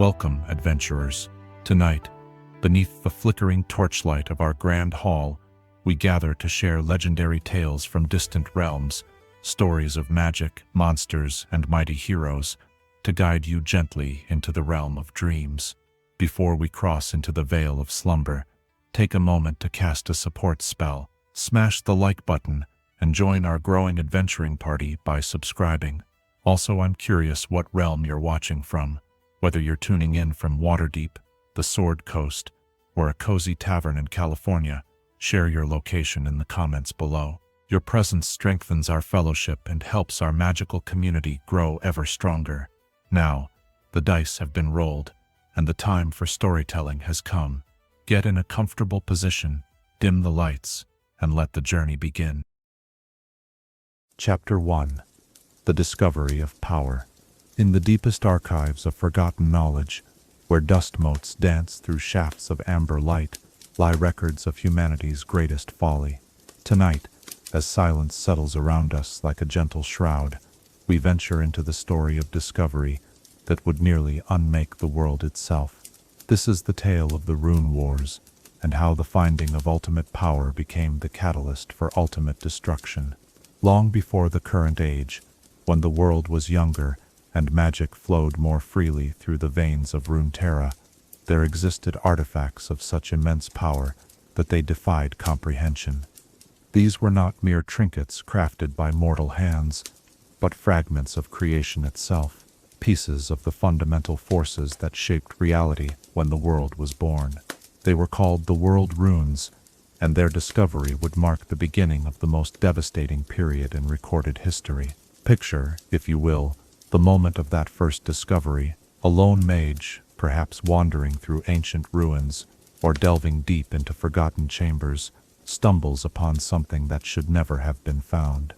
Welcome, adventurers. Tonight, beneath the flickering torchlight of our grand hall, we gather to share legendary tales from distant realms, stories of magic, monsters, and mighty heroes, to guide you gently into the realm of dreams. Before we cross into the veil of slumber, take a moment to cast a support spell, smash the like button, and join our growing adventuring party by subscribing. Also, I'm curious what realm you're watching from. Whether you're tuning in from Waterdeep, the Sword Coast, or a cozy tavern in California, share your location in the comments below. Your presence strengthens our fellowship and helps our magical community grow ever stronger. Now, the dice have been rolled, and the time for storytelling has come. Get in a comfortable position, dim the lights, and let the journey begin. Chapter 1. The Discovery of Power. In the deepest archives of forgotten knowledge, where dust motes dance through shafts of amber light, lie records of humanity's greatest folly. Tonight, as silence settles around us like a gentle shroud, we venture into the story of discovery that would nearly unmake the world itself. This is the tale of the Rune Wars, and how the finding of ultimate power became the catalyst for ultimate destruction. Long before the current age, when the world was younger and magic flowed more freely through the veins of Runeterra, there existed artifacts of such immense power that they defied comprehension. These were not mere trinkets crafted by mortal hands, but fragments of creation itself, pieces of the fundamental forces that shaped reality when the world was born. They were called the World Runes, and their discovery would mark the beginning of the most devastating period in recorded history. Picture, if you will, the moment of that first discovery. A lone mage, perhaps wandering through ancient ruins or delving deep into forgotten chambers, stumbles upon something that should never have been found.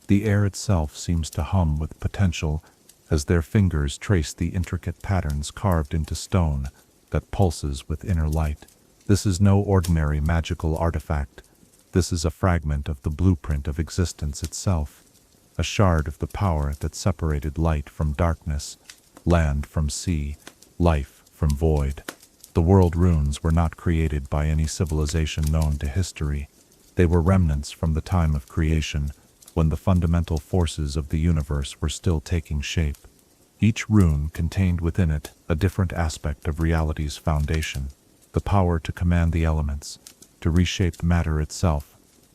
The air itself seems to hum with potential as their fingers trace the intricate patterns carved into stone that pulses with inner light. This is no ordinary magical artifact. This is a fragment of the blueprint of existence itself, a shard of the power that separated light from darkness, land from sea, life from void. The world runes were not created by any civilization known to history. They were remnants from the time of creation, when the fundamental forces of the universe were still taking shape. Each rune contained within it a different aspect of reality's foundation, the power to command the elements, to reshape matter itself,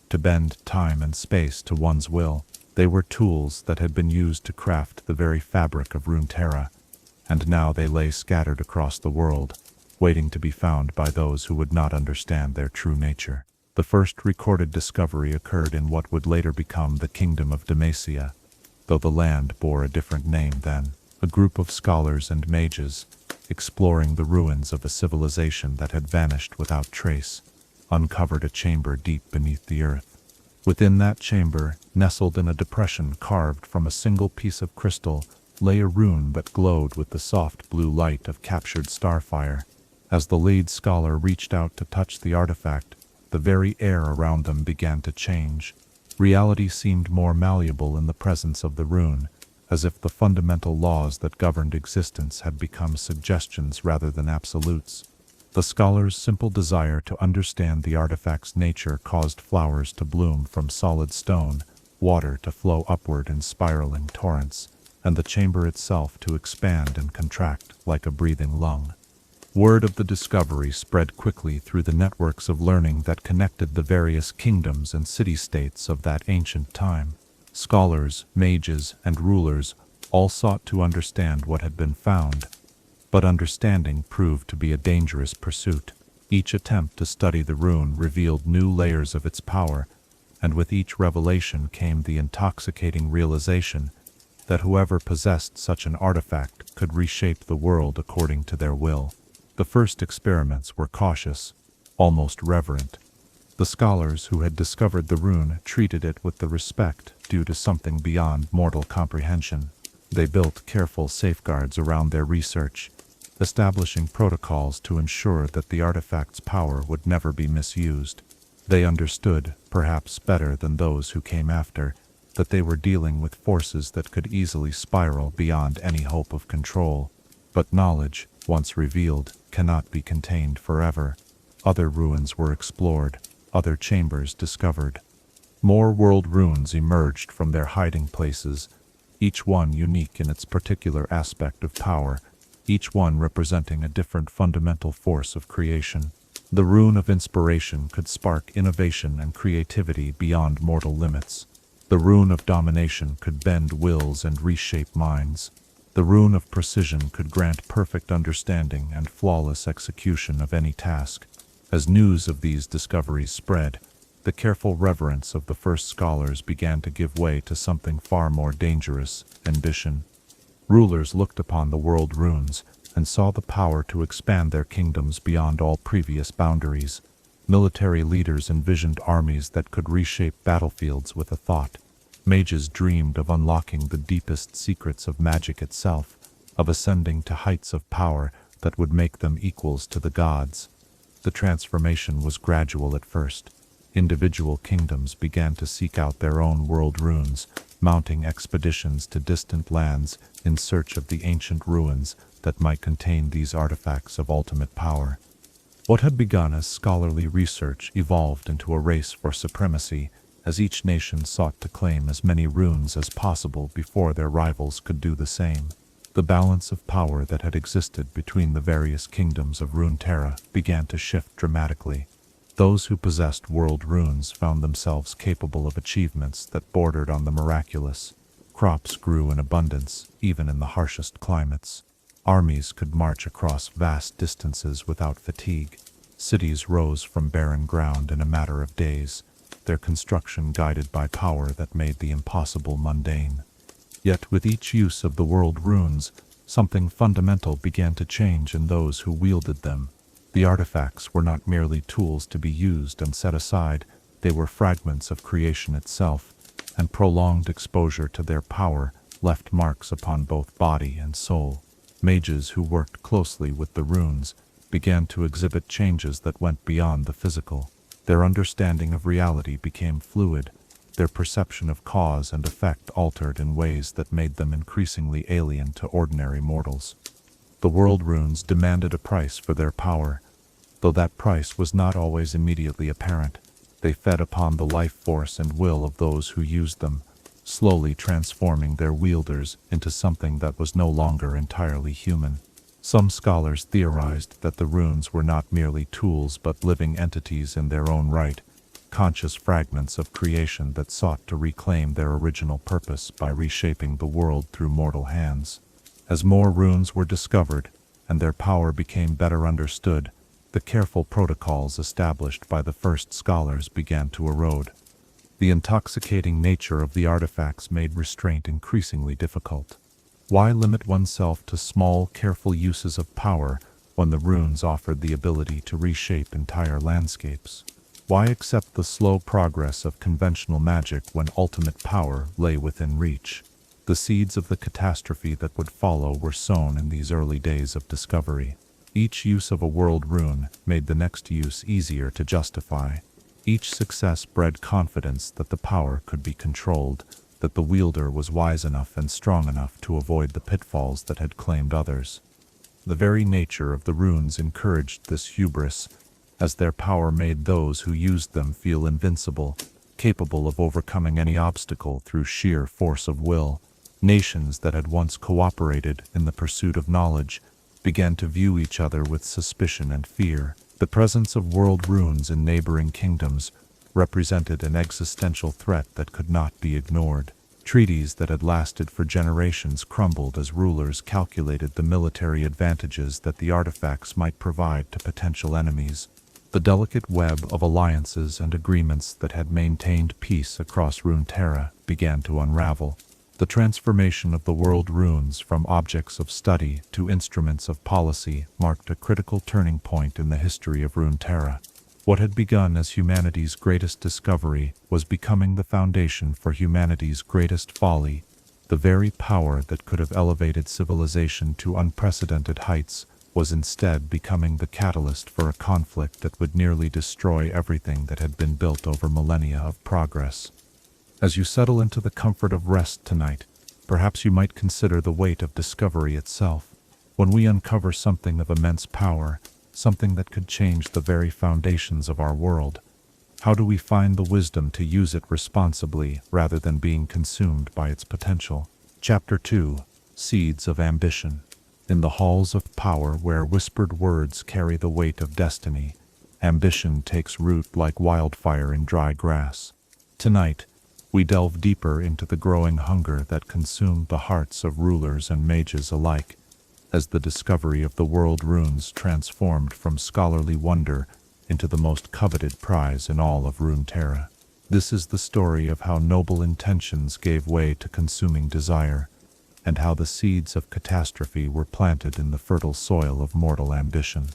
to bend time and space to one's will. They were tools that had been used to craft the very fabric of Runeterra, and now they lay scattered across the world, waiting to be found by those who would not understand their true nature. The first recorded discovery occurred in what would later become the Kingdom of Demacia, though the land bore a different name then. A group of scholars and mages, exploring the ruins of a civilization that had vanished without trace, uncovered a chamber deep beneath the earth. Within that chamber, nestled in a depression carved from a single piece of crystal, lay a rune that glowed with the soft blue light of captured starfire. As the lead scholar reached out to touch the artifact, the very air around them began to change. Reality seemed more malleable in the presence of the rune, as if the fundamental laws that governed existence had become suggestions rather than absolutes. The scholar's simple desire to understand the artifact's nature caused flowers to bloom from solid stone, water to flow upward in spiraling torrents, and the chamber itself to expand and contract like a breathing lung. Word of the discovery spread quickly through the networks of learning that connected the various kingdoms and city-states of that ancient time. Scholars, mages, and rulers all sought to understand what had been found, but understanding proved to be a dangerous pursuit. Each attempt to study the rune revealed new layers of its power, and with each revelation came the intoxicating realization that whoever possessed such an artifact could reshape the world according to their will. The first experiments were cautious, almost reverent. The scholars who had discovered the rune treated it with the respect due to something beyond mortal comprehension. They built careful safeguards around their research, establishing protocols to ensure that the artifact's power would never be misused. They understood, perhaps better than those who came after, that they were dealing with forces that could easily spiral beyond any hope of control. But knowledge, once revealed, cannot be contained forever. Other ruins were explored, other chambers discovered. More world runes emerged from their hiding places, each one unique in its particular aspect of power, each one representing a different fundamental force of creation. The rune of inspiration could spark innovation and creativity beyond mortal limits. The rune of domination could bend wills and reshape minds. The rune of precision could grant perfect understanding and flawless execution of any task. As news of these discoveries spread, the careful reverence of the first scholars began to give way to something far more dangerous: ambition. Rulers looked upon the world runes and saw the power to expand their kingdoms beyond all previous boundaries. Military leaders envisioned armies that could reshape battlefields with a thought. Mages dreamed of unlocking the deepest secrets of magic itself, of ascending to heights of power that would make them equals to the gods. The transformation was gradual at first. Individual kingdoms began to seek out their own world runes, mounting expeditions to distant lands in search of the ancient ruins that might contain these artifacts of ultimate power. What had begun as scholarly research evolved into a race for supremacy, as each nation sought to claim as many runes as possible before their rivals could do the same. The balance of power that had existed between the various kingdoms of Runeterra began to shift dramatically. Those who possessed world runes found themselves capable of achievements that bordered on the miraculous. Crops grew in abundance, even in the harshest climates. Armies could march across vast distances without fatigue. Cities rose from barren ground in a matter of days, their construction guided by power that made the impossible mundane. Yet with each use of the world runes, something fundamental began to change in those who wielded them. The artifacts were not merely tools to be used and set aside, they were fragments of creation itself, and prolonged exposure to their power left marks upon both body and soul. Mages who worked closely with the runes began to exhibit changes that went beyond the physical. Their understanding of reality became fluid, their perception of cause and effect altered in ways that made them increasingly alien to ordinary mortals. The world runes demanded a price for their power, though that price was not always immediately apparent. They fed upon the life force and will of those who used them, slowly transforming their wielders into something that was no longer entirely human. Some scholars theorized that the runes were not merely tools but living entities in their own right, conscious fragments of creation that sought to reclaim their original purpose by reshaping the world through mortal hands. As more runes were discovered, and their power became better understood, the careful protocols established by the first scholars began to erode. The intoxicating nature of the artifacts made restraint increasingly difficult. Why limit oneself to small, careful uses of power when the runes offered the ability to reshape entire landscapes? Why accept the slow progress of conventional magic when ultimate power lay within reach? The seeds of the catastrophe that would follow were sown in these early days of discovery. Each use of a world rune made the next use easier to justify. Each success bred confidence that the power could be controlled, that the wielder was wise enough and strong enough to avoid the pitfalls that had claimed others. The very nature of the runes encouraged this hubris, as their power made those who used them feel invincible, capable of overcoming any obstacle through sheer force of will. Nations that had once cooperated in the pursuit of knowledge began to view each other with suspicion and fear. The presence of world runes in neighboring kingdoms represented an existential threat that could not be ignored. Treaties that had lasted for generations crumbled as rulers calculated the military advantages that the artifacts might provide to potential enemies. The delicate web of alliances and agreements that had maintained peace across Runeterra began to unravel. The transformation of the world runes from objects of study to instruments of policy marked a critical turning point in the history of Runeterra. What had begun as humanity's greatest discovery was becoming the foundation for humanity's greatest folly. The very power that could have elevated civilization to unprecedented heights was instead becoming the catalyst for a conflict that would nearly destroy everything that had been built over millennia of progress. As you settle into the comfort of rest tonight, perhaps you might consider the weight of discovery itself. When we uncover something of immense power, something that could change the very foundations of our world, how do we find the wisdom to use it responsibly rather than being consumed by its potential? Chapter 2: Seeds of Ambition. In the halls of power where whispered words carry the weight of destiny, ambition takes root like wildfire in dry grass. Tonight, we delve deeper into the growing hunger that consumed the hearts of rulers and mages alike, as the discovery of the world runes transformed from scholarly wonder into the most coveted prize in all of Runeterra. This is the story of how noble intentions gave way to consuming desire, and how the seeds of catastrophe were planted in the fertile soil of mortal ambition.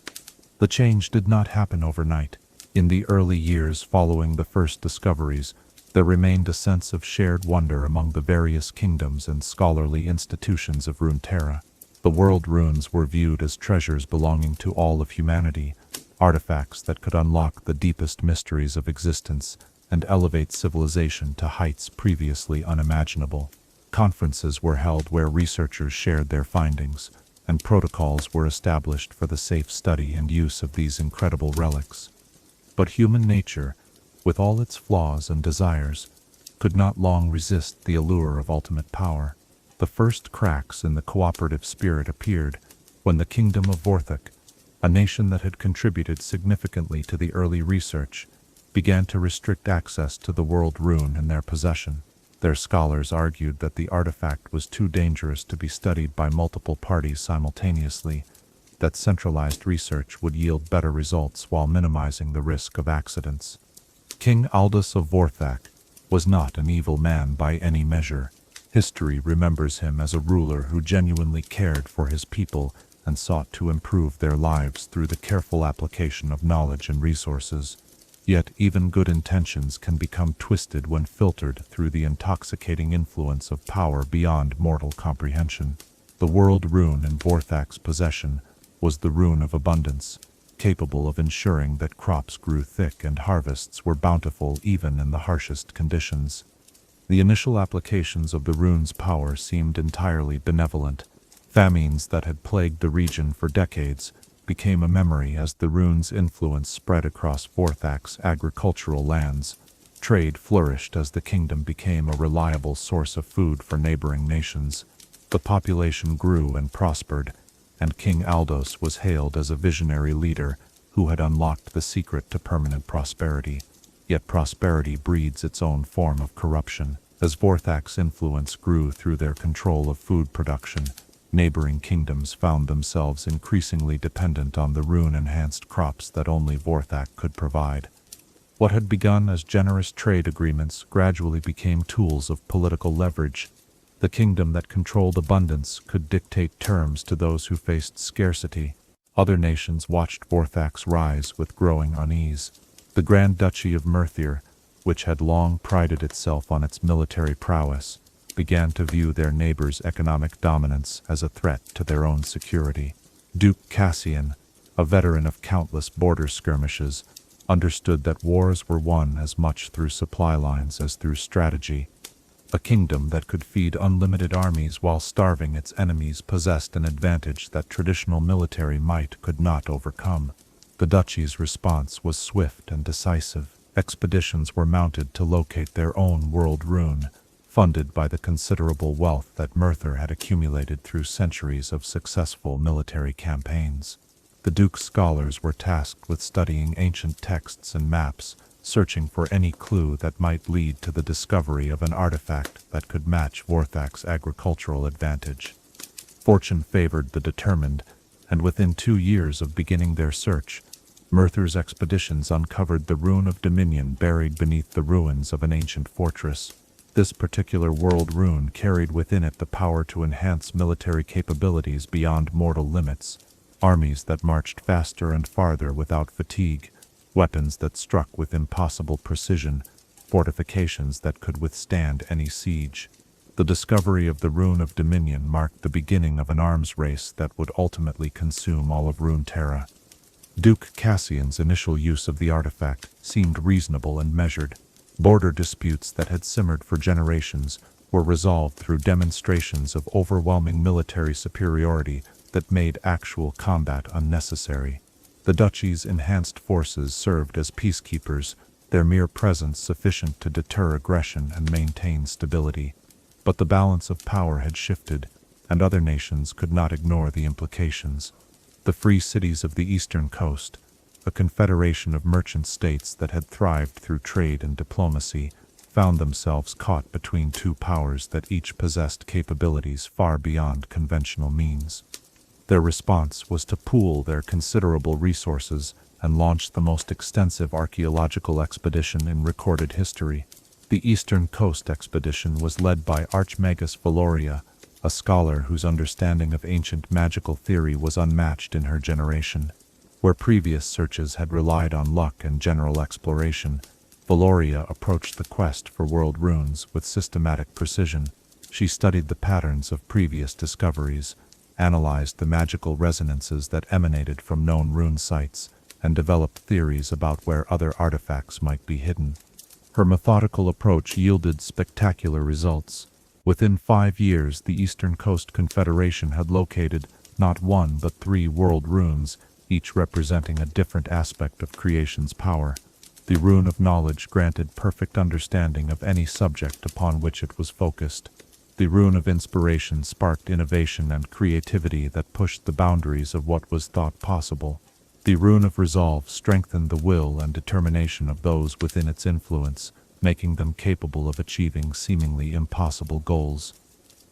The change did not happen overnight. In the early years following the first discoveries, there remained a sense of shared wonder among the various kingdoms and scholarly institutions of Runeterra. The world runes were viewed as treasures belonging to all of humanity, artifacts that could unlock the deepest mysteries of existence and elevate civilization to heights previously unimaginable. Conferences were held where researchers shared their findings, and protocols were established for the safe study and use of these incredible relics. But human nature, with all its flaws and desires, could not long resist the allure of ultimate power. The first cracks in the cooperative spirit appeared when the kingdom of Vorthok, a nation that had contributed significantly to the early research, began to restrict access to the world rune in their possession. Their scholars argued that the artifact was too dangerous to be studied by multiple parties simultaneously, that centralized research would yield better results while minimizing the risk of accidents. King Aldous of Vorthok was not an evil man by any measure. History remembers him as a ruler who genuinely cared for his people and sought to improve their lives through the careful application of knowledge and resources. Yet even good intentions can become twisted when filtered through the intoxicating influence of power beyond mortal comprehension. The world rune in Vorthok's possession was the Rune of Abundance, capable of ensuring that crops grew thick and harvests were bountiful even in the harshest conditions. The initial applications of the rune's power seemed entirely benevolent. Famines that had plagued the region for decades became a memory as the rune's influence spread across Vorthok's agricultural lands. Trade flourished as the kingdom became a reliable source of food for neighboring nations. The population grew and prospered, and King Aldous was hailed as a visionary leader who had unlocked the secret to permanent prosperity. Yet prosperity breeds its own form of corruption. As Vorthok's influence grew through their control of food production, neighboring kingdoms found themselves increasingly dependent on the rune-enhanced crops that only Vorthok could provide. What had begun as generous trade agreements gradually became tools of political leverage. The kingdom that controlled abundance could dictate terms to those who faced scarcity. Other nations watched Vorthok's rise with growing unease. The Grand Duchy of Merthir, which had long prided itself on its military prowess, began to view their neighbors' economic dominance as a threat to their own security. Duke Cassian, a veteran of countless border skirmishes, understood that wars were won as much through supply lines as through strategy. A kingdom that could feed unlimited armies while starving its enemies possessed an advantage that traditional military might could not overcome. The duchy's response was swift and decisive. Expeditions were mounted to locate their own world rune, funded by the considerable wealth that Merthir had accumulated through centuries of successful military campaigns. The Duke's scholars were tasked with studying ancient texts and maps, searching for any clue that might lead to the discovery of an artifact that could match Vorthok's agricultural advantage. Fortune favored the determined, and within 2 years of beginning their search, Merthir's expeditions uncovered the Rune of Dominion buried beneath the ruins of an ancient fortress. This particular world rune carried within it the power to enhance military capabilities beyond mortal limits, armies that marched faster and farther without fatigue, weapons that struck with impossible precision, fortifications that could withstand any siege. The discovery of the Rune of Dominion marked the beginning of an arms race that would ultimately consume all of Runeterra. Duke Cassian's initial use of the artifact seemed reasonable and measured. Border disputes that had simmered for generations were resolved through demonstrations of overwhelming military superiority that made actual combat unnecessary. The duchy's enhanced forces served as peacekeepers, their mere presence sufficient to deter aggression and maintain stability. But the balance of power had shifted, and other nations could not ignore the implications. The free cities of the eastern coast, a confederation of merchant states that had thrived through trade and diplomacy, found themselves caught between two powers that each possessed capabilities far beyond conventional means. Their response was to pool their considerable resources and launch the most extensive archaeological expedition in recorded history. The Eastern Coast expedition was led by Archmagus Valoria, a scholar whose understanding of ancient magical theory was unmatched in her generation. Where previous searches had relied on luck and general exploration, Valoria approached the quest for world runes with systematic precision. She studied the patterns of previous discoveries, analyzed the magical resonances that emanated from known rune sites, and developed theories about where other artifacts might be hidden. Her methodical approach yielded spectacular results. Within 5 years, the Eastern Coast Confederation had located not one but 3 world runes, each representing a different aspect of creation's power. The Rune of Knowledge granted perfect understanding of any subject upon which it was focused. The Rune of Inspiration sparked innovation and creativity that pushed the boundaries of what was thought possible. The Rune of Resolve strengthened the will and determination of those within its influence, making them capable of achieving seemingly impossible goals.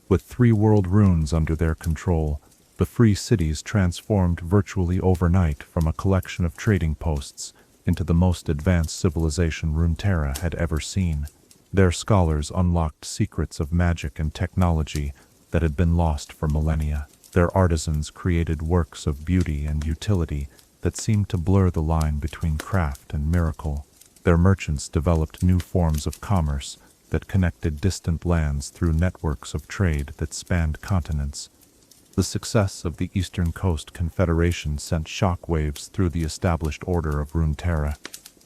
With 3 world runes under their control, the free cities transformed virtually overnight from a collection of trading posts into the most advanced civilization Runeterra had ever seen. Their scholars unlocked secrets of magic and technology that had been lost for millennia. Their artisans created works of beauty and utility that seemed to blur the line between craft and miracle. Their merchants developed new forms of commerce that connected distant lands through networks of trade that spanned continents. The success of the Eastern Coast Confederation sent shockwaves through the established order of Runeterra.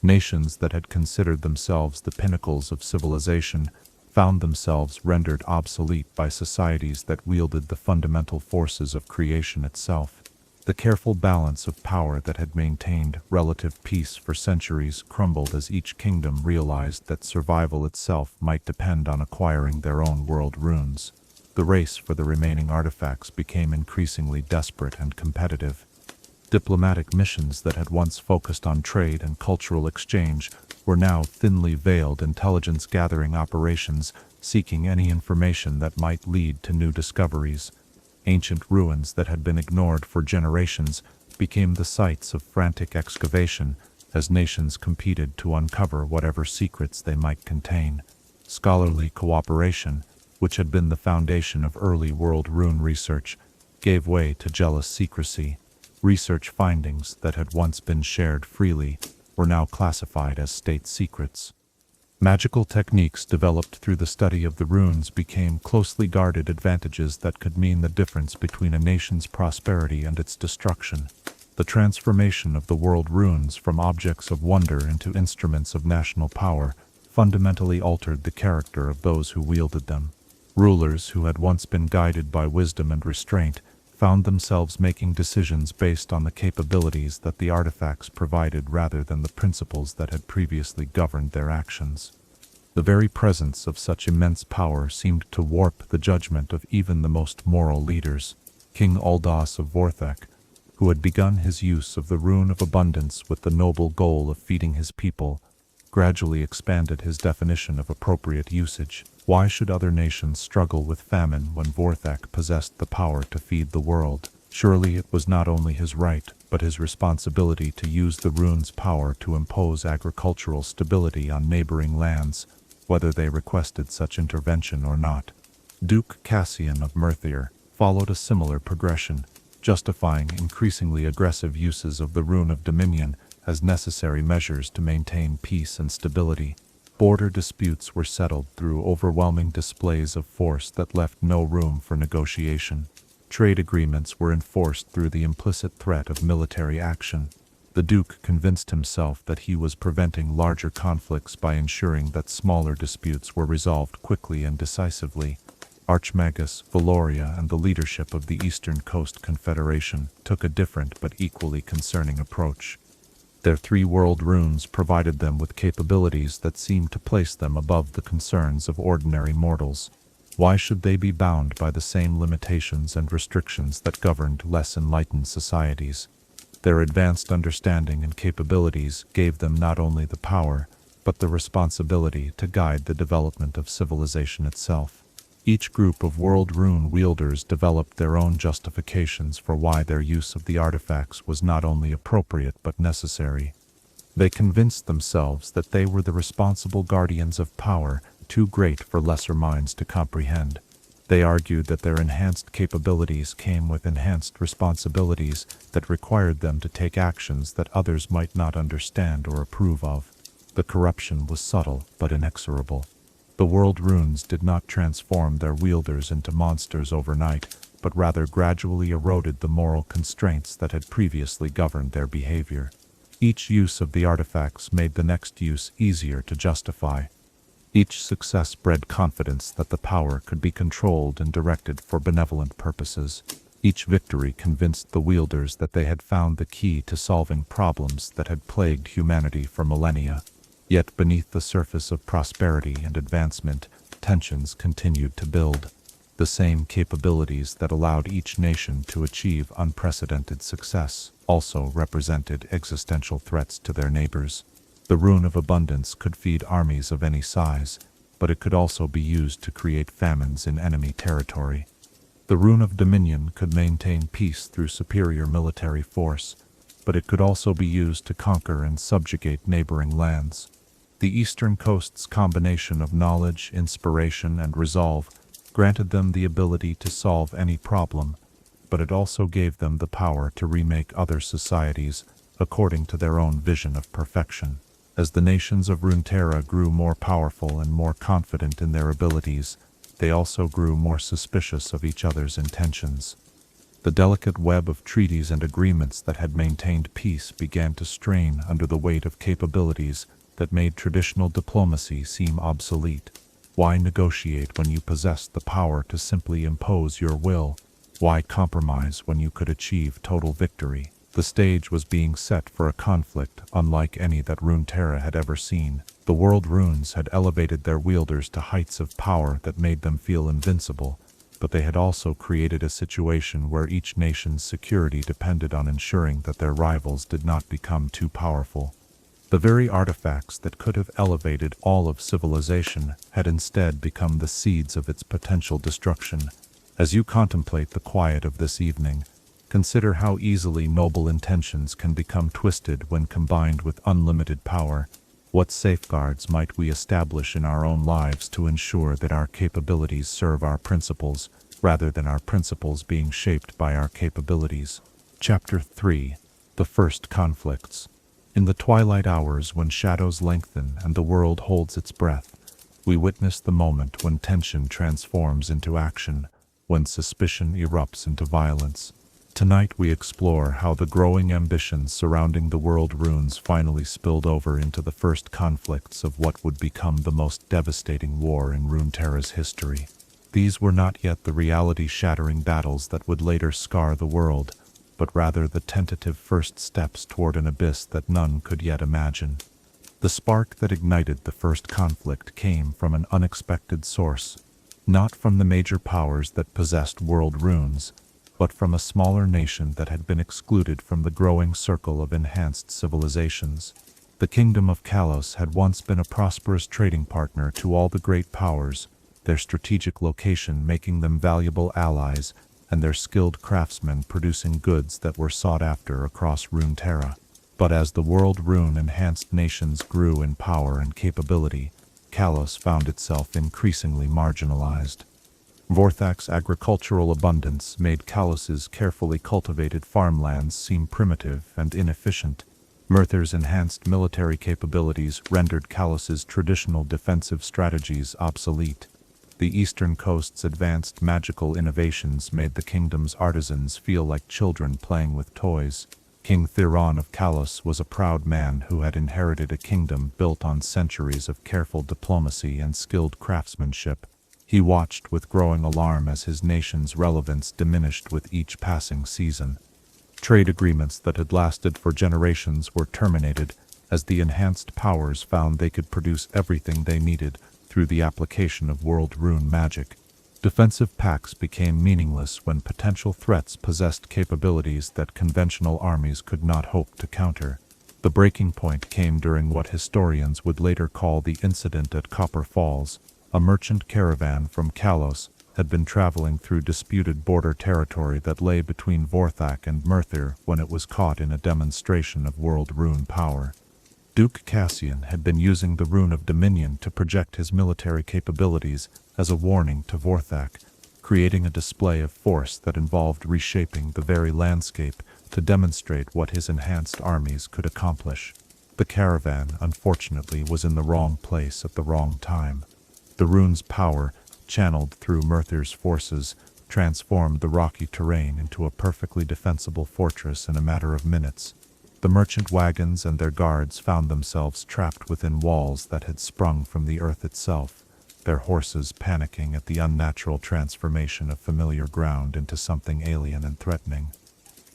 Nations that had considered themselves the pinnacles of civilization found themselves rendered obsolete by societies that wielded the fundamental forces of creation itself. The careful balance of power that had maintained relative peace for centuries crumbled as each kingdom realized that survival itself might depend on acquiring their own world runes. The race for the remaining artifacts became increasingly desperate and competitive. Diplomatic missions that had once focused on trade and cultural exchange were now thinly veiled intelligence-gathering operations seeking any information that might lead to new discoveries. Ancient ruins that had been ignored for generations became the sites of frantic excavation as nations competed to uncover whatever secrets they might contain. Scholarly cooperation, which had been the foundation of early world rune research, gave way to jealous secrecy. Research findings that had once been shared freely were now classified as state secrets. Magical techniques developed through the study of the runes became closely guarded advantages that could mean the difference between a nation's prosperity and its destruction. The transformation of the world runes from objects of wonder into instruments of national power fundamentally altered the character of those who wielded them. Rulers who had once been guided by wisdom and restraint found themselves making decisions based on the capabilities that the artifacts provided rather than the principles that had previously governed their actions. The very presence of such immense power seemed to warp the judgment of even the most moral leaders. King Uldas of Vorthek, who had begun his use of the Rune of Abundance with the noble goal of feeding his people, gradually expanded his definition of appropriate usage. Why should other nations struggle with famine when Vorthek possessed the power to feed the world? Surely it was not only his right, but his responsibility to use the rune's power to impose agricultural stability on neighboring lands, whether they requested such intervention or not. Duke Cassian of Merthyr followed a similar progression, justifying increasingly aggressive uses of the Rune of Dominion as necessary measures to maintain peace and stability. Border disputes were settled through overwhelming displays of force that left no room for negotiation. Trade agreements were enforced through the implicit threat of military action. The Duke convinced himself that he was preventing larger conflicts by ensuring that smaller disputes were resolved quickly and decisively. Archmagus, Valoria, and the leadership of the Eastern Coast Confederation took a different but equally concerning approach. Their 3 world runes provided them with capabilities that seemed to place them above the concerns of ordinary mortals. Why should they be bound by the same limitations and restrictions that governed less enlightened societies? Their advanced understanding and capabilities gave them not only the power, but the responsibility to guide the development of civilization itself. Each group of world rune wielders developed their own justifications for why their use of the artifacts was not only appropriate but necessary. They convinced themselves that they were the responsible guardians of power, too great for lesser minds to comprehend. They argued that their enhanced capabilities came with enhanced responsibilities that required them to take actions that others might not understand or approve of. The corruption was subtle but inexorable. The world runes did not transform their wielders into monsters overnight, but rather gradually eroded the moral constraints that had previously governed their behavior. Each use of the artifacts made the next use easier to justify. Each success bred confidence that the power could be controlled and directed for benevolent purposes. Each victory convinced the wielders that they had found the key to solving problems that had plagued humanity for millennia. Yet beneath the surface of prosperity and advancement, tensions continued to build. The same capabilities that allowed each nation to achieve unprecedented success also represented existential threats to their neighbors. The rune of abundance could feed armies of any size, but it could also be used to create famines in enemy territory. The rune of dominion could maintain peace through superior military force, but it could also be used to conquer and subjugate neighboring lands. The Eastern Coast's combination of knowledge, inspiration, and resolve granted them the ability to solve any problem, but it also gave them the power to remake other societies according to their own vision of perfection. As the nations of Runeterra grew more powerful and more confident in their abilities, they also grew more suspicious of each other's intentions. The delicate web of treaties and agreements that had maintained peace began to strain under the weight of capabilities that made traditional diplomacy seem obsolete. Why negotiate when you possessed the power to simply impose your will? Why compromise when you could achieve total victory? The stage was being set for a conflict unlike any that Runeterra had ever seen. The world runes had elevated their wielders to heights of power that made them feel invincible, but they had also created a situation where each nation's security depended on ensuring that their rivals did not become too powerful. The very artifacts that could have elevated all of civilization had instead become the seeds of its potential destruction. As you contemplate the quiet of this evening, consider how easily noble intentions can become twisted when combined with unlimited power. What safeguards might we establish in our own lives to ensure that our capabilities serve our principles, rather than our principles being shaped by our capabilities? Chapter 3. The First Conflicts. In the twilight hours when shadows lengthen and the world holds its breath, we witness the moment when tension transforms into action, when suspicion erupts into violence. Tonight we explore how the growing ambitions surrounding the world runes finally spilled over into the first conflicts of what would become the most devastating war in Runeterra's history. These were not yet the reality-shattering battles that would later scar the world, but rather the tentative first steps toward an abyss that none could yet imagine. The spark that ignited the first conflict came from an unexpected source, not from the major powers that possessed world runes, but from a smaller nation that had been excluded from the growing circle of enhanced civilizations. The kingdom of Kalos had once been a prosperous trading partner to all the great powers, their strategic location making them valuable allies, and their skilled craftsmen producing goods that were sought after across Runeterra. But as the world rune-enhanced nations grew in power and capability, Kalos found itself increasingly marginalized. Vorthak's agricultural abundance made Kalos's carefully cultivated farmlands seem primitive and inefficient. Murther's enhanced military capabilities rendered Kalos's traditional defensive strategies obsolete. The Eastern Coast's advanced magical innovations made the kingdom's artisans feel like children playing with toys. King Thiron of Kalos was a proud man who had inherited a kingdom built on centuries of careful diplomacy and skilled craftsmanship. He watched with growing alarm as his nation's relevance diminished with each passing season. Trade agreements that had lasted for generations were terminated as the enhanced powers found they could produce everything they needed through the application of world rune magic. Defensive pacts became meaningless when potential threats possessed capabilities that conventional armies could not hope to counter. The breaking point came during what historians would later call the incident at Copper Falls. A merchant caravan from Kalos had been traveling through disputed border territory that lay between Vorthak and Merthir when it was caught in a demonstration of world rune power. Duke Cassian had been using the Rune of Dominion to project his military capabilities as a warning to Vorthak, creating a display of force that involved reshaping the very landscape to demonstrate what his enhanced armies could accomplish. The caravan, unfortunately, was in the wrong place at the wrong time. The rune's power, channeled through Merthir's forces, transformed the rocky terrain into a perfectly defensible fortress in a matter of minutes. The merchant wagons and their guards found themselves trapped within walls that had sprung from the earth itself, their horses panicking at the unnatural transformation of familiar ground into something alien and threatening.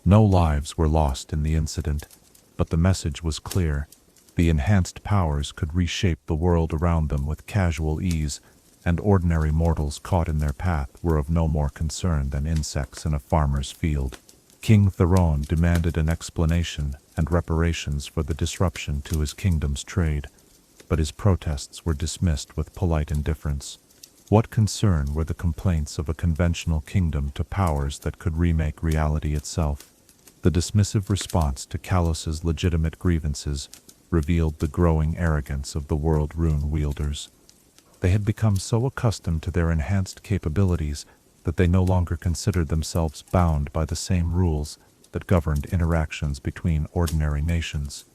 No lives were lost in the incident, but the message was clear. The enhanced powers could reshape the world around them with casual ease, and ordinary mortals caught in their path were of no more concern than insects in a farmer's field. King Theron demanded an explanation and reparations for the disruption to his kingdom's trade, but his protests were dismissed with polite indifference. What concern were the complaints of a conventional kingdom to powers that could remake reality itself? The dismissive response to Kalos's legitimate grievances revealed the growing arrogance of the world rune wielders. They had become so accustomed to their enhanced capabilities that they no longer considered themselves bound by the same rules that governed interactions between ordinary nations.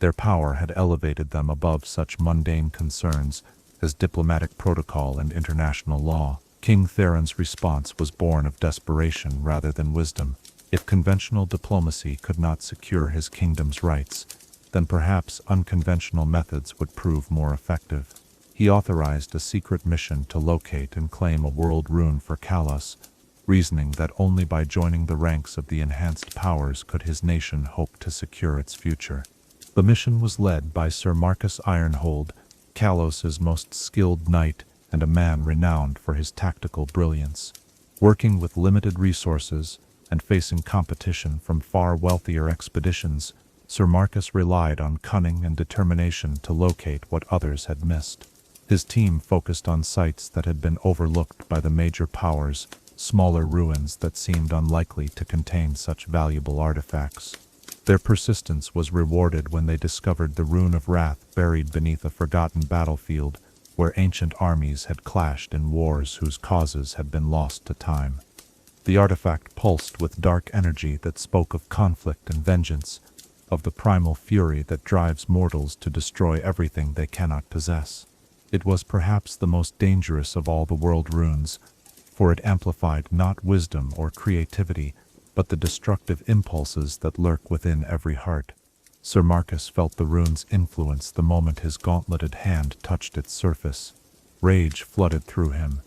Their power had elevated them above such mundane concerns as diplomatic protocol and international law. King Theron's response was born of desperation rather than wisdom. If conventional diplomacy could not secure his kingdom's rights, then perhaps unconventional methods would prove more effective. He authorized a secret mission to locate and claim a world rune for Kalos, reasoning that only by joining the ranks of the enhanced powers could his nation hope to secure its future. The mission was led by Sir Marcus Ironhold, Kalos's most skilled knight and a man renowned for his tactical brilliance. Working with limited resources and facing competition from far wealthier expeditions, Sir Marcus relied on cunning and determination to locate what others had missed. His team focused on sites that had been overlooked by the major powers, smaller ruins that seemed unlikely to contain such valuable artifacts. Their persistence was rewarded when they discovered the Rune of Wrath buried beneath a forgotten battlefield where ancient armies had clashed in wars whose causes had been lost to time. The artifact pulsed with dark energy that spoke of conflict and vengeance, of the primal fury that drives mortals to destroy everything they cannot possess. It was perhaps the most dangerous of all the world runes, for it amplified not wisdom or creativity, but the destructive impulses that lurk within every heart. Sir Marcus felt the rune's influence the moment his gauntleted hand touched its surface. Rage flooded through him,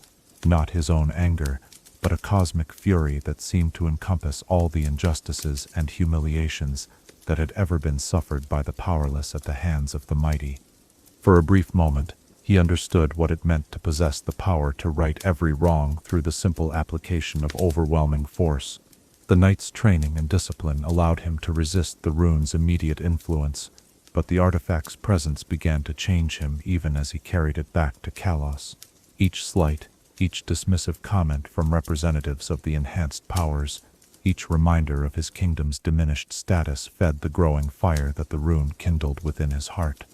not his own anger, but a cosmic fury that seemed to encompass all the injustices and humiliations that had ever been suffered by the powerless at the hands of the mighty. For a brief moment, he understood what it meant to possess the power to right every wrong through the simple application of overwhelming force. The knight's training and discipline allowed him to resist the rune's immediate influence, but the artifact's presence began to change him even as he carried it back to Kalos. Each slight, each dismissive comment from representatives of the enhanced powers, each reminder of his kingdom's diminished status fed the growing fire that the rune kindled within his heart.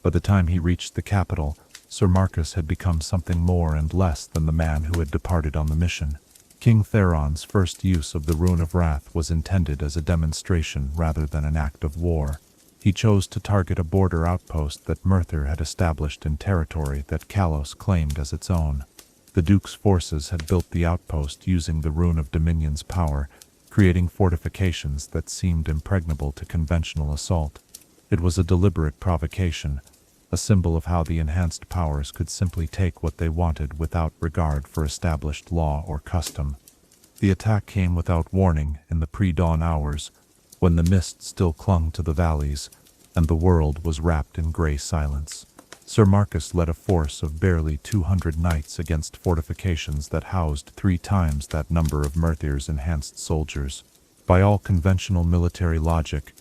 By the time he reached the capital, Sir Marcus had become something more and less than the man who had departed on the mission. King Theron's first use of the Rune of Wrath was intended as a demonstration rather than an act of war. He chose to target a border outpost that Merthir had established in territory that Kalos claimed as its own. The Duke's forces had built the outpost using the Rune of Dominion's power, creating fortifications that seemed impregnable to conventional assault. It was a deliberate provocation, a symbol of how the enhanced powers could simply take what they wanted without regard for established law or custom. The attack came without warning in the pre-dawn hours, when the mist still clung to the valleys, and the world was wrapped in grey silence. Sir Marcus led a force of barely 200 knights against fortifications that housed 3 times that number of Merthyr's enhanced soldiers. By all conventional military logic,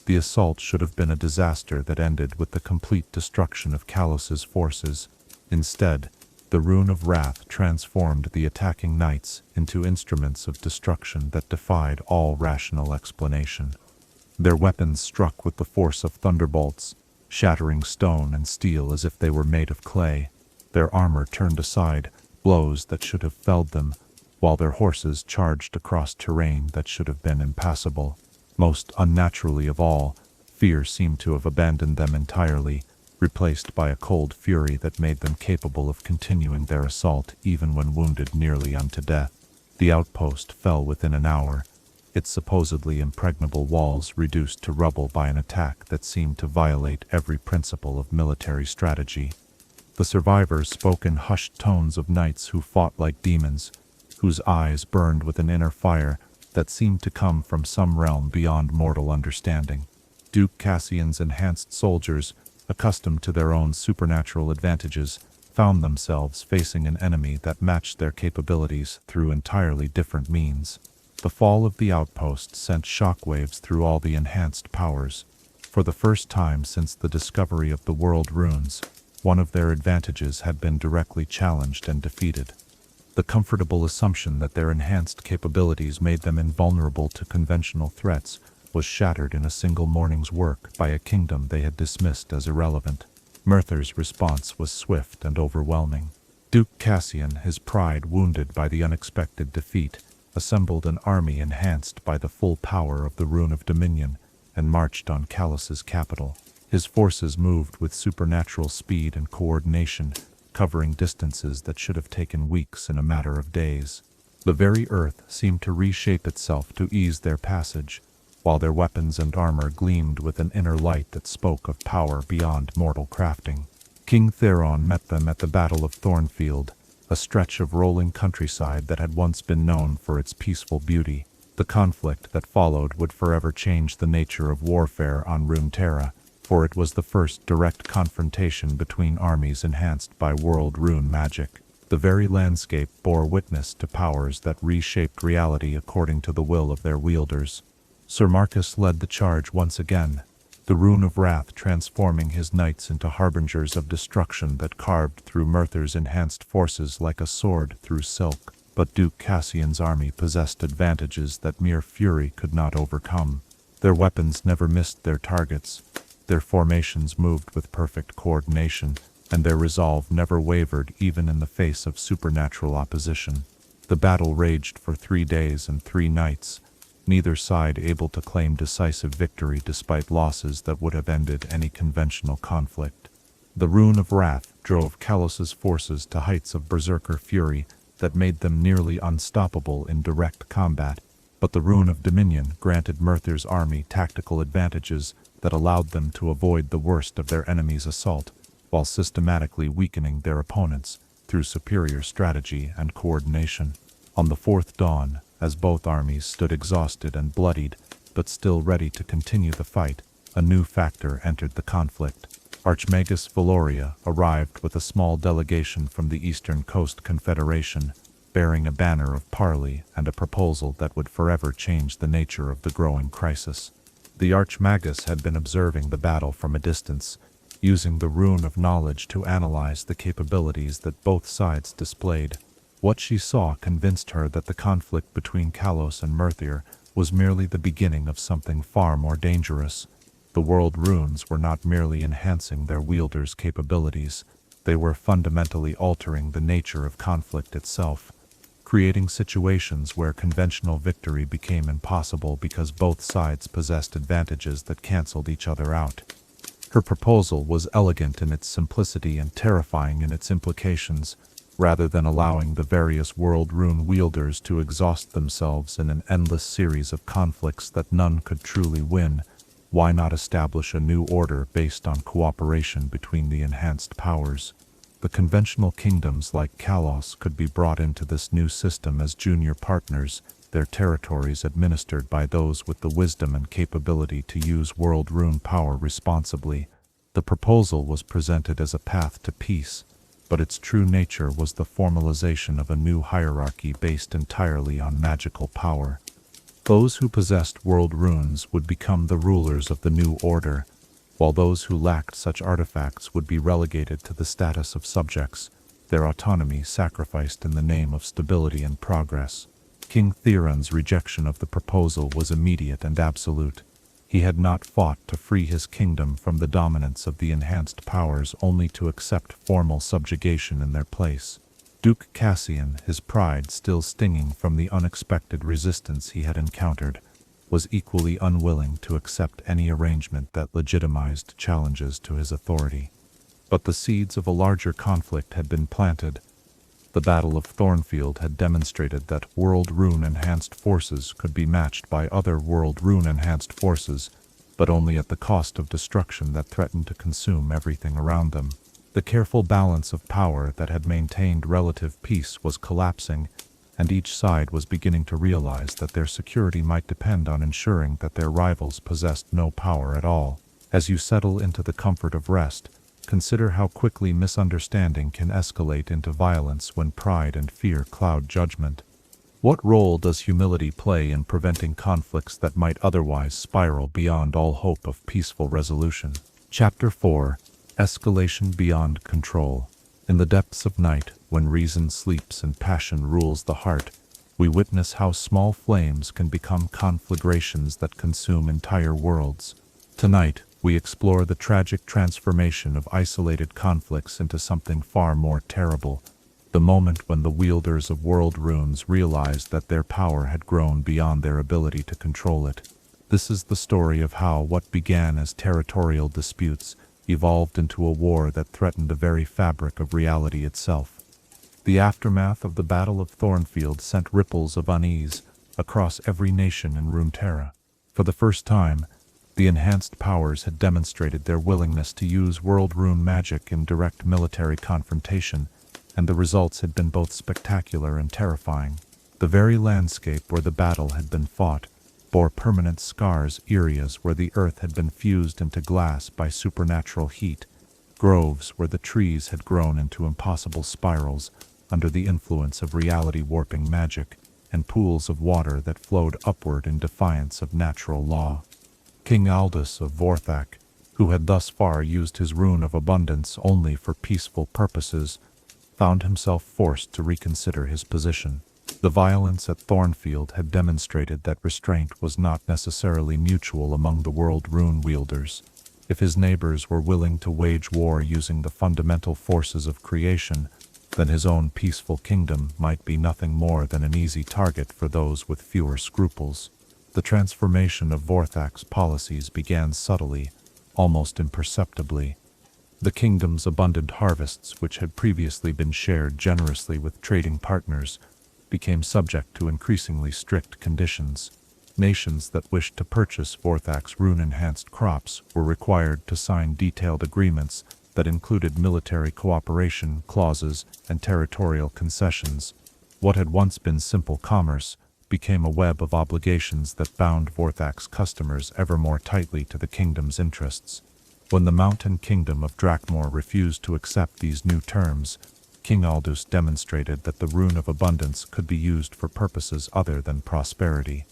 the assault should have been a disaster that ended with the complete destruction of Kalos's forces. Instead, the Rune of Wrath transformed the attacking knights into instruments of destruction that defied all rational explanation. Their weapons struck with the force of thunderbolts, shattering stone and steel as if they were made of clay. Their armor turned aside blows that should have felled them, while their horses charged across terrain that should have been impassable. Most unnaturally of all, fear seemed to have abandoned them entirely, replaced by a cold fury that made them capable of continuing their assault even when wounded nearly unto death. The outpost fell within an hour, its supposedly impregnable walls reduced to rubble by an attack that seemed to violate every principle of military strategy. The survivors spoke in hushed tones of knights who fought like demons, whose eyes burned with an inner fire that seemed to come from some realm beyond mortal understanding. Duke Cassian's enhanced soldiers, accustomed to their own supernatural advantages, found themselves facing an enemy that matched their capabilities through entirely different means. The fall of the outpost sent shockwaves through all the enhanced powers. For the first time since the discovery of the world runes, one of their advantages had been directly challenged and defeated. The comfortable assumption that their enhanced capabilities made them invulnerable to conventional threats was shattered in a single morning's work by a kingdom they had dismissed as irrelevant. Merthyr's response was swift and overwhelming. Duke Cassian, his pride wounded by the unexpected defeat, assembled an army enhanced by the full power of the Rune of Dominion and marched on Kalos's capital. His forces moved with supernatural speed and coordination, covering distances that should have taken weeks in a matter of days. The very earth seemed to reshape itself to ease their passage, while their weapons and armor gleamed with an inner light that spoke of power beyond mortal crafting. King Theron met them at the Battle of Thornfield, a stretch of rolling countryside that had once been known for its peaceful beauty. The conflict that followed would forever change the nature of warfare on Runeterra, for it was the first direct confrontation between armies enhanced by world rune magic. The very landscape bore witness to powers that reshaped reality according to the will of their wielders. Sir Marcus led the charge once again, the Rune of Wrath transforming his knights into harbingers of destruction that carved through Merthyr's enhanced forces like a sword through silk. But Duke Cassian's army possessed advantages that mere fury could not overcome. Their weapons never missed their targets, their formations moved with perfect coordination, and their resolve never wavered even in the face of supernatural opposition. The battle raged for 3 days and 3 nights, neither side able to claim decisive victory despite losses that would have ended any conventional conflict. The Rune of Wrath drove Kalos's forces to heights of berserker fury that made them nearly unstoppable in direct combat, but the Rune of Dominion granted Merthyr's army tactical advantages that allowed them to avoid the worst of their enemy's assault, while systematically weakening their opponents through superior strategy and coordination. On the 4th dawn, as both armies stood exhausted and bloodied, but still ready to continue the fight, a new factor entered the conflict. Archmagus Valoria arrived with a small delegation from the Eastern Coast Confederation, bearing a banner of parley and a proposal that would forever change the nature of the growing crisis. The Archmagus had been observing the battle from a distance, using the Rune of Knowledge to analyze the capabilities that both sides displayed. What she saw convinced her that the conflict between Kalos and Merthyr was merely the beginning of something far more dangerous. The world runes were not merely enhancing their wielders' capabilities, they were fundamentally altering the nature of conflict itself, creating situations where conventional victory became impossible because both sides possessed advantages that canceled each other out. Her proposal was elegant in its simplicity and terrifying in its implications. Rather than allowing the various world rune wielders to exhaust themselves in an endless series of conflicts that none could truly win, Why not establish a new order based on cooperation between the enhanced powers? The conventional kingdoms like Kalos could be brought into this new system as junior partners, their territories administered by those with the wisdom and capability to use world rune power responsibly. The proposal was presented as a path to peace, but its true nature was the formalization of a new hierarchy based entirely on magical power. Those who possessed world runes would become the rulers of the new order, while those who lacked such artifacts would be relegated to the status of subjects, their autonomy sacrificed in the name of stability and progress. King Theron's rejection of the proposal was immediate and absolute. He had not fought to free his kingdom from the dominance of the enhanced powers only to accept formal subjugation in their place. Duke Cassian, his pride still stinging from the unexpected resistance he had encountered, was equally unwilling to accept any arrangement that legitimized challenges to his authority. But the seeds of a larger conflict had been planted. The Battle of Thornfield had demonstrated that World Rune-enhanced forces could be matched by other World Rune-enhanced forces, but only at the cost of destruction that threatened to consume everything around them. The careful balance of power that had maintained relative peace was collapsing, and each side was beginning to realize that their security might depend on ensuring that their rivals possessed no power at all. As you settle into the comfort of rest, consider how quickly misunderstanding can escalate into violence when pride and fear cloud judgment. What role does humility play in preventing conflicts that might otherwise spiral beyond all hope of peaceful resolution? Chapter 4: Escalation Beyond Control. In the depths of night, when reason sleeps and passion rules the heart, we witness how small flames can become conflagrations that consume entire worlds. Tonight, we explore the tragic transformation of isolated conflicts into something far more terrible, the moment when the wielders of world runes realized that their power had grown beyond their ability to control it. This is the story of how what began as territorial disputes evolved into a war that threatened the very fabric of reality itself. The aftermath of the Battle of Thornfield sent ripples of unease across every nation in Runeterra. For the first time, the enhanced powers had demonstrated their willingness to use world rune magic in direct military confrontation, and the results had been both spectacular and terrifying. The very landscape where the battle had been fought bore permanent scars, areas where the earth had been fused into glass by supernatural heat, groves where the trees had grown into impossible spirals under the influence of reality-warping magic, and pools of water that flowed upward in defiance of natural law. King Aldous of Vorthak, who had thus far used his rune of abundance only for peaceful purposes, found himself forced to reconsider his position. The violence at Thornfield had demonstrated that restraint was not necessarily mutual among the world rune wielders. If his neighbors were willing to wage war using the fundamental forces of creation, then his own peaceful kingdom might be nothing more than an easy target for those with fewer scruples. The transformation of Vorthak's policies began subtly, almost imperceptibly. The kingdom's abundant harvests, which had previously been shared generously with trading partners, became subject to increasingly strict conditions. Nations that wished to purchase Vorthak's rune-enhanced crops were required to sign detailed agreements that included military cooperation clauses and territorial concessions. What had once been simple commerce became a web of obligations that bound Vorthak's customers ever more tightly to the kingdom's interests. When the mountain kingdom of Drakmor refused to accept these new terms, King Aldous demonstrated that the Rune of Abundance could be used for purposes other than prosperity.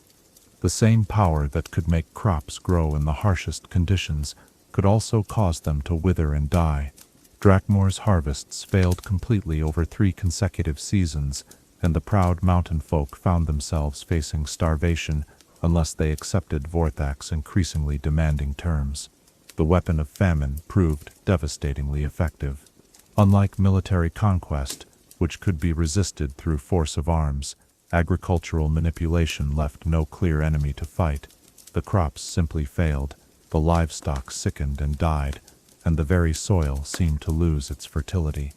The same power that could make crops grow in the harshest conditions could also cause them to wither and die. Drakmor's harvests failed completely over 3 consecutive seasons, and the proud mountain folk found themselves facing starvation unless they accepted Vorthak's increasingly demanding terms. The weapon of famine proved devastatingly effective. Unlike military conquest, which could be resisted through force of arms, agricultural manipulation left no clear enemy to fight. The crops simply failed, the livestock sickened and died, and the very soil seemed to lose its fertility.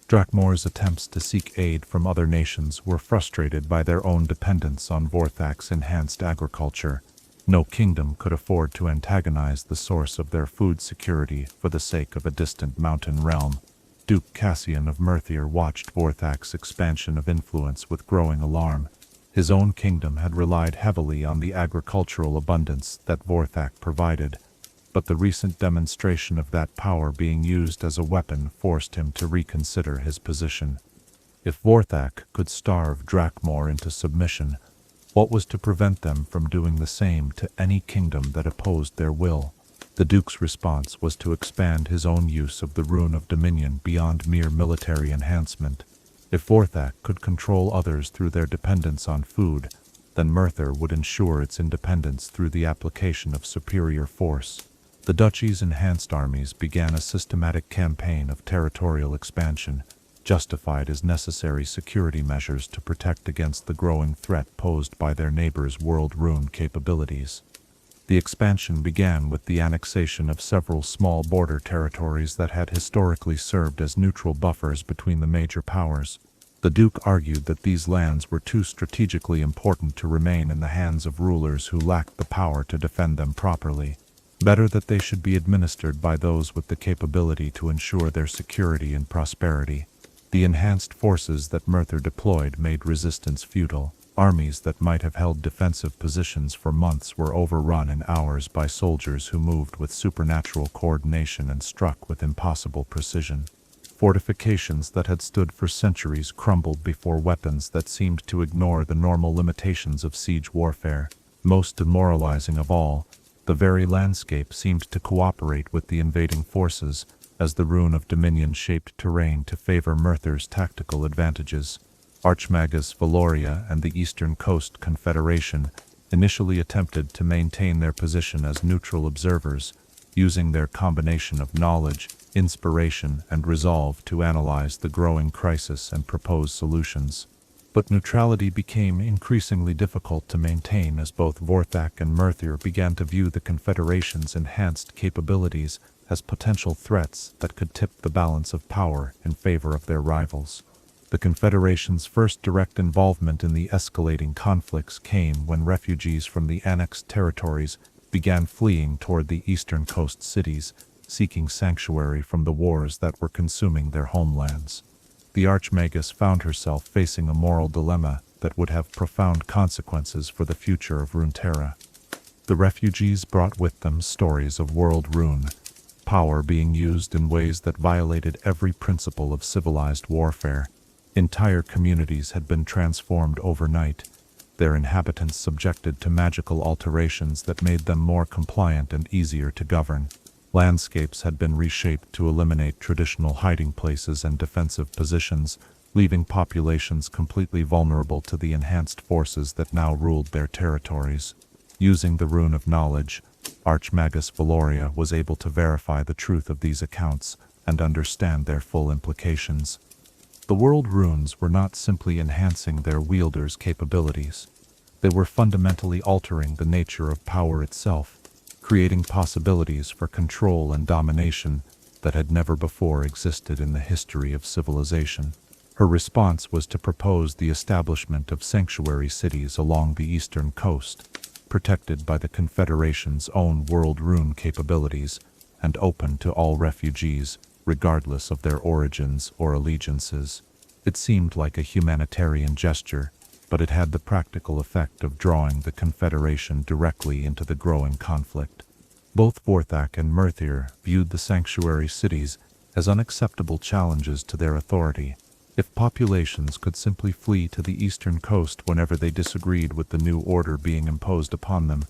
Drakmor's attempts to seek aid from other nations were frustrated by their own dependence on Vorthak's enhanced agriculture. No kingdom could afford to antagonize the source of their food security for the sake of a distant mountain realm. Duke Cassian of Merthyr watched Vorthak's expansion of influence with growing alarm. His own kingdom had relied heavily on the agricultural abundance that Vorthak provided, but the recent demonstration of that power being used as a weapon forced him to reconsider his position. If Vorthak could starve Drakmor into submission, what was to prevent them from doing the same to any kingdom that opposed their will? The Duke's response was to expand his own use of the Rune of Dominion beyond mere military enhancement. If Vorthak could control others through their dependence on food, then Merthyr would ensure its independence through the application of superior force. The duchy's enhanced armies began a systematic campaign of territorial expansion, justified as necessary security measures to protect against the growing threat posed by their neighbors' world rune capabilities. The expansion began with the annexation of several small border territories that had historically served as neutral buffers between the major powers. The Duke argued that these lands were too strategically important to remain in the hands of rulers who lacked the power to defend them properly. Better that they should be administered by those with the capability to ensure their security and prosperity. The enhanced forces that Merthyr deployed made resistance futile. Armies that might have held defensive positions for months were overrun in hours by soldiers who moved with supernatural coordination and struck with impossible precision. Fortifications that had stood for centuries crumbled before weapons that seemed to ignore the normal limitations of siege warfare. Most demoralizing of all, the very landscape seemed to cooperate with the invading forces, as the Rune of Dominion shaped terrain to favor Merthyr's tactical advantages. Archmagus Valoria and the Eastern Coast Confederation initially attempted to maintain their position as neutral observers, using their combination of knowledge, inspiration, and resolve to analyze the growing crisis and propose solutions. But neutrality became increasingly difficult to maintain as both Vorthak and Merthyr began to view the Confederation's enhanced capabilities as potential threats that could tip the balance of power in favor of their rivals. The Confederation's first direct involvement in the escalating conflicts came when refugees from the annexed territories began fleeing toward the eastern coast cities, seeking sanctuary from the wars that were consuming their homelands. The Archmagus found herself facing a moral dilemma that would have profound consequences for the future of Runeterra. The refugees brought with them stories of world Rune, power being used in ways that violated every principle of civilized warfare. Entire communities had been transformed overnight, their inhabitants subjected to magical alterations that made them more compliant and easier to govern. Landscapes had been reshaped to eliminate traditional hiding places and defensive positions, leaving populations completely vulnerable to the enhanced forces that now ruled their territories. Using the Rune of Knowledge, Archmagus Valoria was able to verify the truth of these accounts and understand their full implications. The world runes were not simply enhancing their wielders' capabilities. They were fundamentally altering the nature of power itself, creating possibilities for control and domination that had never before existed in the history of civilization. Her response was to propose the establishment of sanctuary cities along the eastern coast, protected by the Confederation's own world rune capabilities and open to all refugees, regardless of their origins or allegiances. It seemed like a humanitarian gesture, but it had the practical effect of drawing the Confederation directly into the growing conflict. Both Vorthak and Merthyr viewed the sanctuary cities as unacceptable challenges to their authority. If populations could simply flee to the eastern coast whenever they disagreed with the new order being imposed upon them,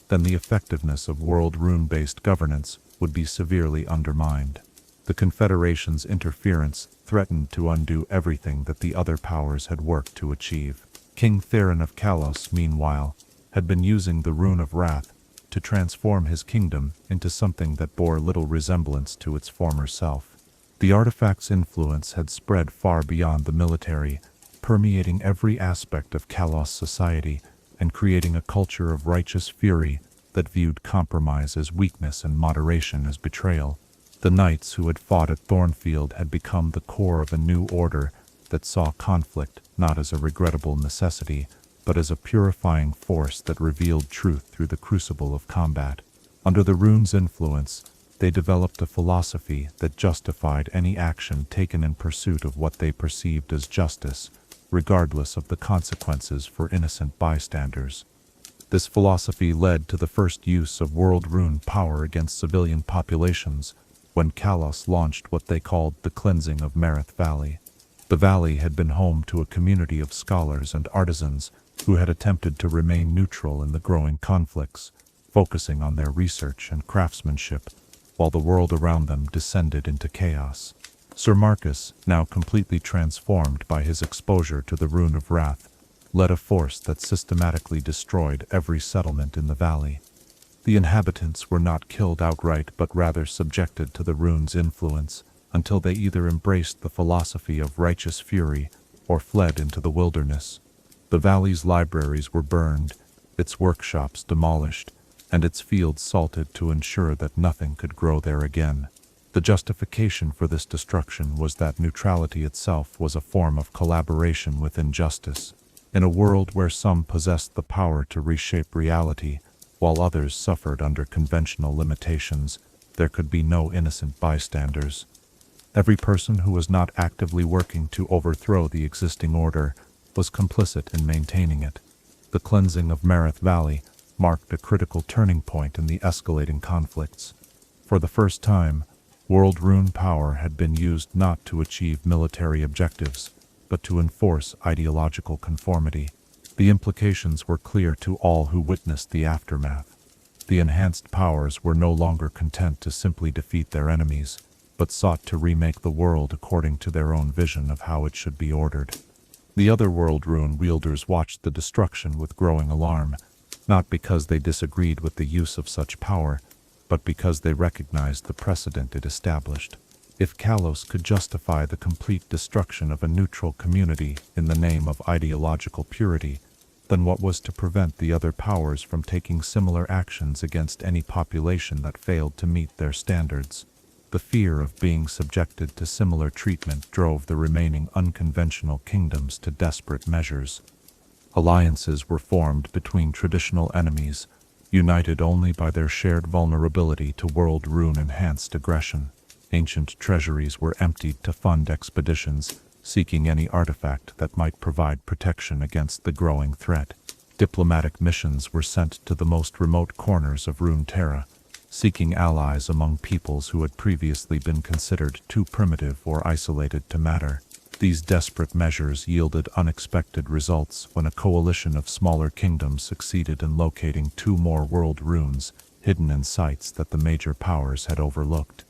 then the effectiveness of world rune-based governance would be severely undermined. The Confederation's interference threatened to undo everything that the other powers had worked to achieve. King Theron of Kalos, meanwhile, had been using the Rune of Wrath to transform his kingdom into something that bore little resemblance to its former self. The artifact's influence had spread far beyond the military, permeating every aspect of Kalos society and creating a culture of righteous fury that viewed compromise as weakness and moderation as betrayal. The knights who had fought at Thornfield had become the core of a new order that saw conflict not as a regrettable necessity, but as a purifying force that revealed truth through the crucible of combat. Under the rune's influence, they developed a philosophy that justified any action taken in pursuit of what they perceived as justice, regardless of the consequences for innocent bystanders. This philosophy led to the first use of world rune power against civilian populations, when Kalos launched what they called the cleansing of Mareth Valley. The valley had been home to a community of scholars and artisans who had attempted to remain neutral in the growing conflicts, focusing on their research and craftsmanship, while the world around them descended into chaos. Sir Marcus, now completely transformed by his exposure to the Rune of Wrath, led a force that systematically destroyed every settlement in the valley. The inhabitants were not killed outright but rather subjected to the rune's influence until they either embraced the philosophy of righteous fury or fled into the wilderness. The valley's libraries were burned, its workshops demolished, and its fields salted to ensure that nothing could grow there again. The justification for this destruction was that neutrality itself was a form of collaboration with injustice. In a world where some possessed the power to reshape reality, while others suffered under conventional limitations, there could be no innocent bystanders. Every person who was not actively working to overthrow the existing order was complicit in maintaining it. The cleansing of Mareth Valley marked a critical turning point in the escalating conflicts. For the first time, world rune power had been used not to achieve military objectives, but to enforce ideological conformity. The implications were clear to all who witnessed the aftermath. The enhanced powers were no longer content to simply defeat their enemies, but sought to remake the world according to their own vision of how it should be ordered. The other world rune wielders watched the destruction with growing alarm, not because they disagreed with the use of such power, but because they recognized the precedent it established. If Kalos could justify the complete destruction of a neutral community in the name of ideological purity, then what was to prevent the other powers from taking similar actions against any population that failed to meet their standards? The fear of being subjected to similar treatment drove the remaining unconventional kingdoms to desperate measures. Alliances were formed between traditional enemies, united only by their shared vulnerability to world rune-enhanced aggression. Ancient treasuries were emptied to fund expeditions, seeking any artifact that might provide protection against the growing threat. Diplomatic missions were sent to the most remote corners of Runeterra, seeking allies among peoples who had previously been considered too primitive or isolated to matter. These desperate measures yielded unexpected results when a coalition of smaller kingdoms succeeded in locating 2 more world runes hidden in sites that the major powers had overlooked.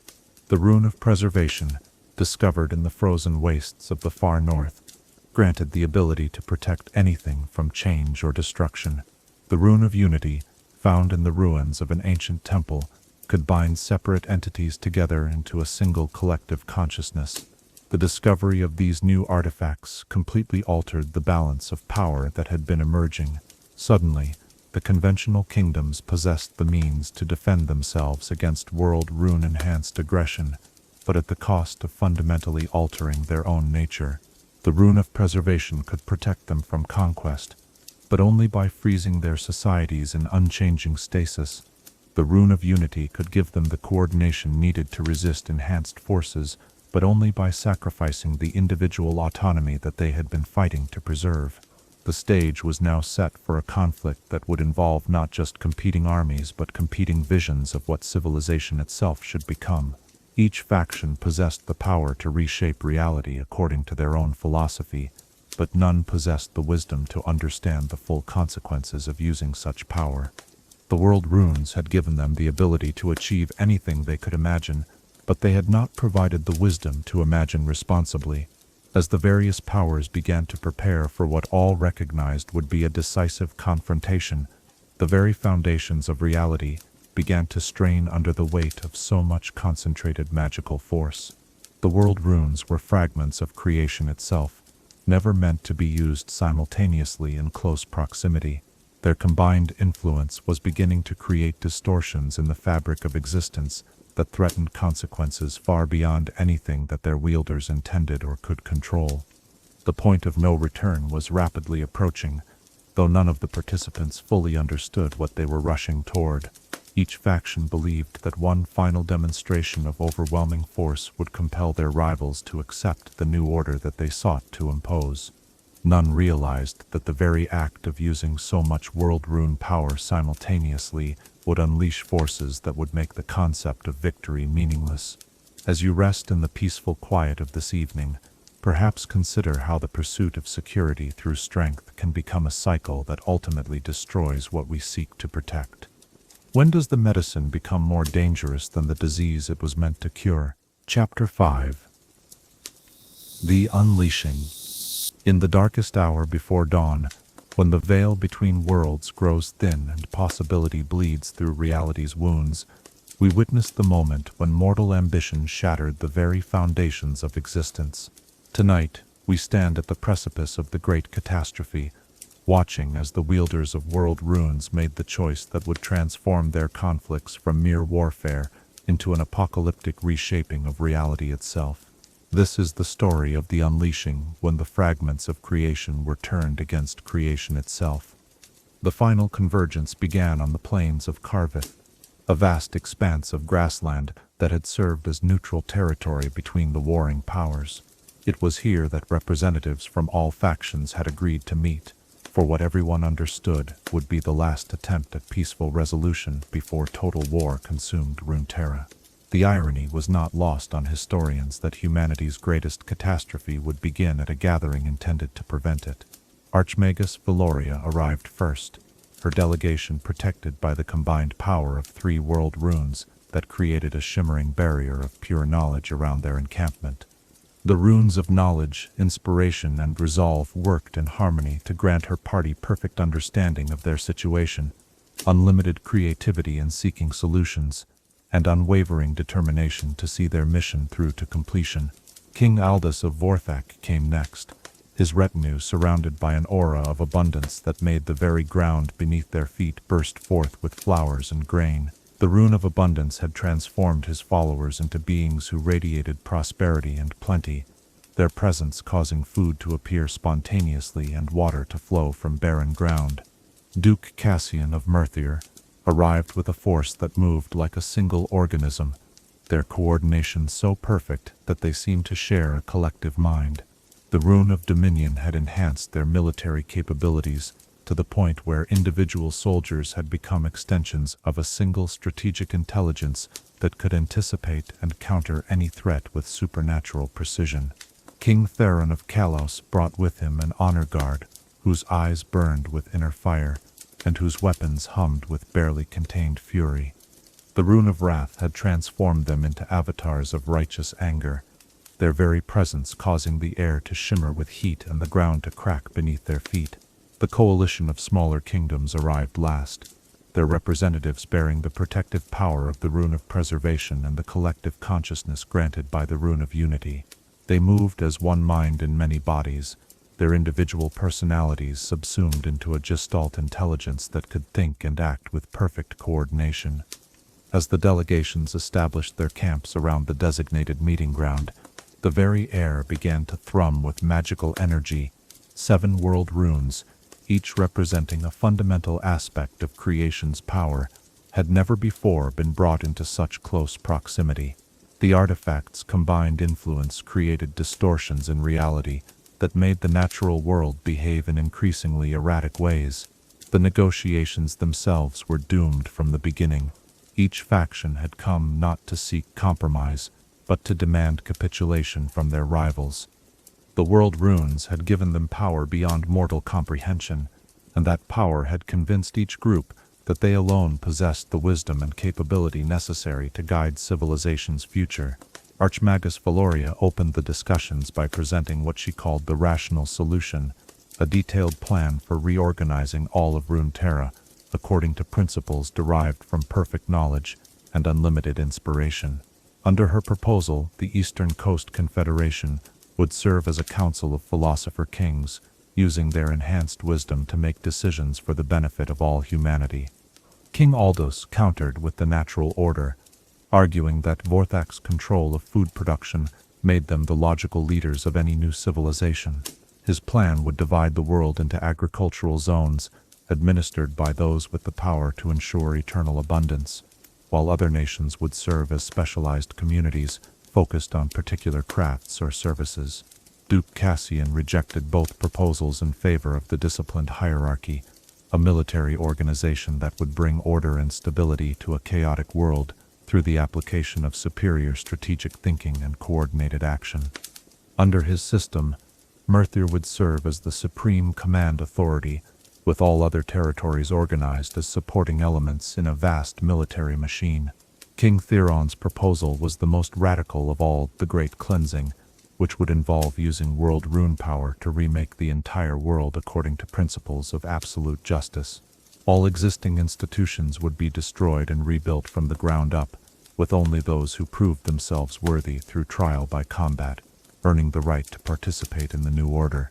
The Rune of Preservation, discovered in the frozen wastes of the far north, granted the ability to protect anything from change or destruction. The Rune of Unity, found in the ruins of an ancient temple, could bind separate entities together into a single collective consciousness. The discovery of these new artifacts completely altered the balance of power that had been emerging. Suddenly, the conventional kingdoms possessed the means to defend themselves against world rune-enhanced aggression, but at the cost of fundamentally altering their own nature. The Rune of Preservation could protect them from conquest, but only by freezing their societies in unchanging stasis. The Rune of Unity could give them the coordination needed to resist enhanced forces, but only by sacrificing the individual autonomy that they had been fighting to preserve. The stage was now set for a conflict that would involve not just competing armies but competing visions of what civilization itself should become. Each faction possessed the power to reshape reality according to their own philosophy, but none possessed the wisdom to understand the full consequences of using such power. The world runes had given them the ability to achieve anything they could imagine, but they had not provided the wisdom to imagine responsibly. As the various powers began to prepare for what all recognized would be a decisive confrontation, the very foundations of reality began to strain under the weight of so much concentrated magical force. The world runes were fragments of creation itself, never meant to be used simultaneously in close proximity. Their combined influence was beginning to create distortions in the fabric of existence that threatened consequences far beyond anything that their wielders intended or could control. The point of no return was rapidly approaching. though none of the participants fully understood what they were rushing toward. Each faction believed that one final demonstration of overwhelming force would compel their rivals to accept the new order that they sought to impose. None realized that the very act of using so much world rune power simultaneously would unleash forces that would make the concept of victory meaningless. As you rest in the peaceful quiet of this evening, perhaps consider how the pursuit of security through strength can become a cycle that ultimately destroys what we seek to protect. When does the medicine become more dangerous than the disease it was meant to cure? Chapter 5. The Unleashing. In the darkest hour before dawn, when the veil between worlds grows thin and possibility bleeds through reality's wounds, we witness the moment when mortal ambition shattered the very foundations of existence. Tonight, we stand at the precipice of the great catastrophe, watching as the wielders of world runes made the choice that would transform their conflicts from mere warfare into an apocalyptic reshaping of reality itself. This is the story of the unleashing when the fragments of creation were turned against creation itself. The final convergence began on the plains of Karvith, a vast expanse of grassland that had served as neutral territory between the warring powers. It was here that representatives from all factions had agreed to meet, for what everyone understood would be the last attempt at peaceful resolution before total war consumed Runeterra. The irony was not lost on historians that humanity's greatest catastrophe would begin at a gathering intended to prevent it. Archmagus Valoria arrived first, her delegation protected by the combined power of 3 world runes that created a shimmering barrier of pure knowledge around their encampment. The runes of knowledge, inspiration, and resolve worked in harmony to grant her party perfect understanding of their situation, unlimited creativity in seeking solutions, and unwavering determination to see their mission through to completion. King Aldous of Vorthak came next, his retinue surrounded by an aura of abundance that made the very ground beneath their feet burst forth with flowers and grain. The rune of abundance had transformed his followers into beings who radiated prosperity and plenty, their presence causing food to appear spontaneously and water to flow from barren ground. Duke Cassian of Merthyr arrived with a force that moved like a single organism, their coordination so perfect that they seemed to share a collective mind. The rune of dominion had enhanced their military capabilities, to the point where individual soldiers had become extensions of a single strategic intelligence that could anticipate and counter any threat with supernatural precision. King Theron of Kalos brought with him an honor guard, whose eyes burned with inner fire, and whose weapons hummed with barely contained fury. The rune of wrath had transformed them into avatars of righteous anger, their very presence causing the air to shimmer with heat and the ground to crack beneath their feet. The coalition of smaller kingdoms arrived last, their representatives bearing the protective power of the rune of preservation and the collective consciousness granted by the rune of unity. They moved as one mind in many bodies, their individual personalities subsumed into a gestalt intelligence that could think and act with perfect coordination. As the delegations established their camps around the designated meeting ground, the very air began to thrum with magical energy. 7 world runes, each representing a fundamental aspect of creation's power, had never before been brought into such close proximity. The artifacts' combined influence created distortions in reality that made the natural world behave in increasingly erratic ways. The negotiations themselves were doomed from the beginning. Each faction had come not to seek compromise, but to demand capitulation from their rivals. The world runes had given them power beyond mortal comprehension, and that power had convinced each group that they alone possessed the wisdom and capability necessary to guide civilization's future. Archmagus Valoria opened the discussions by presenting what she called the rational solution, a detailed plan for reorganizing all of Runeterra according to principles derived from perfect knowledge and unlimited inspiration. Under her proposal, the Eastern Coast Confederation would serve as a council of philosopher kings, using their enhanced wisdom to make decisions for the benefit of all humanity. King Aldous countered with the natural order, arguing that Vorthak's control of food production made them the logical leaders of any new civilization. His plan would divide the world into agricultural zones, administered by those with the power to ensure eternal abundance, while other nations would serve as specialized communities focused on particular crafts or services. Duke Cassian rejected both proposals in favor of the disciplined hierarchy, a military organization that would bring order and stability to a chaotic world through the application of superior strategic thinking and coordinated action. Under his system, Merthir would serve as the supreme command authority, with all other territories organized as supporting elements in a vast military machine. King Theron's proposal was the most radical of all the Great Cleansing, which would involve using world rune power to remake the entire world according to principles of absolute justice. All existing institutions would be destroyed and rebuilt from the ground up, with only those who proved themselves worthy through trial by combat, earning the right to participate in the new order.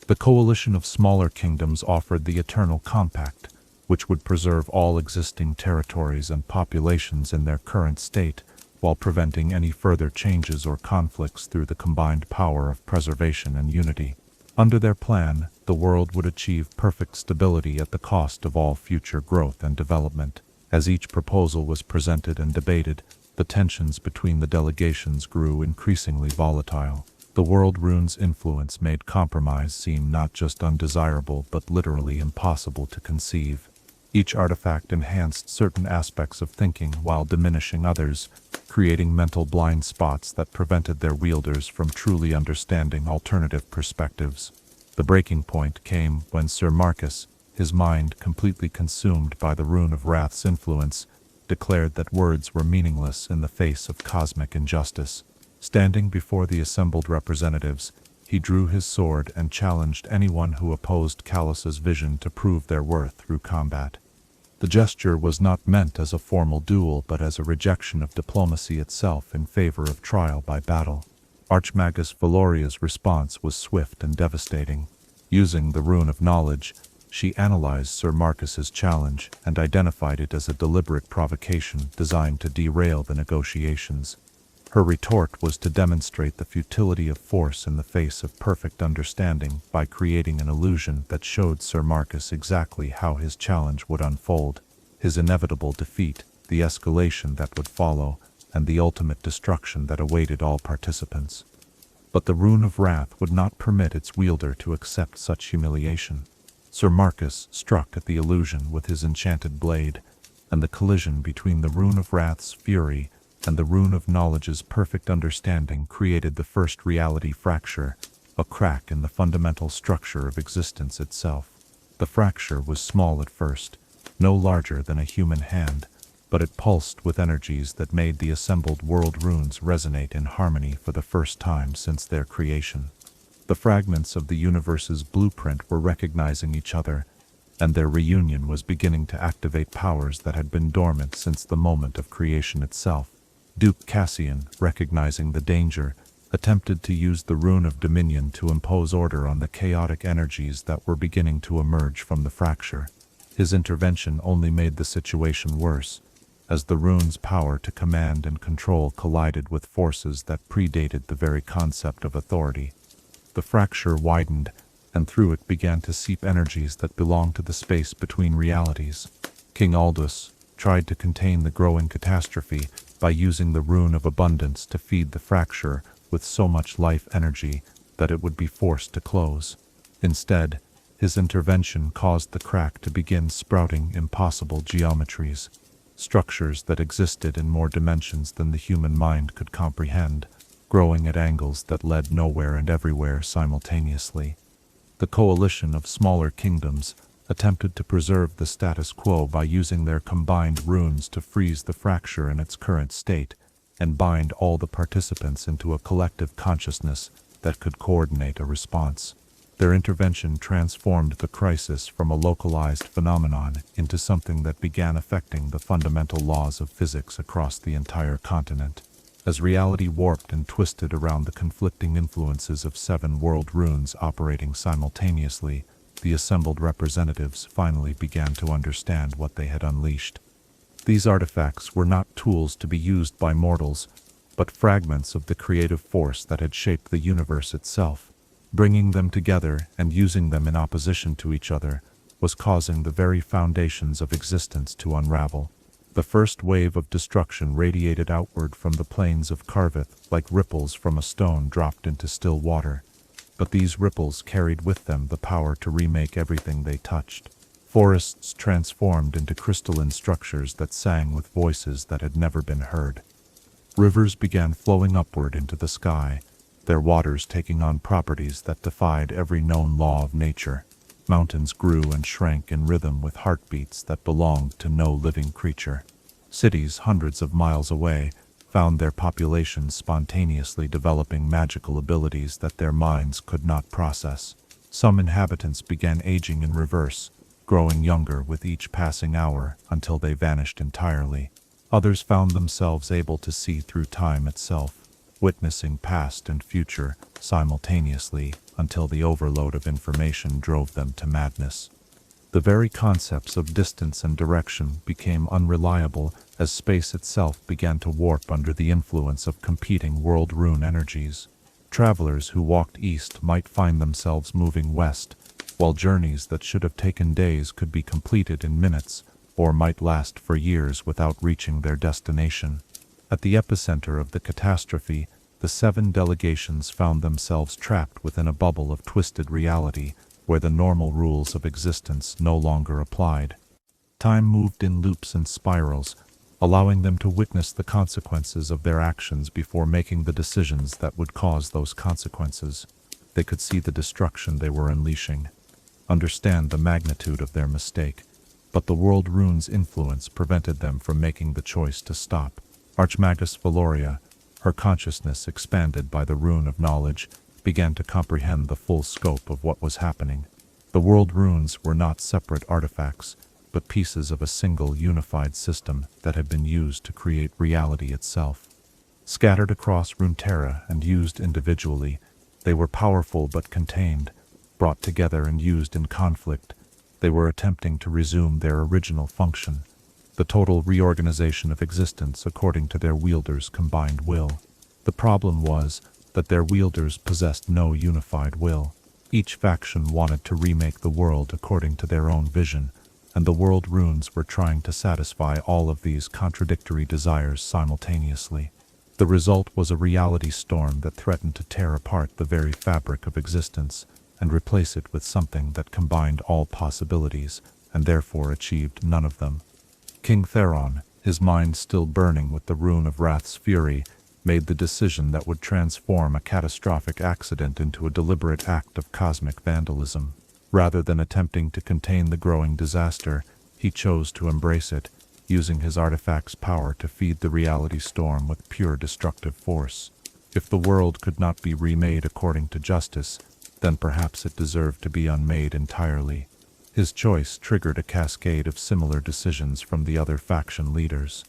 The coalition of smaller kingdoms offered the Eternal Compact, which would preserve all existing territories and populations in their current state, while preventing any further changes or conflicts through the combined power of preservation and unity. Under their plan, the world would achieve perfect stability at the cost of all future growth and development. As each proposal was presented and debated, the tensions between the delegations grew increasingly volatile. The world rune's influence made compromise seem not just undesirable but literally impossible to conceive. Each artifact enhanced certain aspects of thinking while diminishing others, creating mental blind spots that prevented their wielders from truly understanding alternative perspectives. The breaking point came when Sir Marcus, his mind completely consumed by the Rune of Wrath's influence, declared that words were meaningless in the face of cosmic injustice. Standing before the assembled representatives, he drew his sword and challenged anyone who opposed Callus's vision to prove their worth through combat. The gesture was not meant as a formal duel but as a rejection of diplomacy itself in favor of trial by battle. Archmagus Valoria's response was swift and devastating. Using the Rune of Knowledge, she analyzed Sir Marcus's challenge and identified it as a deliberate provocation designed to derail the negotiations. Her retort was to demonstrate the futility of force in the face of perfect understanding by creating an illusion that showed Sir Marcus exactly how his challenge would unfold, his inevitable defeat, the escalation that would follow, and the ultimate destruction that awaited all participants. But the Rune of Wrath would not permit its wielder to accept such humiliation. Sir Marcus struck at the illusion with his enchanted blade, and the collision between the Rune of Wrath's fury and the Rune of Knowledge's perfect understanding created the first reality fracture, a crack in the fundamental structure of existence itself. The fracture was small at first, no larger than a human hand, but it pulsed with energies that made the assembled world runes resonate in harmony for the first time since their creation. The fragments of the universe's blueprint were recognizing each other, and their reunion was beginning to activate powers that had been dormant since the moment of creation itself. Duke Cassian, recognizing the danger, attempted to use the Rune of Dominion to impose order on the chaotic energies that were beginning to emerge from the fracture. His intervention only made the situation worse, as the rune's power to command and control collided with forces that predated the very concept of authority. The fracture widened, and through it began to seep energies that belonged to the space between realities. King Aldous tried to contain the growing catastrophe by using the Rune of Abundance to feed the fracture with so much life energy that it would be forced to close. Instead, his intervention caused the crack to begin sprouting impossible geometries, structures that existed in more dimensions than the human mind could comprehend, growing at angles that led nowhere and everywhere simultaneously. The coalition of smaller kingdoms attempted to preserve the status quo by using their combined runes to freeze the fracture in its current state and bind all the participants into a collective consciousness that could coordinate a response. Their intervention transformed the crisis from a localized phenomenon into something that began affecting the fundamental laws of physics across the entire continent. As reality warped and twisted around the conflicting influences of 7 world runes operating simultaneously, the assembled representatives finally began to understand what they had unleashed. These artifacts were not tools to be used by mortals, but fragments of the creative force that had shaped the universe itself. Bringing them together and using them in opposition to each other was causing the very foundations of existence to unravel. The first wave of destruction radiated outward from the plains of Karvith like ripples from a stone dropped into still water. But these ripples carried with them the power to remake everything they touched. Forests transformed into crystalline structures that sang with voices that had never been heard. Rivers began flowing upward into the sky, their waters taking on properties that defied every known law of nature. Mountains grew and shrank in rhythm with heartbeats that belonged to no living creature. Cities hundreds of miles away found their populations spontaneously developing magical abilities that their minds could not process. Some inhabitants began aging in reverse, growing younger with each passing hour until they vanished entirely. Others found themselves able to see through time itself, witnessing past and future simultaneously until the overload of information drove them to madness. The very concepts of distance and direction became unreliable as space itself began to warp under the influence of competing world rune energies. Travelers who walked east might find themselves moving west, while journeys that should have taken days could be completed in minutes, or might last for years without reaching their destination. At the epicenter of the catastrophe, the 7 delegations found themselves trapped within a bubble of twisted reality, where the normal rules of existence no longer applied. Time moved in loops and spirals, allowing them to witness the consequences of their actions before making the decisions that would cause those consequences. They could see the destruction they were unleashing, understand the magnitude of their mistake, but the world rune's influence prevented them from making the choice to stop. Archmagus Valoria, her consciousness expanded by the rune of knowledge, began to comprehend the full scope of what was happening. The world runes were not separate artifacts, but pieces of a single unified system that had been used to create reality itself. Scattered across Runeterra and used individually, they were powerful but contained. Brought together and used in conflict, they were attempting to resume their original function, the total reorganization of existence according to their wielders' combined will. The problem was that their wielders possessed no unified will. Each faction wanted to remake the world according to their own vision, and the world runes were trying to satisfy all of these contradictory desires simultaneously. The result was a reality storm that threatened to tear apart the very fabric of existence and replace it with something that combined all possibilities and therefore achieved none of them. King Theron, his mind still burning with the rune of Wrath's fury, made the decision that would transform a catastrophic accident into a deliberate act of cosmic vandalism. Rather than attempting to contain the growing disaster, he chose to embrace it, using his artifact's power to feed the reality storm with pure destructive force. If the world could not be remade according to justice, then perhaps it deserved to be unmade entirely. His choice triggered a cascade of similar decisions from the other faction leaders.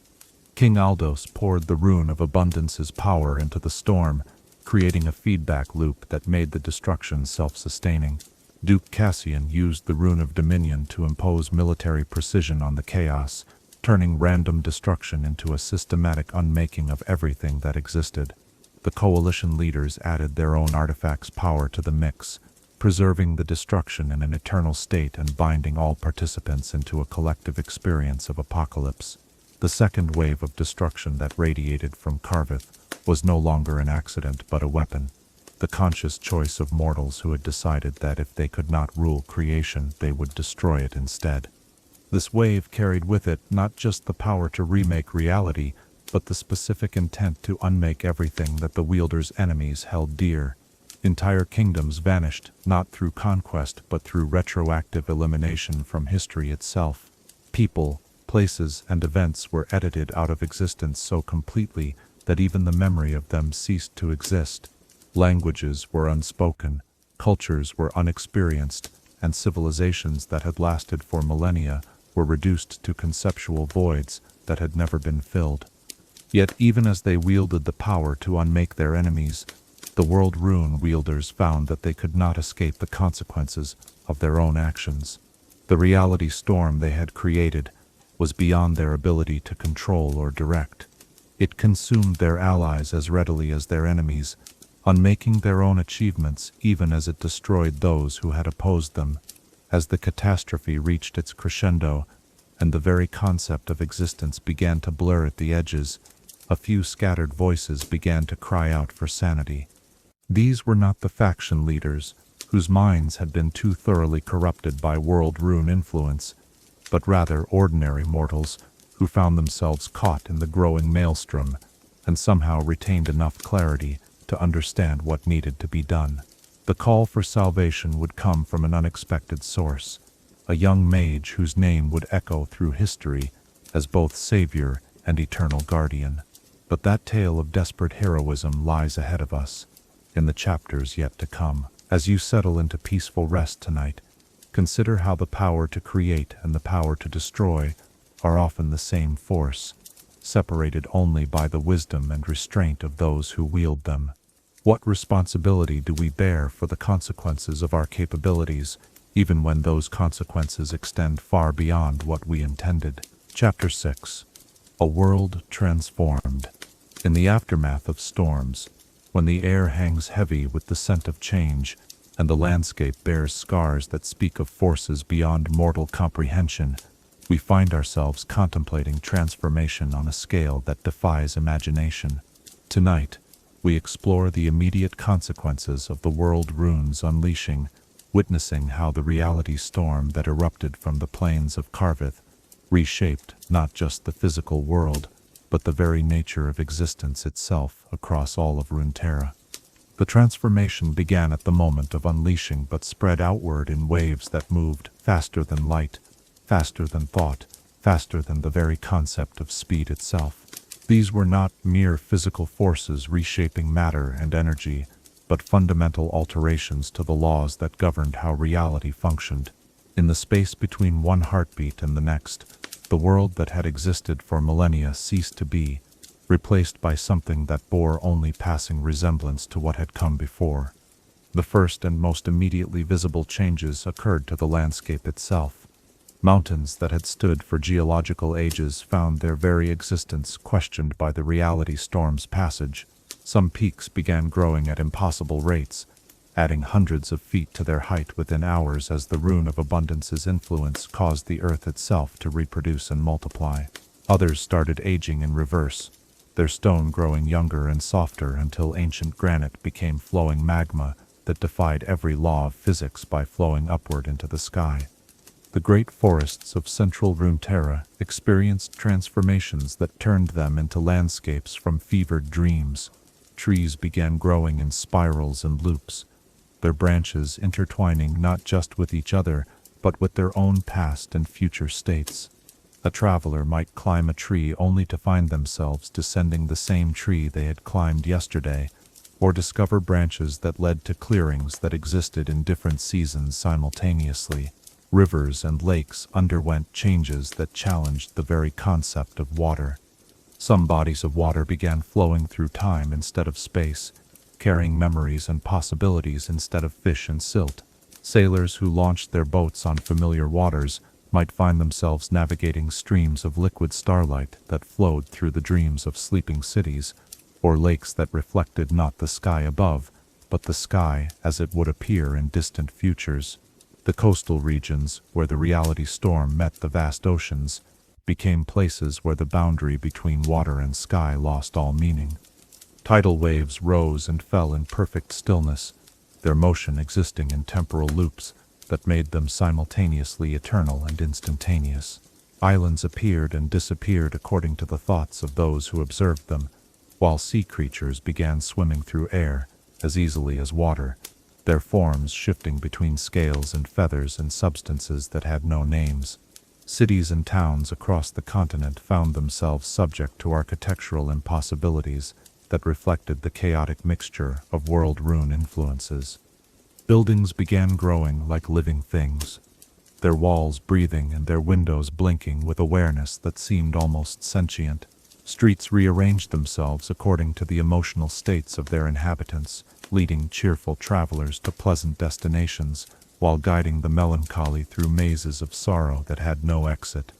King Aldos poured the rune of abundance's power into the storm, creating a feedback loop that made the destruction self-sustaining. Duke Cassian used the rune of dominion to impose military precision on the chaos, turning random destruction into a systematic unmaking of everything that existed. The coalition leaders added their own artifacts' power to the mix, preserving the destruction in an eternal state and binding all participants into a collective experience of apocalypse. The second wave of destruction that radiated from Karvith was no longer an accident but a weapon, the conscious choice of mortals who had decided that if they could not rule creation, they would destroy it instead. This wave carried with it not just the power to remake reality, but the specific intent to unmake everything that the wielder's enemies held dear. Entire kingdoms vanished, not through conquest but through retroactive elimination from history itself. People, places, and events were edited out of existence so completely that even the memory of them ceased to exist. Languages were unspoken, cultures were unexperienced, and civilizations that had lasted for millennia were reduced to conceptual voids that had never been filled. Yet even as they wielded the power to unmake their enemies, the world rune wielders found that they could not escape the consequences of their own actions. The reality storm they had created was beyond their ability to control or direct. It consumed their allies as readily as their enemies, unmaking their own achievements even as it destroyed those who had opposed them. As the catastrophe reached its crescendo, and the very concept of existence began to blur at the edges, a few scattered voices began to cry out for sanity. These were not the faction leaders, whose minds had been too thoroughly corrupted by world rune influence, but rather ordinary mortals who found themselves caught in the growing maelstrom and somehow retained enough clarity to understand what needed to be done. The call for salvation would come from an unexpected source, a young mage whose name would echo through history as both savior and eternal guardian. But that tale of desperate heroism lies ahead of us, in the chapters yet to come. As you settle into peaceful rest tonight, consider how the power to create and the power to destroy are often the same force, separated only by the wisdom and restraint of those who wield them. What responsibility do we bear for the consequences of our capabilities, even when those consequences extend far beyond what we intended? Chapter 6. A World Transformed. In the aftermath of storms, when the air hangs heavy with the scent of change, and the landscape bears scars that speak of forces beyond mortal comprehension, we find ourselves contemplating transformation on a scale that defies imagination. Tonight, we explore the immediate consequences of the world rune's unleashing, witnessing how the reality storm that erupted from the plains of Karvith reshaped not just the physical world, but the very nature of existence itself across all of Runeterra. The transformation began at the moment of unleashing but spread outward in waves that moved faster than light, faster than thought, faster than the very concept of speed itself. These were not mere physical forces reshaping matter and energy, but fundamental alterations to the laws that governed how reality functioned. In the space between one heartbeat and the next, the world that had existed for millennia ceased to be, replaced by something that bore only passing resemblance to what had come before. The first and most immediately visible changes occurred to the landscape itself. Mountains that had stood for geological ages found their very existence questioned by the reality storm's passage. Some peaks began growing at impossible rates, adding hundreds of feet to their height within hours as the rune of abundance's influence caused the earth itself to reproduce and multiply. Others started aging in reverse, their stone growing younger and softer until ancient granite became flowing magma that defied every law of physics by flowing upward into the sky. The great forests of central Runeterra experienced transformations that turned them into landscapes from fevered dreams. Trees began growing in spirals and loops, their branches intertwining not just with each other, but with their own past and future states. A traveler might climb a tree only to find themselves descending the same tree they had climbed yesterday, or discover branches that led to clearings that existed in different seasons simultaneously. Rivers and lakes underwent changes that challenged the very concept of water. Some bodies of water began flowing through time instead of space, carrying memories and possibilities instead of fish and silt. Sailors who launched their boats on familiar waters might find themselves navigating streams of liquid starlight that flowed through the dreams of sleeping cities, or lakes that reflected not the sky above, but the sky as it would appear in distant futures. The coastal regions, where the reality storm met the vast oceans, became places where the boundary between water and sky lost all meaning. Tidal waves rose and fell in perfect stillness, their motion existing in temporal loops that made them simultaneously eternal and instantaneous. Islands appeared and disappeared according to the thoughts of those who observed them, while sea creatures began swimming through air as easily as water, their forms shifting between scales and feathers and substances that had no names. Cities and towns across the continent found themselves subject to architectural impossibilities that reflected the chaotic mixture of world rune influences. Buildings began growing like living things, their walls breathing and their windows blinking with awareness that seemed almost sentient. Streets rearranged themselves according to the emotional states of their inhabitants, leading cheerful travelers to pleasant destinations, while guiding the melancholy through mazes of sorrow that had no exit.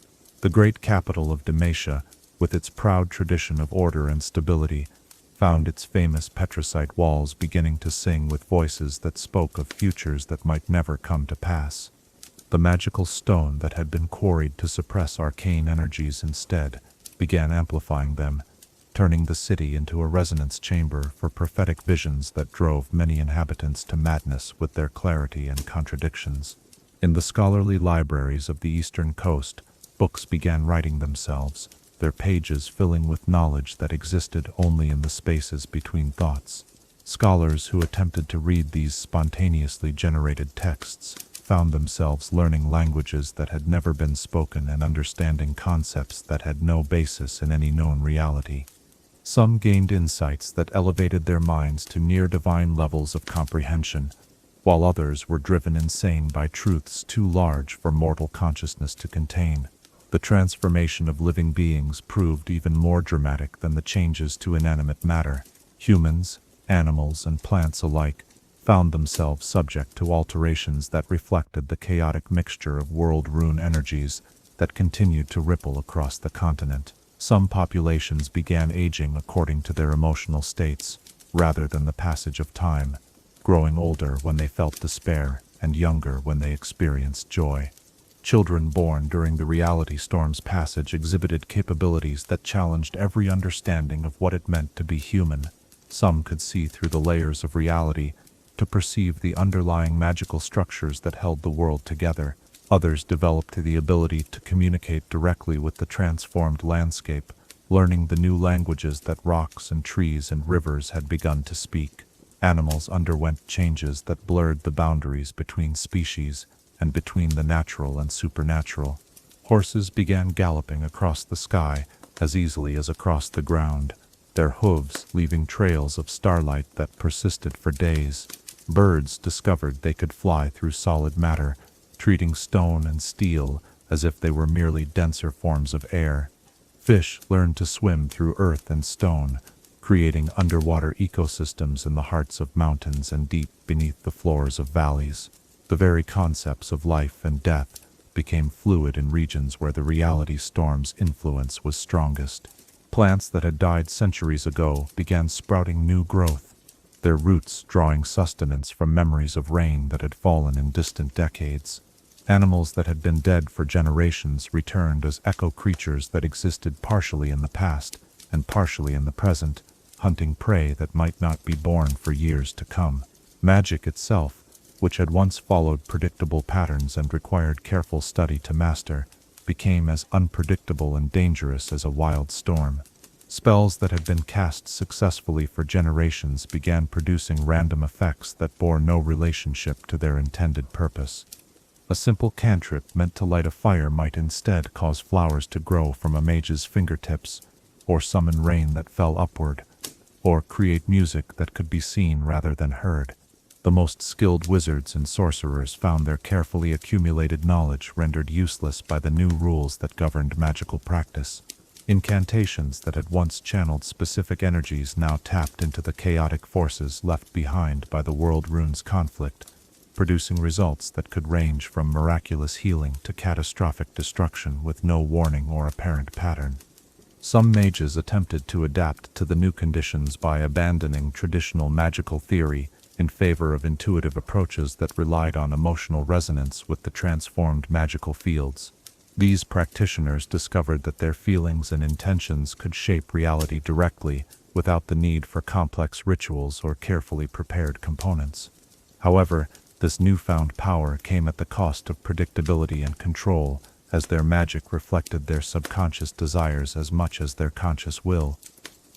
The great capital of Demacia, with its proud tradition of order and stability, found its famous petricite walls beginning to sing with voices that spoke of futures that might never come to pass. The magical stone that had been quarried to suppress arcane energies instead began amplifying them, turning the city into a resonance chamber for prophetic visions that drove many inhabitants to madness with their clarity and contradictions. In the scholarly libraries of the eastern coast, books began writing themselves, their pages filling with knowledge that existed only in the spaces between thoughts. Scholars who attempted to read these spontaneously generated texts found themselves learning languages that had never been spoken and understanding concepts that had no basis in any known reality. Some gained insights that elevated their minds to near-divine levels of comprehension, while others were driven insane by truths too large for mortal consciousness to contain. The transformation of living beings proved even more dramatic than the changes to inanimate matter. Humans, animals, and plants alike found themselves subject to alterations that reflected the chaotic mixture of world rune energies that continued to ripple across the continent. Some populations began aging according to their emotional states, rather than the passage of time, growing older when they felt despair and younger when they experienced joy. Children born during the reality storm's passage exhibited capabilities that challenged every understanding of what it meant to be human. Some could see through the layers of reality to perceive the underlying magical structures that held the world together. Others developed the ability to communicate directly with the transformed landscape, learning the new languages that rocks and trees and rivers had begun to speak. Animals underwent changes that blurred the boundaries between species and between the natural and supernatural. Horses began galloping across the sky as easily as across the ground, their hooves leaving trails of starlight that persisted for days. Birds discovered they could fly through solid matter, treating stone and steel as if they were merely denser forms of air. Fish learned to swim through earth and stone, creating underwater ecosystems in the hearts of mountains and deep beneath the floors of valleys. The very concepts of life and death became fluid in regions where the reality storm's influence was strongest. Plants that had died centuries ago began sprouting new growth, their roots drawing sustenance from memories of rain that had fallen in distant decades. Animals that had been dead for generations returned as echo creatures that existed partially in the past and partially in the present, hunting prey that might not be born for years to come. Magic itself, which had once followed predictable patterns and required careful study to master, became as unpredictable and dangerous as a wild storm. Spells that had been cast successfully for generations began producing random effects that bore no relationship to their intended purpose. A simple cantrip meant to light a fire might instead cause flowers to grow from a mage's fingertips, or summon rain that fell upward, or create music that could be seen rather than heard. The most skilled wizards and sorcerers found their carefully accumulated knowledge rendered useless by the new rules that governed magical practice. Incantations that had once channeled specific energies now tapped into the chaotic forces left behind by the world rune's conflict, producing results that could range from miraculous healing to catastrophic destruction with no warning or apparent pattern. Some mages attempted to adapt to the new conditions by abandoning traditional magical theory in favor of intuitive approaches that relied on emotional resonance with the transformed magical fields. These practitioners discovered that their feelings and intentions could shape reality directly without the need for complex rituals or carefully prepared components. However, this newfound power came at the cost of predictability and control, as their magic reflected their subconscious desires as much as their conscious will.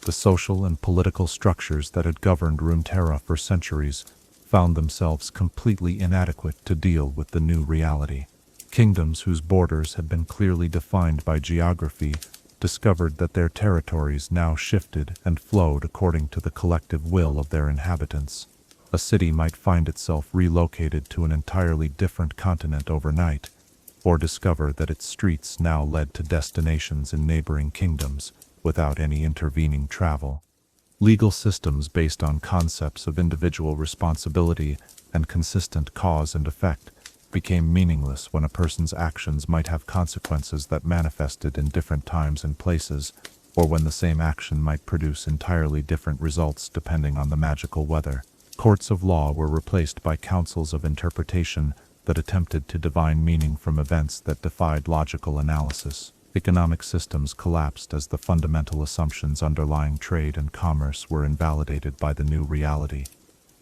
The social and political structures that had governed Runeterra for centuries found themselves completely inadequate to deal with the new reality. Kingdoms whose borders had been clearly defined by geography discovered that their territories now shifted and flowed according to the collective will of their inhabitants. A city might find itself relocated to an entirely different continent overnight, or discover that its streets now led to destinations in neighboring kingdoms without any intervening travel. Legal systems based on concepts of individual responsibility and consistent cause and effect became meaningless when a person's actions might have consequences that manifested in different times and places, or when the same action might produce entirely different results depending on the magical weather. Courts of law were replaced by councils of interpretation that attempted to divine meaning from events that defied logical analysis. Economic systems collapsed as the fundamental assumptions underlying trade and commerce were invalidated by the new reality.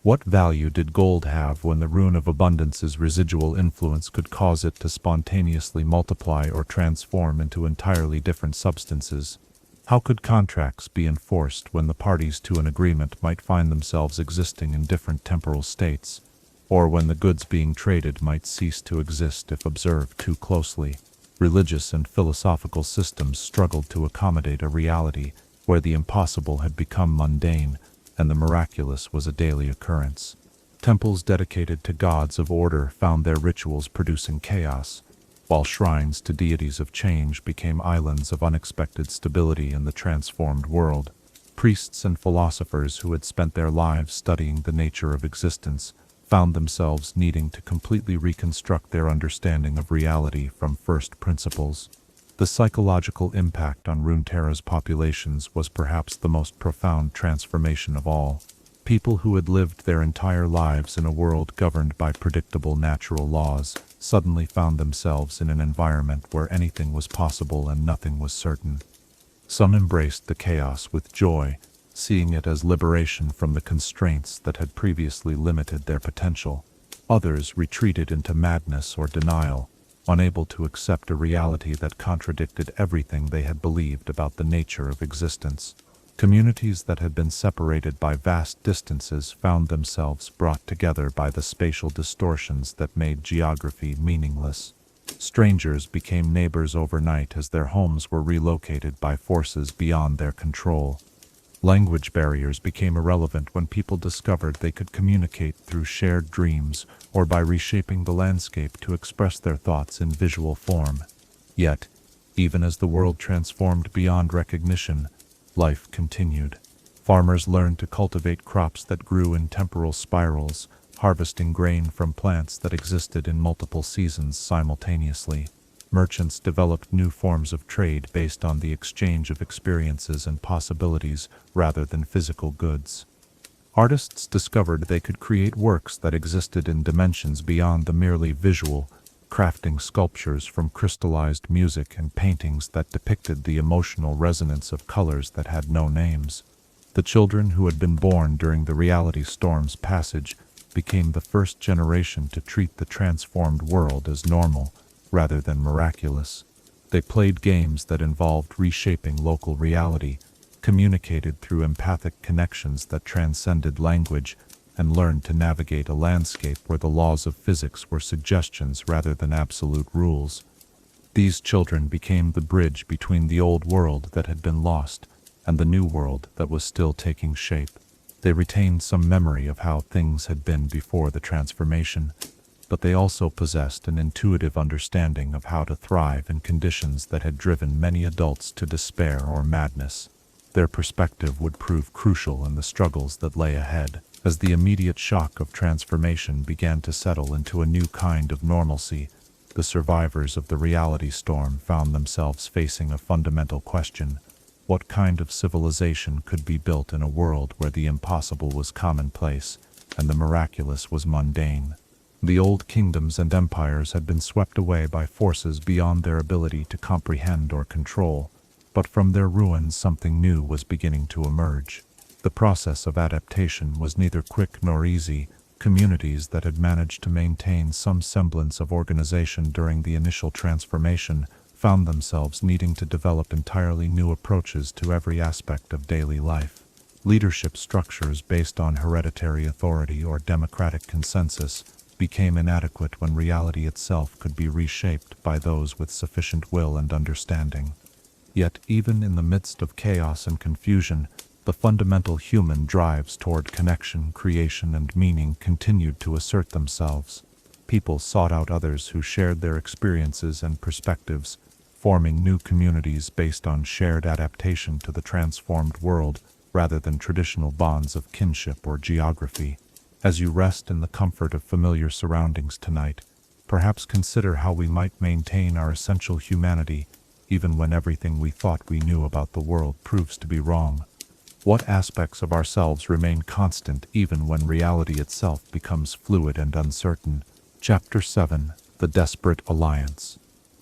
What value did gold have when the Rune of Abundance's residual influence could cause it to spontaneously multiply or transform into entirely different substances? How could contracts be enforced when the parties to an agreement might find themselves existing in different temporal states, or when the goods being traded might cease to exist if observed too closely? Religious and philosophical systems struggled to accommodate a reality where the impossible had become mundane and the miraculous was a daily occurrence. Temples dedicated to gods of order found their rituals producing chaos, while shrines to deities of change became islands of unexpected stability in the transformed world. Priests and philosophers who had spent their lives studying the nature of existence found themselves needing to completely reconstruct their understanding of reality from first principles. The psychological impact on Runeterra's populations was perhaps the most profound transformation of all. People who had lived their entire lives in a world governed by predictable natural laws suddenly found themselves in an environment where anything was possible and nothing was certain. Some embraced the chaos with joy, seeing it as liberation from the constraints that had previously limited their potential. Others retreated into madness or denial, unable to accept a reality that contradicted everything they had believed about the nature of existence. Communities that had been separated by vast distances found themselves brought together by the spatial distortions that made geography meaningless. Strangers became neighbors overnight as their homes were relocated by forces beyond their control. Language barriers became irrelevant when people discovered they could communicate through shared dreams or by reshaping the landscape to express their thoughts in visual form. Yet, even as the world transformed beyond recognition, life continued. Farmers learned to cultivate crops that grew in temporal spirals, harvesting grain from plants that existed in multiple seasons simultaneously. Merchants developed new forms of trade based on the exchange of experiences and possibilities rather than physical goods. Artists discovered they could create works that existed in dimensions beyond the merely visual, crafting sculptures from crystallized music and paintings that depicted the emotional resonance of colors that had no names. The children who had been born during the reality storm's passage became the first generation to treat the transformed world as normal, rather than miraculous. They played games that involved reshaping local reality, communicated through empathic connections that transcended language, and learned to navigate a landscape where the laws of physics were suggestions rather than absolute rules. These children became the bridge between the old world that had been lost and the new world that was still taking shape. They retained some memory of how things had been before the transformation, but they also possessed an intuitive understanding of how to thrive in conditions that had driven many adults to despair or madness. Their perspective would prove crucial in the struggles that lay ahead, as the immediate shock of transformation began to settle into a new kind of normalcy. The survivors of the reality storm found themselves facing a fundamental question: what kind of civilization could be built in a world where the impossible was commonplace and the miraculous was mundane? The old kingdoms and empires had been swept away by forces beyond their ability to comprehend or control, but from their ruins something new was beginning to emerge. The process of adaptation was neither quick nor easy. Communities that had managed to maintain some semblance of organization during the initial transformation found themselves needing to develop entirely new approaches to every aspect of daily life. Leadership structures based on hereditary authority or democratic consensus became inadequate when reality itself could be reshaped by those with sufficient will and understanding. Yet, even in the midst of chaos and confusion, the fundamental human drives toward connection, creation, and meaning continued to assert themselves. People sought out others who shared their experiences and perspectives, forming new communities based on shared adaptation to the transformed world rather than traditional bonds of kinship or geography. As you rest in the comfort of familiar surroundings tonight, perhaps consider how we might maintain our essential humanity even when everything we thought we knew about the world proves to be wrong? What aspects of ourselves remain constant even when reality itself becomes fluid and uncertain? Chapter 7: The Desperate Alliance.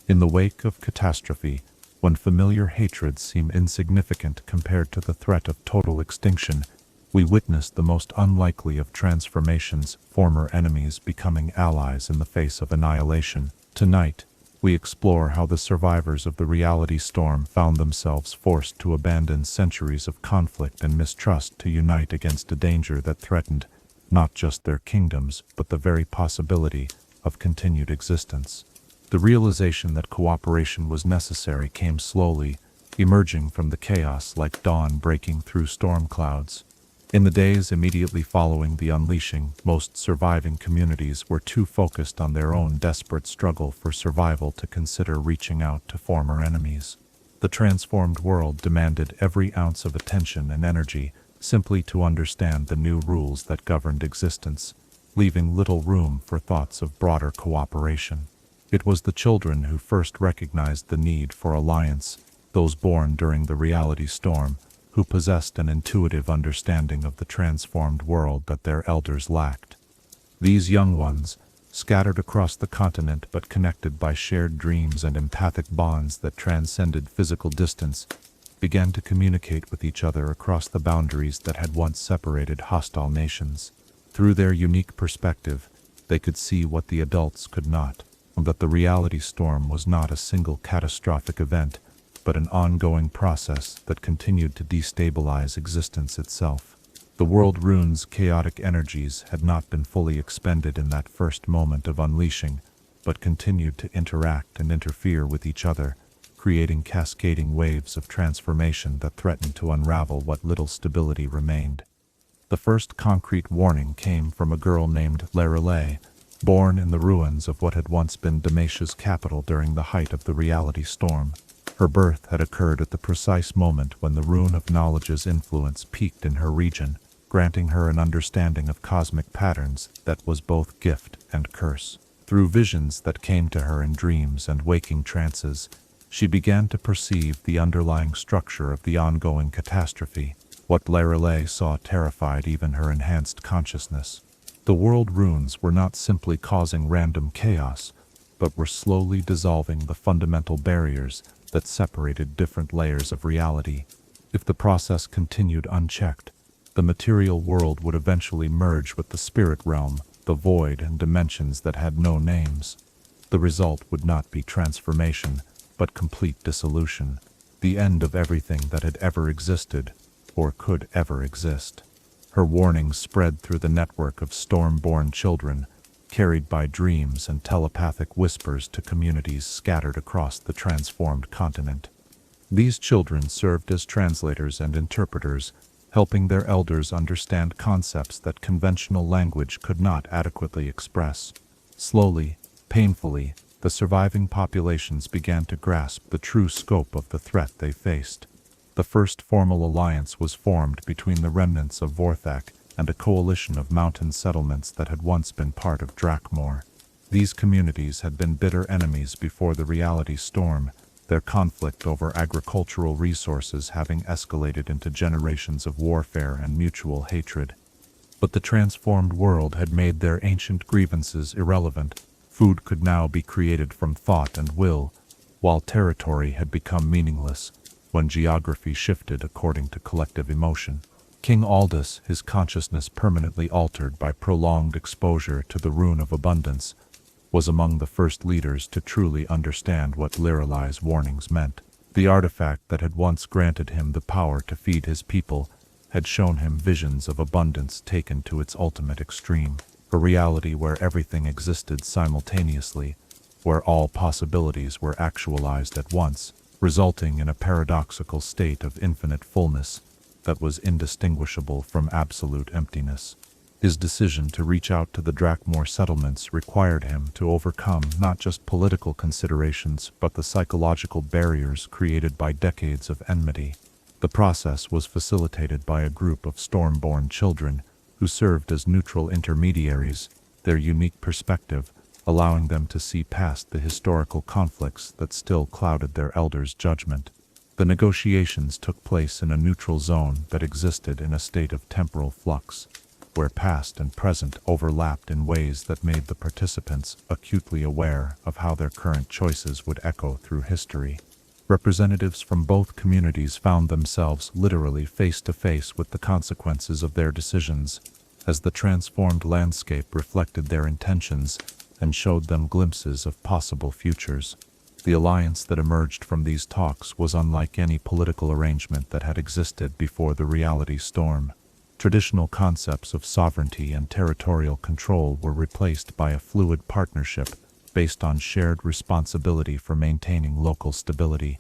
In the wake of catastrophe, when familiar hatreds seem insignificant compared to the threat of total extinction, we witness the most unlikely of transformations, former enemies becoming allies in the face of annihilation. Tonight, we explore how the survivors of the reality storm found themselves forced to abandon centuries of conflict and mistrust to unite against a danger that threatened not just their kingdoms, but the very possibility of continued existence. The realization that cooperation was necessary came slowly, emerging from the chaos like dawn breaking through storm clouds. In the days immediately following the unleashing, most surviving communities were too focused on their own desperate struggle for survival to consider reaching out to former enemies. The transformed world demanded every ounce of attention and energy simply to understand the new rules that governed existence, leaving little room for thoughts of broader cooperation. It was the children who first recognized the need for alliance, those born during the reality storm, who possessed an intuitive understanding of the transformed world that their elders lacked. These young ones, scattered across the continent but connected by shared dreams and empathic bonds that transcended physical distance, began to communicate with each other across the boundaries that had once separated hostile nations. Through their unique perspective, they could see what the adults could not, that the reality storm was not a single catastrophic event, but an ongoing process that continued to destabilize existence itself. The world Rune's chaotic energies had not been fully expended in that first moment of unleashing, but continued to interact and interfere with each other, creating cascading waves of transformation that threatened to unravel what little stability remained. The first concrete warning came from a girl named Lorelei, born in the ruins of what had once been Damasia's capital during the height of the reality storm. Her birth had occurred at the precise moment when the Rune of Knowledge's influence peaked in her region, granting her an understanding of cosmic patterns that was both gift and curse. Through visions that came to her in dreams and waking trances, she began to perceive the underlying structure of the ongoing catastrophe. What Lorelei saw terrified even her enhanced consciousness. The world runes were not simply causing random chaos, but were slowly dissolving the fundamental barriers that separated different layers of reality. If the process continued unchecked, the material world would eventually merge with the spirit realm, the void and dimensions that had no names. The result would not be transformation, but complete dissolution, the end of everything that had ever existed, or could ever exist. Her warnings spread through the network of storm-born children, carried by dreams and telepathic whispers to communities scattered across the transformed continent. These children served as translators and interpreters, helping their elders understand concepts that conventional language could not adequately express. Slowly, painfully, the surviving populations began to grasp the true scope of the threat they faced. The first formal alliance was formed between the remnants of Vorthak and a coalition of mountain settlements that had once been part of Drakmor. These communities had been bitter enemies before the reality storm, their conflict over agricultural resources having escalated into generations of warfare and mutual hatred. But the transformed world had made their ancient grievances irrelevant. Food could now be created from thought and will, while territory had become meaningless when geography shifted according to collective emotion. King Aldous, his consciousness permanently altered by prolonged exposure to the Rune of Abundance, was among the first leaders to truly understand what Lorelei's warnings meant. The artifact that had once granted him the power to feed his people had shown him visions of abundance taken to its ultimate extreme, a reality where everything existed simultaneously, where all possibilities were actualized at once, resulting in a paradoxical state of infinite fullness that was indistinguishable from absolute emptiness. His decision to reach out to the Drakmor settlements required him to overcome not just political considerations but the psychological barriers created by decades of enmity. The process was facilitated by a group of storm-born children who served as neutral intermediaries, their unique perspective allowing them to see past the historical conflicts that still clouded their elders' judgment. The negotiations took place in a neutral zone that existed in a state of temporal flux, where past and present overlapped in ways that made the participants acutely aware of how their current choices would echo through history. Representatives from both communities found themselves literally face to face with the consequences of their decisions, as the transformed landscape reflected their intentions and showed them glimpses of possible futures. The alliance that emerged from these talks was unlike any political arrangement that had existed before the reality storm. Traditional concepts of sovereignty and territorial control were replaced by a fluid partnership based on shared responsibility for maintaining local stability.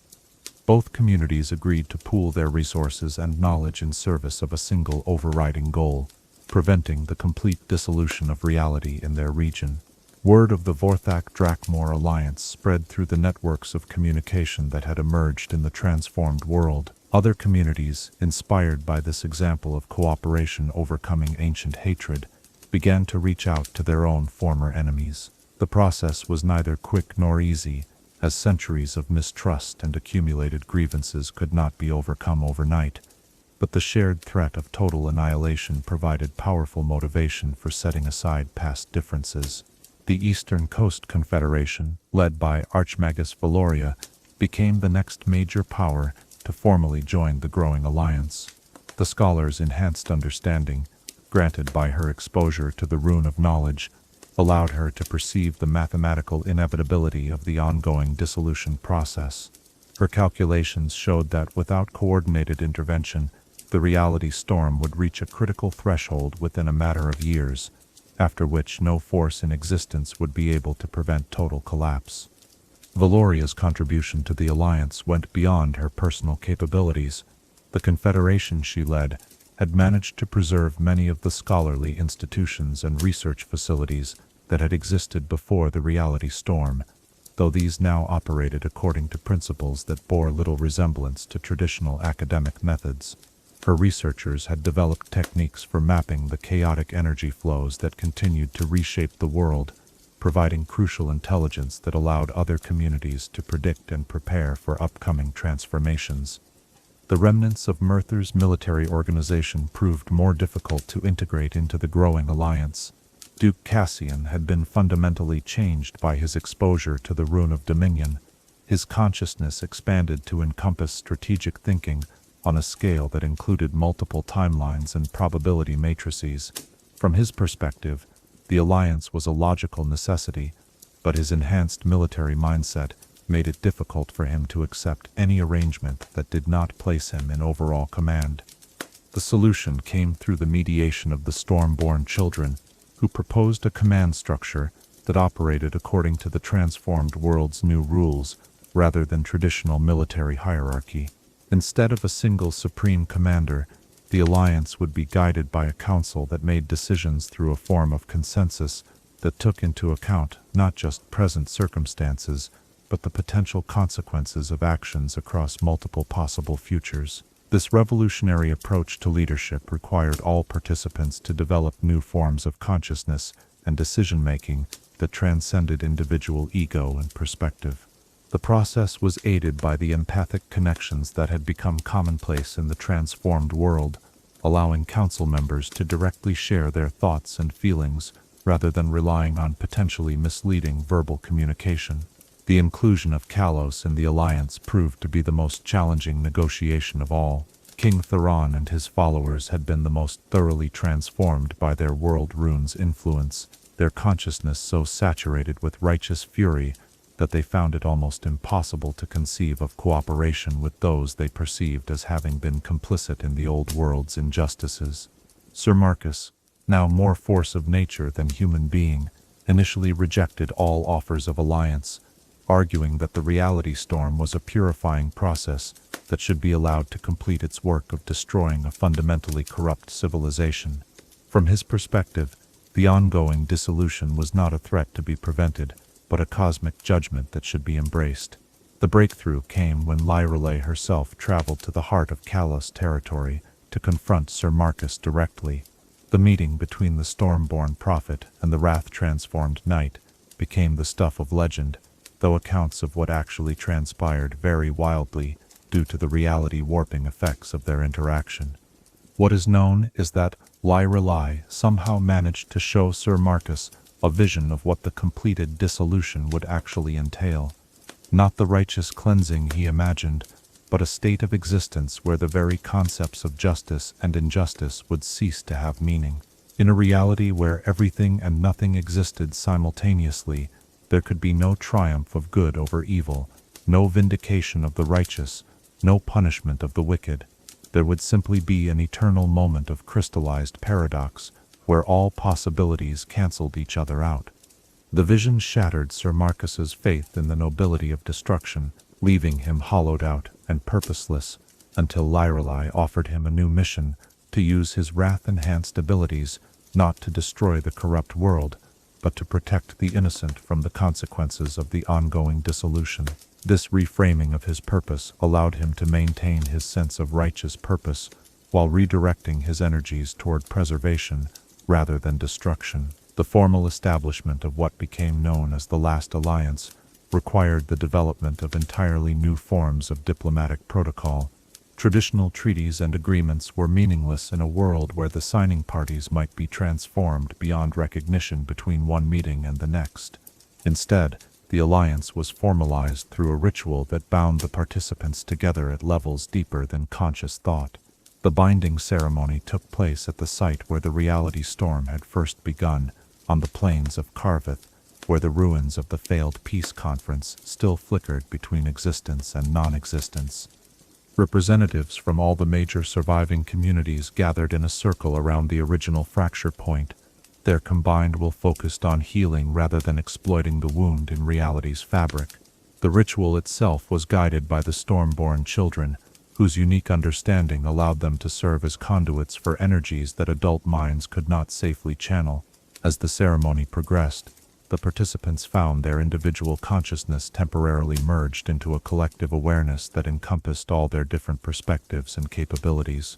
Both communities agreed to pool their resources and knowledge in service of a single overriding goal, preventing the complete dissolution of reality in their region. Word of the Vorthak-Drakmor alliance spread through the networks of communication that had emerged in the transformed world. Other communities, inspired by this example of cooperation overcoming ancient hatred, began to reach out to their own former enemies. The process was neither quick nor easy, as centuries of mistrust and accumulated grievances could not be overcome overnight. But the shared threat of total annihilation provided powerful motivation for setting aside past differences. The Eastern Coast Confederation, led by Archmagus Valoria, became the next major power to formally join the growing alliance. The scholar's enhanced understanding, granted by her exposure to the Rune of Knowledge, allowed her to perceive the mathematical inevitability of the ongoing dissolution process. Her calculations showed that without coordinated intervention, the reality storm would reach a critical threshold within a matter of years, after which no force in existence would be able to prevent total collapse. Valoria's contribution to the alliance went beyond her personal capabilities. The confederation she led had managed to preserve many of the scholarly institutions and research facilities that had existed before the reality storm, though these now operated according to principles that bore little resemblance to traditional academic methods. Her researchers had developed techniques for mapping the chaotic energy flows that continued to reshape the world, providing crucial intelligence that allowed other communities to predict and prepare for upcoming transformations. The remnants of Merther's military organization proved more difficult to integrate into the growing alliance. Duke Cassian had been fundamentally changed by his exposure to the Rune of Dominion. His consciousness expanded to encompass strategic thinking on a scale that included multiple timelines and probability matrices. From his perspective, the alliance was a logical necessity, but his enhanced military mindset made it difficult for him to accept any arrangement that did not place him in overall command. The solution came through the mediation of the Stormborn children, who proposed a command structure that operated according to the transformed world's new rules rather than traditional military hierarchy. Instead of a single supreme commander, the alliance would be guided by a council that made decisions through a form of consensus that took into account not just present circumstances, but the potential consequences of actions across multiple possible futures. This revolutionary approach to leadership required all participants to develop new forms of consciousness and decision-making that transcended individual ego and perspective. The process was aided by the empathic connections that had become commonplace in the transformed world, allowing council members to directly share their thoughts and feelings rather than relying on potentially misleading verbal communication. The inclusion of Kalos in the alliance proved to be the most challenging negotiation of all. King Theron and his followers had been the most thoroughly transformed by their world rune's influence, their consciousness so saturated with righteous fury that they found it almost impossible to conceive of cooperation with those they perceived as having been complicit in the old world's injustices. Sir Marcus, now more force of nature than human being, initially rejected all offers of alliance, arguing that the reality storm was a purifying process that should be allowed to complete its work of destroying a fundamentally corrupt civilization. From his perspective, the ongoing dissolution was not a threat to be prevented, but a cosmic judgment that should be embraced. The breakthrough came when Lyrelay herself traveled to the heart of Kalos territory to confront Sir Marcus directly. The meeting between the Stormborn prophet and the wrath-transformed knight became the stuff of legend, though accounts of what actually transpired vary wildly due to the reality-warping effects of their interaction. What is known is that Lyra somehow managed to show Sir Marcus a vision of what the completed dissolution would actually entail. Not the righteous cleansing he imagined, but a state of existence where the very concepts of justice and injustice would cease to have meaning. In a reality where everything and nothing existed simultaneously, there could be no triumph of good over evil, no vindication of the righteous, no punishment of the wicked. There would simply be an eternal moment of crystallized paradox, where all possibilities cancelled each other out. The vision shattered Sir Marcus's faith in the nobility of destruction, leaving him hollowed out and purposeless, until Lyra offered him a new mission, to use his wrath-enhanced abilities not to destroy the corrupt world, but to protect the innocent from the consequences of the ongoing dissolution. This reframing of his purpose allowed him to maintain his sense of righteous purpose, while redirecting his energies toward preservation rather than destruction. The formal establishment of what became known as the Last Alliance required the development of entirely new forms of diplomatic protocol. Traditional treaties and agreements were meaningless in a world where the signing parties might be transformed beyond recognition between one meeting and the next. Instead, the alliance was formalized through a ritual that bound the participants together at levels deeper than conscious thought. The binding ceremony took place at the site where the reality storm had first begun, on the plains of Carveth, where the ruins of the failed peace conference still flickered between existence and non-existence. Representatives from all the major surviving communities gathered in a circle around the original fracture point. Their combined will focused on healing rather than exploiting the wound in reality's fabric. The ritual itself was guided by the Stormborn children, whose unique understanding allowed them to serve as conduits for energies that adult minds could not safely channel. As the ceremony progressed, the participants found their individual consciousness temporarily merged into a collective awareness that encompassed all their different perspectives and capabilities.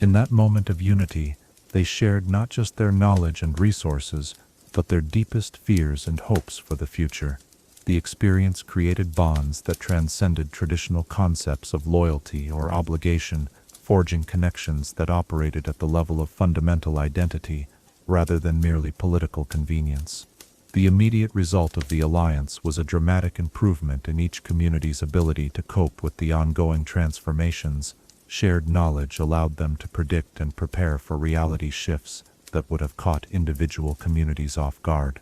In that moment of unity, they shared not just their knowledge and resources, but their deepest fears and hopes for the future. The experience created bonds that transcended traditional concepts of loyalty or obligation, forging connections that operated at the level of fundamental identity rather than merely political convenience. The immediate result of the alliance was a dramatic improvement in each community's ability to cope with the ongoing transformations. Shared knowledge allowed them to predict and prepare for reality shifts that would have caught individual communities off guard.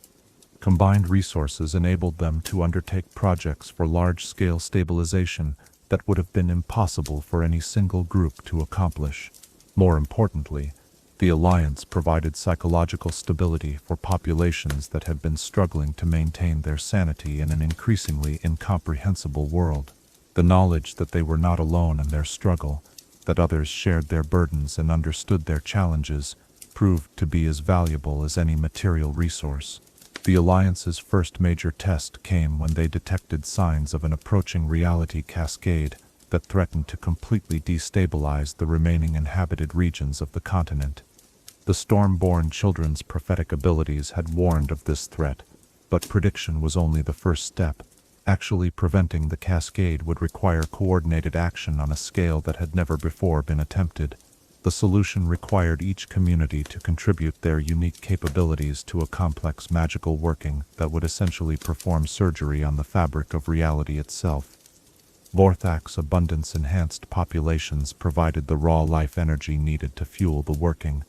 Combined resources enabled them to undertake projects for large-scale stabilization that would have been impossible for any single group to accomplish. More importantly, the alliance provided psychological stability for populations that had been struggling to maintain their sanity in an increasingly incomprehensible world. The knowledge that they were not alone in their struggle, that others shared their burdens and understood their challenges, proved to be as valuable as any material resource. The Alliance's first major test came when they detected signs of an approaching reality cascade that threatened to completely destabilize the remaining inhabited regions of the continent. The Stormborn children's prophetic abilities had warned of this threat, but prediction was only the first step. Actually preventing the cascade would require coordinated action on a scale that had never before been attempted. The solution required each community to contribute their unique capabilities to a complex magical working that would essentially perform surgery on the fabric of reality itself. Vorthak's abundance-enhanced populations provided the raw life energy needed to fuel the working.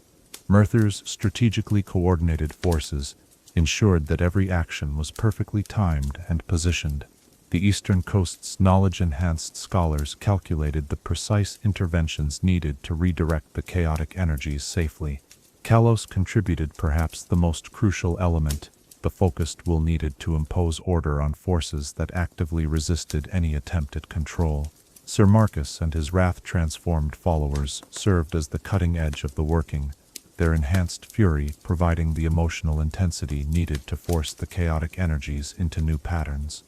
Merther's strategically coordinated forces ensured that every action was perfectly timed and positioned. The Eastern Coast's knowledge-enhanced scholars calculated the precise interventions needed to redirect the chaotic energies safely. Kalos contributed perhaps the most crucial element, the focused will needed to impose order on forces that actively resisted any attempt at control. Sir Marcus and his wrath-transformed followers served as the cutting edge of the working, their enhanced fury providing the emotional intensity needed to force the chaotic energies into new patterns.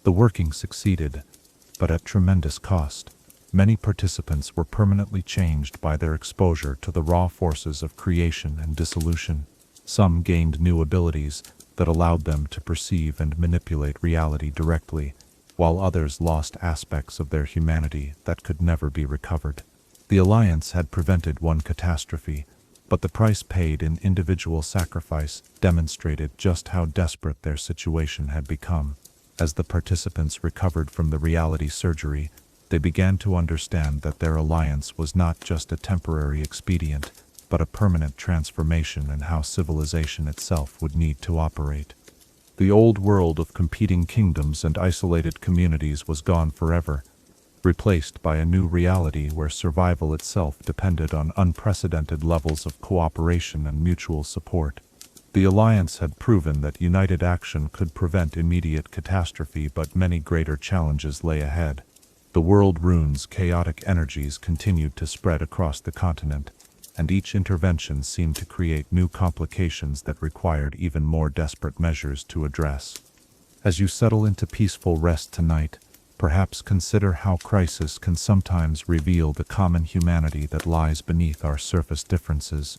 The working succeeded, but at tremendous cost. Many participants were permanently changed by their exposure to the raw forces of creation and dissolution. Some gained new abilities, that allowed them to perceive and manipulate reality directly, while others lost aspects of their humanity that could never be recovered. The Alliance had prevented one catastrophe, but the price paid in individual sacrifice demonstrated just how desperate their situation had become. As the participants recovered from the reality surgery, they began to understand that their alliance was not just a temporary expedient, but a permanent transformation in how civilization itself would need to operate. The old world of competing kingdoms and isolated communities was gone forever, replaced by a new reality where survival itself depended on unprecedented levels of cooperation and mutual support. The Alliance had proven that united action could prevent immediate catastrophe, but many greater challenges lay ahead. The world Rune's chaotic energies continued to spread across the continent, and each intervention seemed to create new complications that required even more desperate measures to address. As you settle into peaceful rest tonight, perhaps consider how crisis can sometimes reveal the common humanity that lies beneath our surface differences.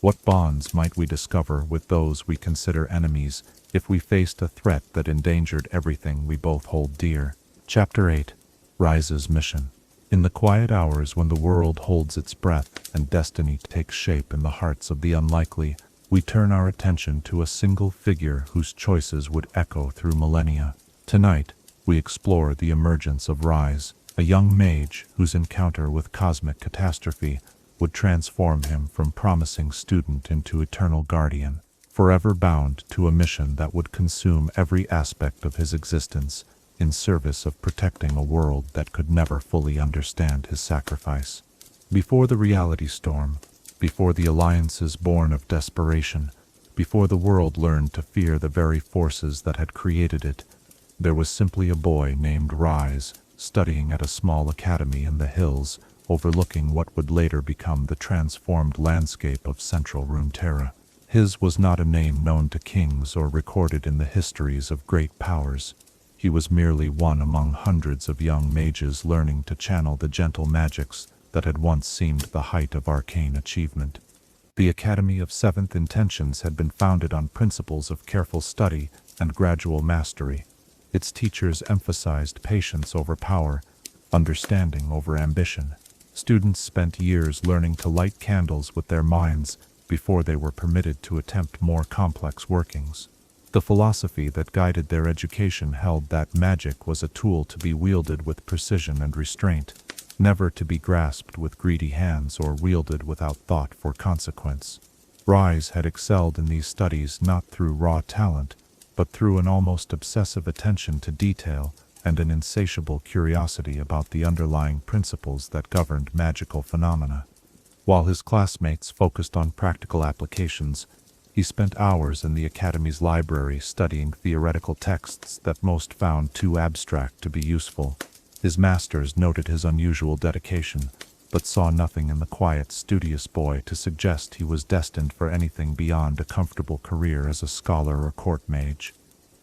What bonds might we discover with those we consider enemies if we faced a threat that endangered everything we both hold dear? Chapter 8. Ryze's Mission. In the quiet hours when the world holds its breath and destiny takes shape in the hearts of the unlikely, we turn our attention to a single figure whose choices would echo through millennia. Tonight, we explore the emergence of Ryze, a young mage whose encounter with cosmic catastrophe would transform him from promising student into eternal guardian, forever bound to a mission that would consume every aspect of his existence in service of protecting a world that could never fully understand his sacrifice. Before the reality storm, before the alliances born of desperation, before the world learned to fear the very forces that had created it, there was simply a boy named Ryze, studying at a small academy in the hills, overlooking what would later become the transformed landscape of central Runeterra. His was not a name known to kings or recorded in the histories of great powers. He was merely one among hundreds of young mages learning to channel the gentle magics that had once seemed the height of arcane achievement. The Academy of Seventh Intentions had been founded on principles of careful study and gradual mastery. Its teachers emphasized patience over power, understanding over ambition. Students spent years learning to light candles with their minds before they were permitted to attempt more complex workings. The philosophy that guided their education held that magic was a tool to be wielded with precision and restraint, never to be grasped with greedy hands or wielded without thought for consequence. Ryze had excelled in these studies not through raw talent, but through an almost obsessive attention to detail and an insatiable curiosity about the underlying principles that governed magical phenomena. While his classmates focused on practical applications, he spent hours in the Academy's library studying theoretical texts that most found too abstract to be useful. His masters noted his unusual dedication, but saw nothing in the quiet, studious boy to suggest he was destined for anything beyond a comfortable career as a scholar or court mage.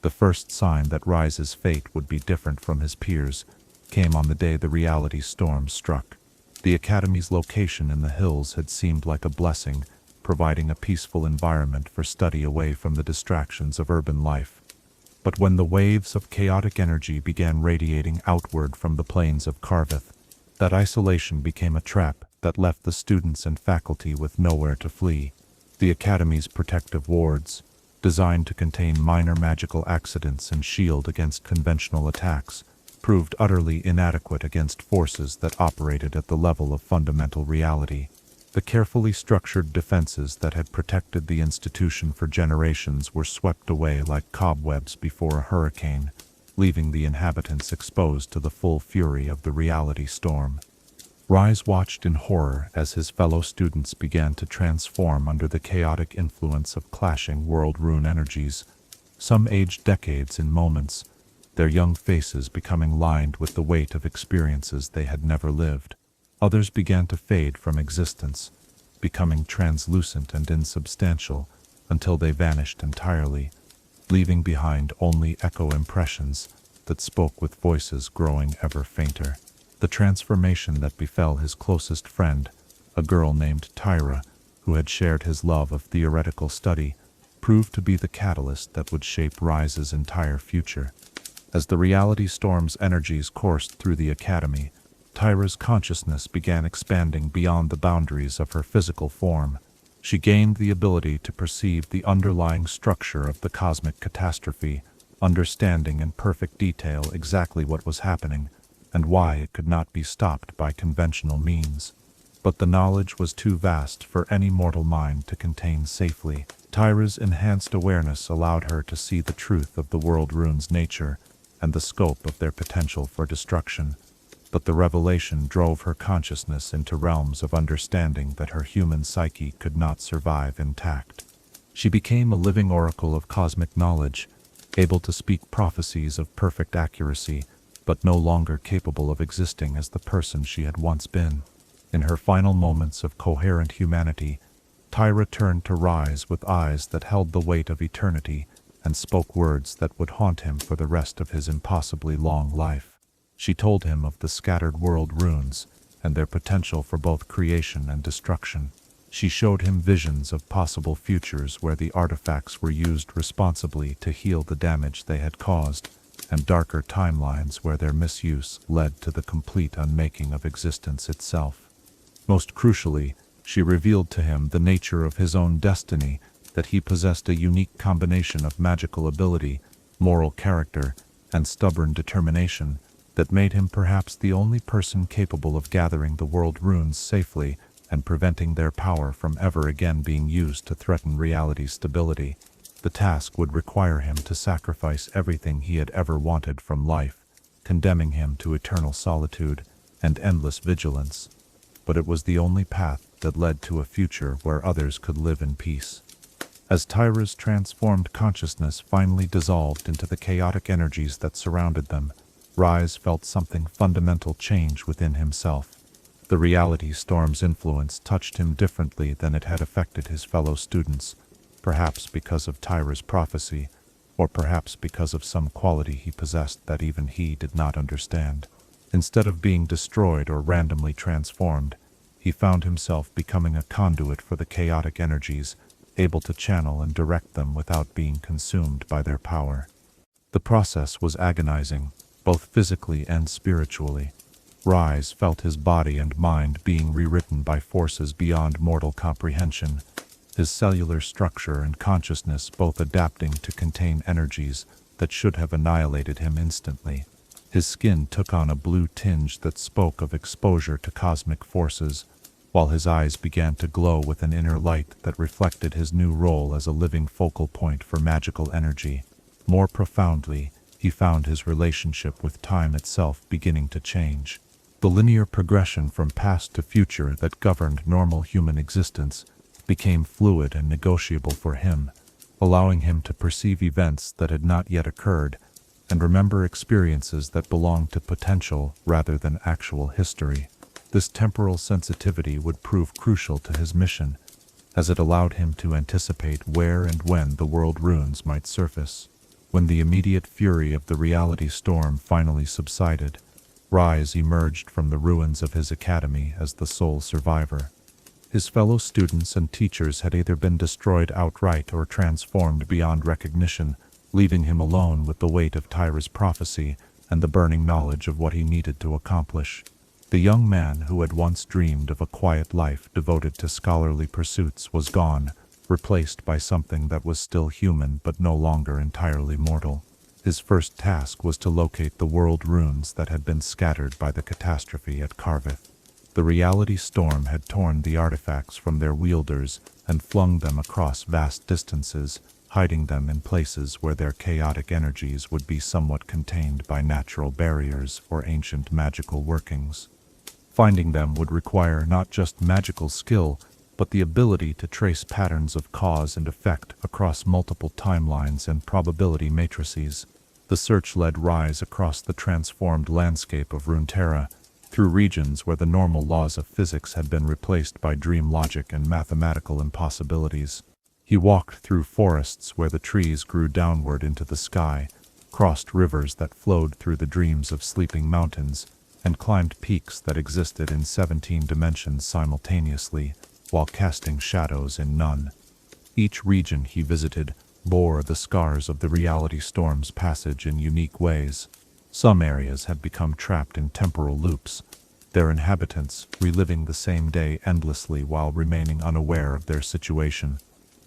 The first sign that Ryze's fate would be different from his peers came on the day the reality storm struck. The Academy's location in the hills had seemed like a blessing, providing a peaceful environment for study away from the distractions of urban life. But when the waves of chaotic energy began radiating outward from the plains of Karvith, that isolation became a trap that left the students and faculty with nowhere to flee. The Academy's protective wards, designed to contain minor magical accidents and shield against conventional attacks, proved utterly inadequate against forces that operated at the level of fundamental reality. The carefully structured defenses that had protected the institution for generations were swept away like cobwebs before a hurricane, leaving the inhabitants exposed to the full fury of the reality storm. Ryze watched in horror as his fellow students began to transform under the chaotic influence of clashing world rune energies. Some aged decades in moments, their young faces becoming lined with the weight of experiences they had never lived. Others began to fade from existence, becoming translucent and insubstantial until they vanished entirely, leaving behind only echo impressions that spoke with voices growing ever fainter. The transformation that befell his closest friend, a girl named Tyra, who had shared his love of theoretical study, proved to be the catalyst that would shape Ryze's entire future. As the reality storm's energies coursed through the academy, Tyra's consciousness began expanding beyond the boundaries of her physical form. She gained the ability to perceive the underlying structure of the cosmic catastrophe, understanding in perfect detail exactly what was happening and why it could not be stopped by conventional means. But the knowledge was too vast for any mortal mind to contain safely. Tyra's enhanced awareness allowed her to see the truth of the world runes' nature and the scope of their potential for destruction. But the revelation drove her consciousness into realms of understanding that her human psyche could not survive intact. She became a living oracle of cosmic knowledge, able to speak prophecies of perfect accuracy, but no longer capable of existing as the person she had once been. In her final moments of coherent humanity, Tyra turned to Ryze with eyes that held the weight of eternity and spoke words that would haunt him for the rest of his impossibly long life. She told him of the scattered world runes and their potential for both creation and destruction. She showed him visions of possible futures where the artifacts were used responsibly to heal the damage they had caused, and darker timelines where their misuse led to the complete unmaking of existence itself. Most crucially, she revealed to him the nature of his own destiny, that he possessed a unique combination of magical ability, moral character, and stubborn determination that made him perhaps the only person capable of gathering the world runes safely and preventing their power from ever again being used to threaten reality's stability. The task would require him to sacrifice everything he had ever wanted from life, condemning him to eternal solitude and endless vigilance. But it was the only path that led to a future where others could live in peace. As Tyra's transformed consciousness finally dissolved into the chaotic energies that surrounded them, Ryze felt something fundamental change within himself. The reality storm's influence touched him differently than it had affected his fellow students, perhaps because of Tyra's prophecy, or perhaps because of some quality he possessed that even he did not understand. Instead of being destroyed or randomly transformed, he found himself becoming a conduit for the chaotic energies, able to channel and direct them without being consumed by their power. The process was agonizing, both physically and spiritually. Ryze felt his body and mind being rewritten by forces beyond mortal comprehension, his cellular structure and consciousness both adapting to contain energies that should have annihilated him instantly. His skin took on a blue tinge that spoke of exposure to cosmic forces, while his eyes began to glow with an inner light that reflected his new role as a living focal point for magical energy. More profoundly, he found his relationship with time itself beginning to change. The linear progression from past to future that governed normal human existence became fluid and negotiable for him, allowing him to perceive events that had not yet occurred and remember experiences that belonged to potential rather than actual history. This temporal sensitivity would prove crucial to his mission, as it allowed him to anticipate where and when the world runes might surface. When the immediate fury of the reality storm finally subsided, Ryze emerged from the ruins of his academy as the sole survivor. His fellow students and teachers had either been destroyed outright or transformed beyond recognition, leaving him alone with the weight of Tyra's prophecy and the burning knowledge of what he needed to accomplish. The young man who had once dreamed of a quiet life devoted to scholarly pursuits was gone, replaced by something that was still human but no longer entirely mortal. His first task was to locate the world runes that had been scattered by the catastrophe at Carveth. The reality storm had torn the artifacts from their wielders and flung them across vast distances, hiding them in places where their chaotic energies would be somewhat contained by natural barriers or ancient magical workings. Finding them would require not just magical skill, but the ability to trace patterns of cause and effect across multiple timelines and probability matrices. The search led Ryze across the transformed landscape of Runeterra, through regions where the normal laws of physics had been replaced by dream logic and mathematical impossibilities. He walked through forests where the trees grew downward into the sky, crossed rivers that flowed through the dreams of sleeping mountains, and climbed peaks that existed in 17 dimensions simultaneously, while casting shadows in none. Each region he visited bore the scars of the reality storm's passage in unique ways. Some areas had become trapped in temporal loops, their inhabitants reliving the same day endlessly while remaining unaware of their situation.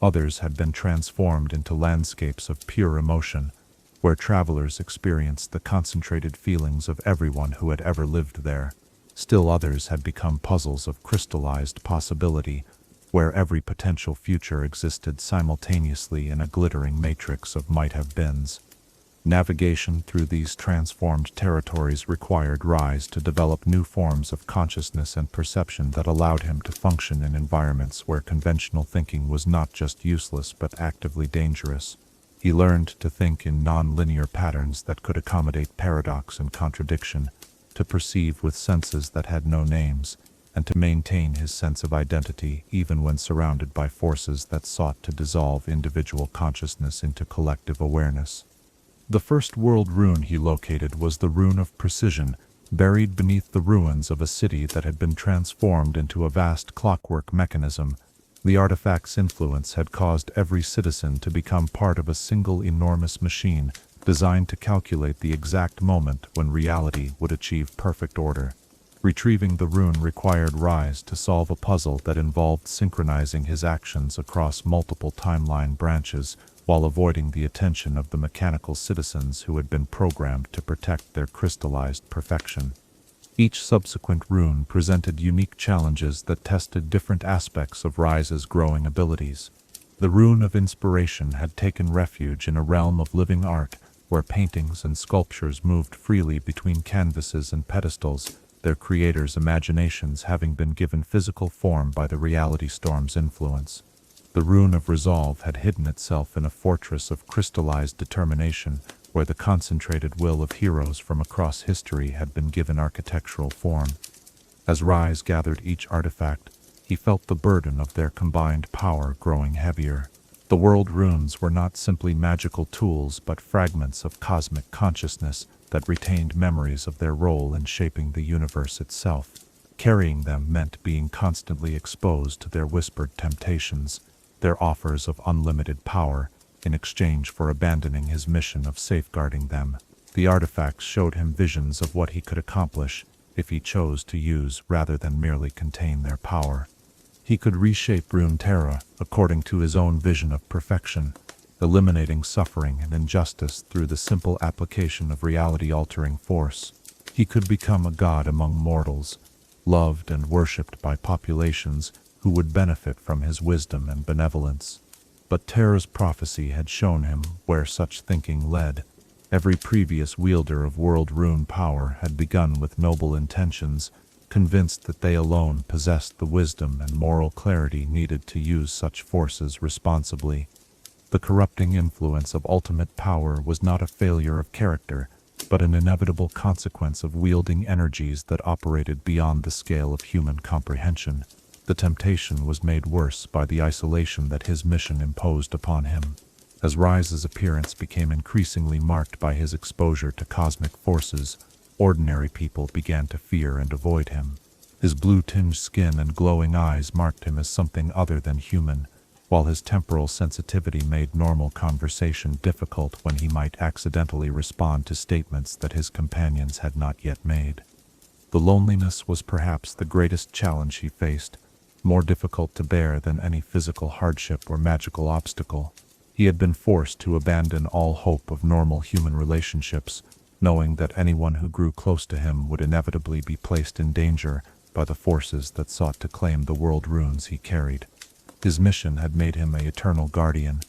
Others had been transformed into landscapes of pure emotion, where travelers experienced the concentrated feelings of everyone who had ever lived there. Still others had become puzzles of crystallized possibility, where every potential future existed simultaneously in a glittering matrix of might-have-beens. Navigation through these transformed territories required Ryze to develop new forms of consciousness and perception that allowed him to function in environments where conventional thinking was not just useless but actively dangerous. He learned to think in non-linear patterns that could accommodate paradox and contradiction, to perceive with senses that had no names, and to maintain his sense of identity even when surrounded by forces that sought to dissolve individual consciousness into collective awareness. The first world rune he located was the Rune of Precision, buried beneath the ruins of a city that had been transformed into a vast clockwork mechanism. The artifact's influence had caused every citizen to become part of a single enormous machine, designed to calculate the exact moment when reality would achieve perfect order. Retrieving the rune required Ryze to solve a puzzle that involved synchronizing his actions across multiple timeline branches, while avoiding the attention of the mechanical citizens who had been programmed to protect their crystallized perfection. Each subsequent rune presented unique challenges that tested different aspects of Ryze's growing abilities. The Rune of Inspiration had taken refuge in a realm of living art, where paintings and sculptures moved freely between canvases and pedestals, their creators' imaginations having been given physical form by the reality storm's influence. The Rune of Resolve had hidden itself in a fortress of crystallized determination, where the concentrated will of heroes from across history had been given architectural form. As Ryze gathered each artifact, he felt the burden of their combined power growing heavier. The world runes were not simply magical tools but fragments of cosmic consciousness that retained memories of their role in shaping the universe itself. Carrying them meant being constantly exposed to their whispered temptations, their offers of unlimited power, in exchange for abandoning his mission of safeguarding them. The artifacts showed him visions of what he could accomplish if he chose to use rather than merely contain their power. He could reshape Runeterra according to his own vision of perfection, eliminating suffering and injustice through the simple application of reality-altering force. He could become a god among mortals, loved and worshipped by populations who would benefit from his wisdom and benevolence. But Terra's prophecy had shown him where such thinking led. Every previous wielder of world rune power had begun with noble intentions, convinced that they alone possessed the wisdom and moral clarity needed to use such forces responsibly. The corrupting influence of ultimate power was not a failure of character, but an inevitable consequence of wielding energies that operated beyond the scale of human comprehension. The temptation was made worse by the isolation that his mission imposed upon him. As Ryze's appearance became increasingly marked by his exposure to cosmic forces, ordinary people began to fear and avoid him. His blue-tinged skin and glowing eyes marked him as something other than human, while his temporal sensitivity made normal conversation difficult when he might accidentally respond to statements that his companions had not yet made. The loneliness was perhaps the greatest challenge he faced, more difficult to bear than any physical hardship or magical obstacle. He had been forced to abandon all hope of normal human relationships, knowing that anyone who grew close to him would inevitably be placed in danger by the forces that sought to claim the world runes he carried. His mission had made him an eternal guardian,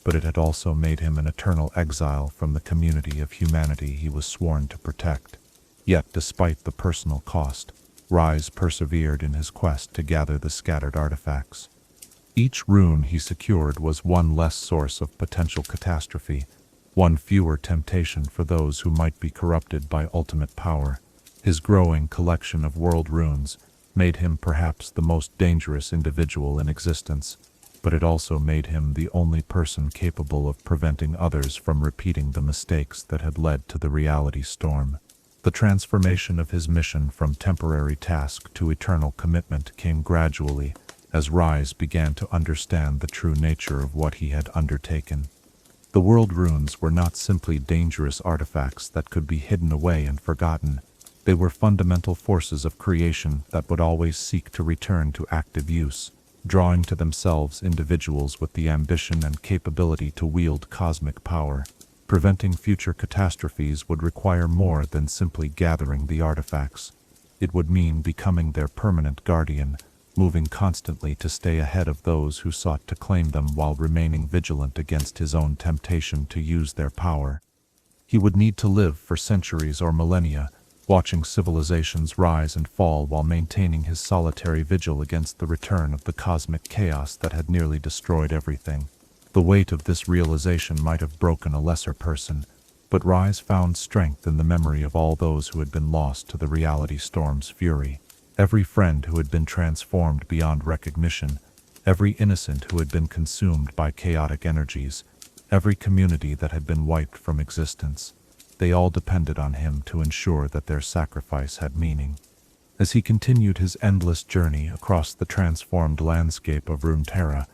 but it had also made him an eternal exile from the community of humanity he was sworn to protect. Yet, despite the personal cost, Ryze persevered in his quest to gather the scattered artifacts. Each rune he secured was one less source of potential catastrophe, one fewer temptation for those who might be corrupted by ultimate power. His growing collection of world runes made him perhaps the most dangerous individual in existence, but it also made him the only person capable of preventing others from repeating the mistakes that had led to the reality storm. The transformation of his mission from temporary task to eternal commitment came gradually, as Ryze began to understand the true nature of what he had undertaken. The world runes were not simply dangerous artifacts that could be hidden away and forgotten. They were fundamental forces of creation that would always seek to return to active use, drawing to themselves individuals with the ambition and capability to wield cosmic power. Preventing future catastrophes would require more than simply gathering the artifacts. It would mean becoming their permanent guardian, moving constantly to stay ahead of those who sought to claim them while remaining vigilant against his own temptation to use their power. He would need to live for centuries or millennia, watching civilizations rise and fall while maintaining his solitary vigil against the return of the cosmic chaos that had nearly destroyed everything. The weight of this realization might have broken a lesser person, but Ryze found strength in the memory of all those who had been lost to the reality storm's fury. Every friend who had been transformed beyond recognition, every innocent who had been consumed by chaotic energies, every community that had been wiped from existence. They all depended on him to ensure that their sacrifice had meaning. As he continued his endless journey across the transformed landscape of Runeterra,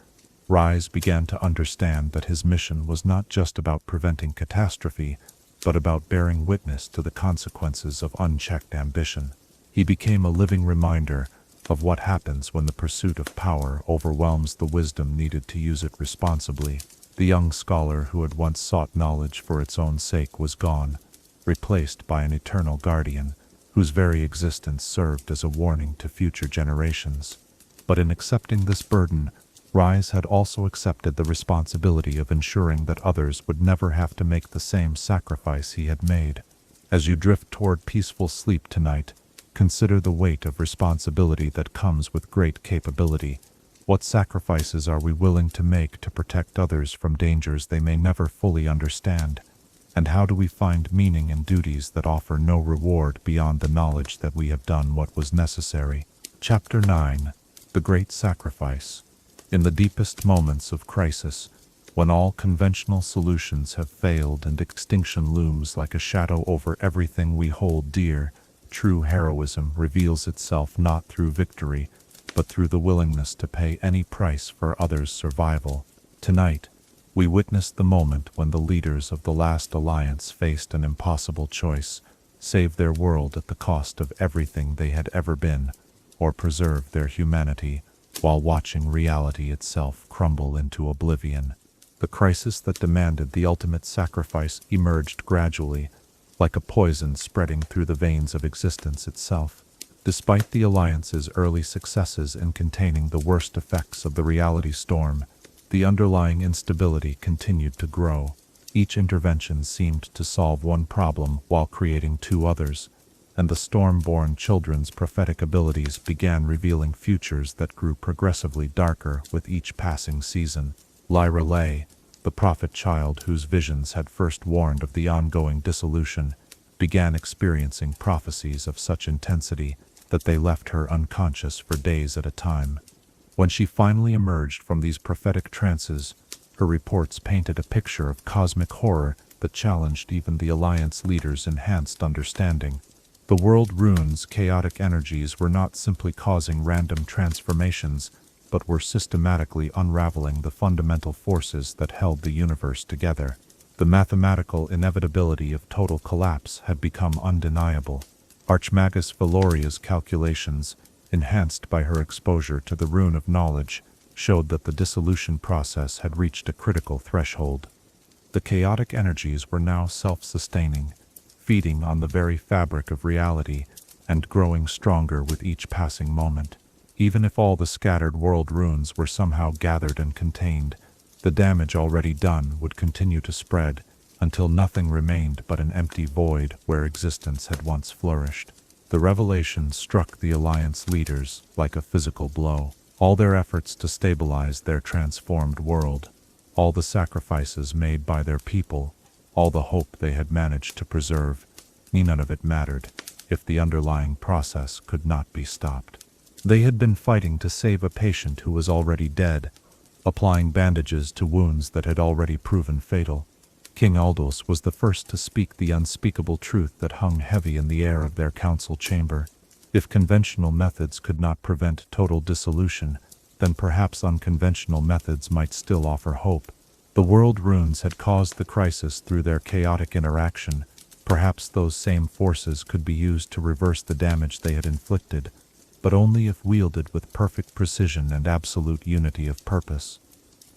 Ryze began to understand that his mission was not just about preventing catastrophe, but about bearing witness to the consequences of unchecked ambition. He became a living reminder of what happens when the pursuit of power overwhelms the wisdom needed to use it responsibly. The young scholar who had once sought knowledge for its own sake was gone, replaced by an eternal guardian, whose very existence served as a warning to future generations. But in accepting this burden, Ryze had also accepted the responsibility of ensuring that others would never have to make the same sacrifice he had made. As you drift toward peaceful sleep tonight, consider the weight of responsibility that comes with great capability. What sacrifices are we willing to make to protect others from dangers they may never fully understand? And how do we find meaning in duties that offer no reward beyond the knowledge that we have done what was necessary? Chapter 9. The Great Sacrifice. In the deepest moments of crisis, when all conventional solutions have failed and extinction looms like a shadow over everything we hold dear, true heroism reveals itself not through victory, but through the willingness to pay any price for others' survival. Tonight, we witnessed the moment when the leaders of the last alliance faced an impossible choice: save their world at the cost of everything they had ever been, or preserve their humanity while watching reality itself crumble into oblivion. The crisis that demanded the ultimate sacrifice emerged gradually, like a poison spreading through the veins of existence itself. Despite the Alliance's early successes in containing the worst effects of the reality storm, the underlying instability continued to grow. Each intervention seemed to solve one problem while creating two others, and the storm-born children's prophetic abilities began revealing futures that grew progressively darker with each passing season. Lyra Lay, the prophet child whose visions had first warned of the ongoing dissolution, began experiencing prophecies of such intensity that they left her unconscious for days at a time. When she finally emerged from these prophetic trances, her reports painted a picture of cosmic horror that challenged even the Alliance leaders' enhanced understanding. The world runes' chaotic energies were not simply causing random transformations, but were systematically unraveling the fundamental forces that held the universe together. The mathematical inevitability of total collapse had become undeniable. Archmagus Valoria's calculations, enhanced by her exposure to the Rune of Knowledge, showed that the dissolution process had reached a critical threshold. The chaotic energies were now self-sustaining, feeding on the very fabric of reality and growing stronger with each passing moment. Even if all the scattered world runes were somehow gathered and contained, the damage already done would continue to spread until nothing remained but an empty void where existence had once flourished. The revelation struck the Alliance leaders like a physical blow. All their efforts to stabilize their transformed world, all the sacrifices made by their people, all the hope they had managed to preserve, none of it mattered if the underlying process could not be stopped. They had been fighting to save a patient who was already dead, applying bandages to wounds that had already proven fatal. King Aldous was the first to speak the unspeakable truth that hung heavy in the air of their council chamber. If conventional methods could not prevent total dissolution, then perhaps unconventional methods might still offer hope. The world runes had caused the crisis through their chaotic interaction. Perhaps those same forces could be used to reverse the damage they had inflicted, but only if wielded with perfect precision and absolute unity of purpose.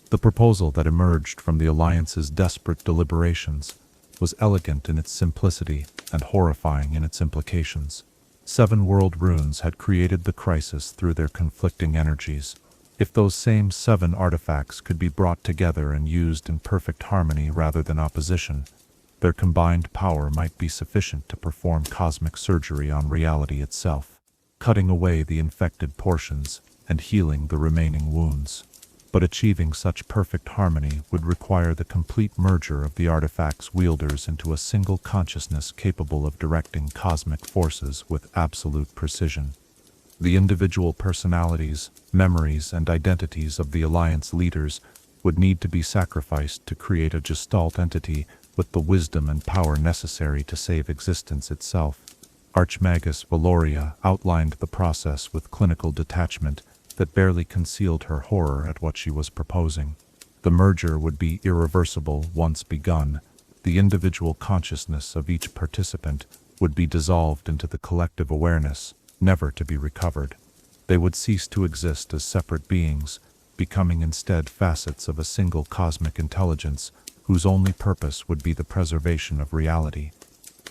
The proposal that emerged from the Alliance's desperate deliberations was elegant in its simplicity and horrifying in its implications. 7 world runes had created the crisis through their conflicting energies. If those same 7 artifacts could be brought together and used in perfect harmony rather than opposition, their combined power might be sufficient to perform cosmic surgery on reality itself, cutting away the infected portions and healing the remaining wounds. But achieving such perfect harmony would require the complete merger of the artifact's wielders into a single consciousness capable of directing cosmic forces with absolute precision. The individual personalities, memories, and identities of the Alliance leaders would need to be sacrificed to create a gestalt entity with the wisdom and power necessary to save existence itself. Archmagus Valoria outlined the process with clinical detachment that barely concealed her horror at what she was proposing. The merger would be irreversible once begun. The individual consciousness of each participant would be dissolved into the collective awareness, never to be recovered. They would cease to exist as separate beings, becoming instead facets of a single cosmic intelligence whose only purpose would be the preservation of reality.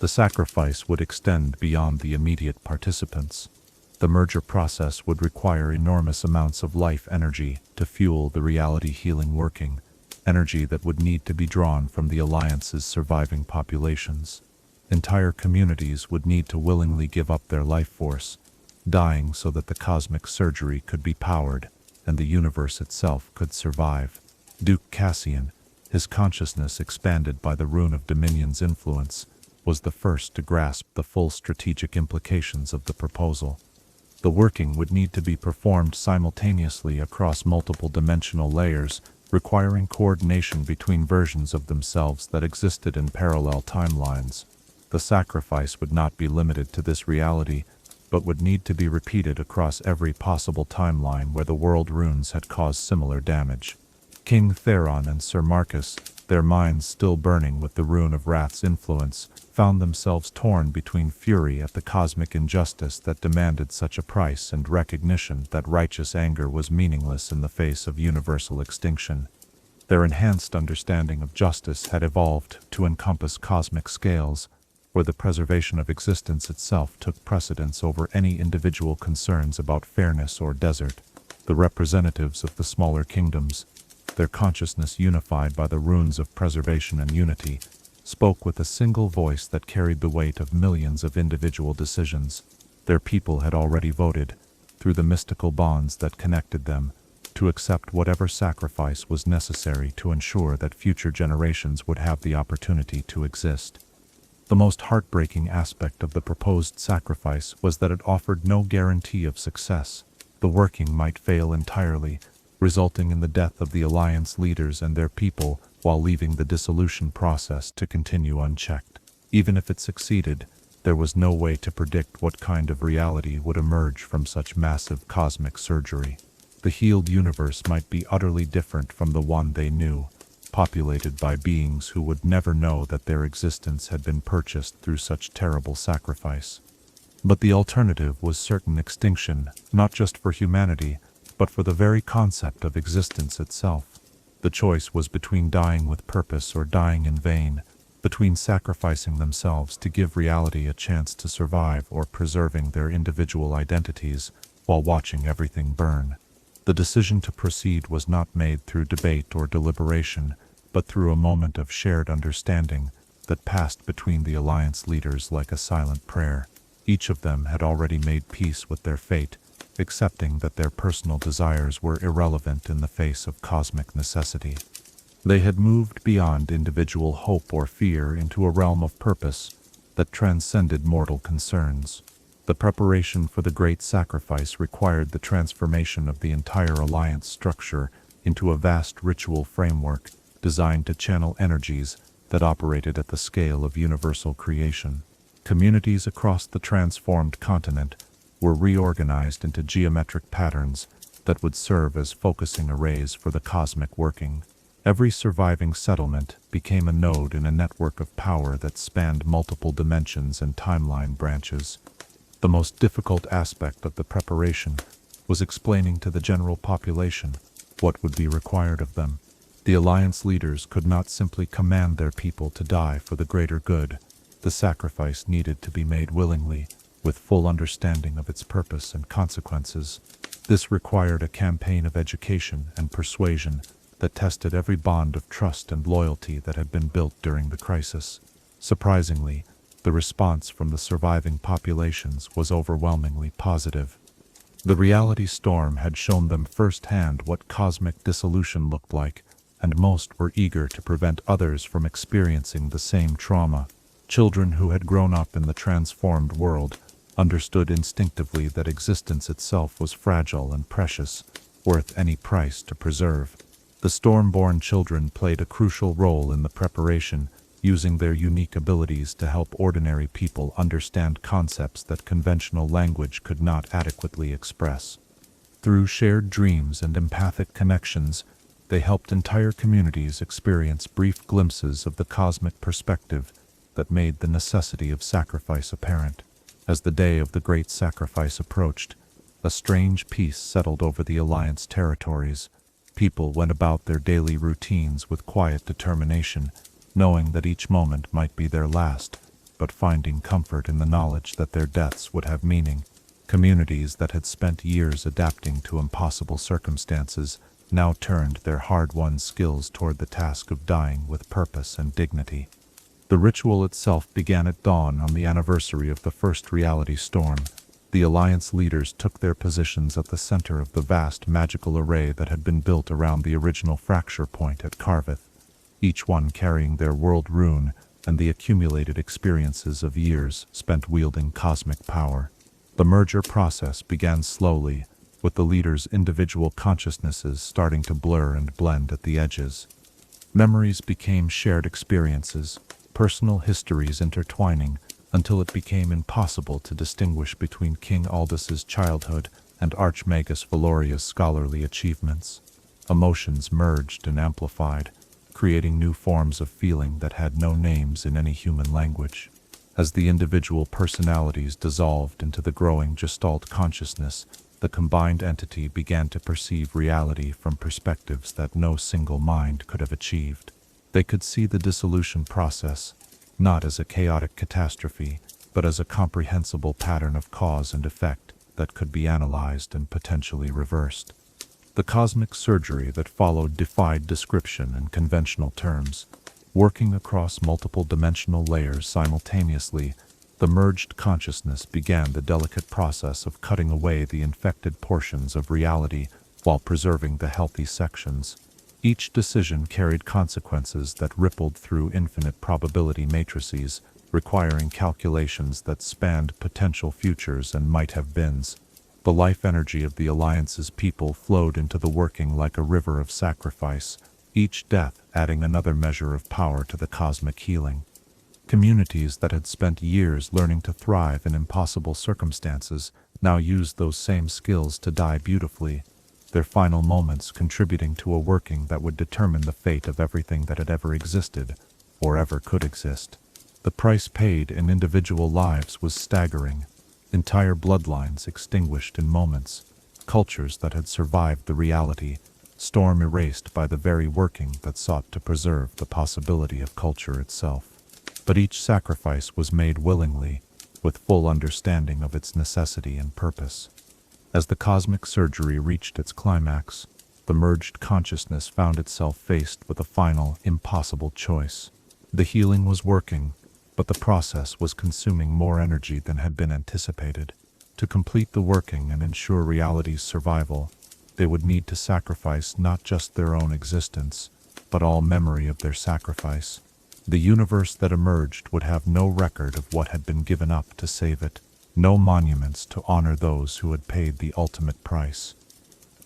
The sacrifice would extend beyond the immediate participants. The merger process would require enormous amounts of life energy to fuel the reality healing working, energy that would need to be drawn from the Alliance's surviving populations. Entire communities would need to willingly give up their life force, dying so that the cosmic surgery could be powered and the universe itself could survive. Duke Cassian, his consciousness expanded by the Rune of Dominion's influence, was the first to grasp the full strategic implications of the proposal. The working would need to be performed simultaneously across multiple dimensional layers, requiring coordination between versions of themselves that existed in parallel timelines. The sacrifice would not be limited to this reality, but would need to be repeated across every possible timeline where the world runes had caused similar damage. King Theron and Sir Marcus, their minds still burning with the Rune of Wrath's influence, found themselves torn between fury at the cosmic injustice that demanded such a price and recognition that righteous anger was meaningless in the face of universal extinction. Their enhanced understanding of justice had evolved to encompass cosmic scales, where the preservation of existence itself took precedence over any individual concerns about fairness or desert. The representatives of the smaller kingdoms, their consciousness unified by the runes of preservation and unity, spoke with a single voice that carried the weight of millions of individual decisions. Their people had already voted, through the mystical bonds that connected them, to accept whatever sacrifice was necessary to ensure that future generations would have the opportunity to exist. The most heartbreaking aspect of the proposed sacrifice was that it offered no guarantee of success. The working might fail entirely, resulting in the death of the Alliance leaders and their people, while leaving the dissolution process to continue unchecked. Even if it succeeded, there was no way to predict what kind of reality would emerge from such massive cosmic surgery. The healed universe might be utterly different from the one they knew, populated by beings who would never know that their existence had been purchased through such terrible sacrifice. But the alternative was certain extinction, not just for humanity, but for the very concept of existence itself. The choice was between dying with purpose or dying in vain, between sacrificing themselves to give reality a chance to survive or preserving their individual identities while watching everything burn. The decision to proceed was not made through debate or deliberation, but through a moment of shared understanding that passed between the Alliance leaders like a silent prayer. Each of them had already made peace with their fate, accepting that their personal desires were irrelevant in the face of cosmic necessity. They had moved beyond individual hope or fear into a realm of purpose that transcended mortal concerns. The preparation for the great sacrifice required the transformation of the entire Alliance structure into a vast ritual framework designed to channel energies that operated at the scale of universal creation. Communities across the transformed continent were reorganized into geometric patterns, that would serve as focusing arrays for the cosmic working. Every surviving settlement became a node in a network of power that spanned multiple dimensions and timeline branches. The most difficult aspect of the preparation was explaining to the general population what would be required of them. The Alliance leaders could not simply command their people to die for the greater good. The sacrifice needed to be made willingly, with full understanding of its purpose and consequences. This required a campaign of education and persuasion that tested every bond of trust and loyalty that had been built during the crisis. Surprisingly, the response from the surviving populations was overwhelmingly positive. The reality storm had shown them firsthand what cosmic dissolution looked like, and most were eager to prevent others from experiencing the same trauma. Children who had grown up in the transformed world understood instinctively that existence itself was fragile and precious, worth any price to preserve. The Stormborn children played a crucial role in the preparation, using their unique abilities to help ordinary people understand concepts that conventional language could not adequately express. Through shared dreams and empathic connections, they helped entire communities experience brief glimpses of the cosmic perspective that made the necessity of sacrifice apparent. As the day of the great sacrifice approached, a strange peace settled over the Alliance territories. People went about their daily routines with quiet determination, knowing that each moment might be their last, but finding comfort in the knowledge that their deaths would have meaning. Communities that had spent years adapting to impossible circumstances now turned their hard-won skills toward the task of dying with purpose and dignity. The ritual itself began at dawn on the anniversary of the first reality storm. The Alliance leaders took their positions at the center of the vast magical array that had been built around the original fracture point at Carveth, each one carrying their world rune and the accumulated experiences of years spent wielding cosmic power. The merger process began slowly, with the leaders' individual consciousnesses starting to blur and blend at the edges. Memories became shared experiences, personal histories intertwining, until it became impossible to distinguish between King Aldous' childhood and Archmagus Valoria's scholarly achievements. Emotions merged and amplified, creating new forms of feeling that had no names in any human language. As the individual personalities dissolved into the growing Gestalt consciousness, the combined entity began to perceive reality from perspectives that no single mind could have achieved. They could see the dissolution process, not as a chaotic catastrophe, but as a comprehensible pattern of cause and effect that could be analyzed and potentially reversed. The cosmic surgery that followed defied description in conventional terms. Working across multiple dimensional layers simultaneously, the merged consciousness began the delicate process of cutting away the infected portions of reality while preserving the healthy sections. Each decision carried consequences that rippled through infinite probability matrices, requiring calculations that spanned potential futures and might-have-beens. The life energy of the Alliance's people flowed into the working like a river of sacrifice, each death adding another measure of power to the cosmic healing. Communities that had spent years learning to thrive in impossible circumstances now used those same skills to die beautifully, their final moments contributing to a working that would determine the fate of everything that had ever existed, or ever could exist. The price paid in individual lives was staggering. Entire bloodlines extinguished in moments, cultures that had survived the reality storm erased by the very working that sought to preserve the possibility of culture itself. But each sacrifice was made willingly, with full understanding of its necessity and purpose. As the cosmic surgery reached its climax, the merged consciousness found itself faced with a final, impossible choice. The healing was working, but the process was consuming more energy than had been anticipated. To complete the working and ensure reality's survival, they would need to sacrifice not just their own existence, but all memory of their sacrifice. The universe that emerged would have no record of what had been given up to save it, no monuments to honor those who had paid the ultimate price.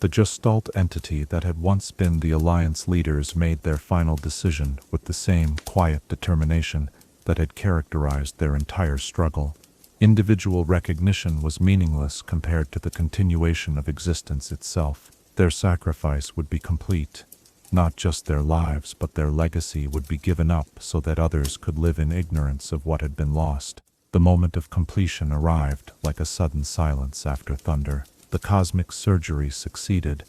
The Gestalt entity that had once been the Alliance leaders made their final decision with the same quiet determination that had characterized their entire struggle. Individual recognition was meaningless compared to the continuation of existence itself. Their sacrifice would be complete. Not just their lives, but their legacy would be given up so that others could live in ignorance of what had been lost. The moment of completion arrived, like a sudden silence after thunder. The cosmic surgery succeeded,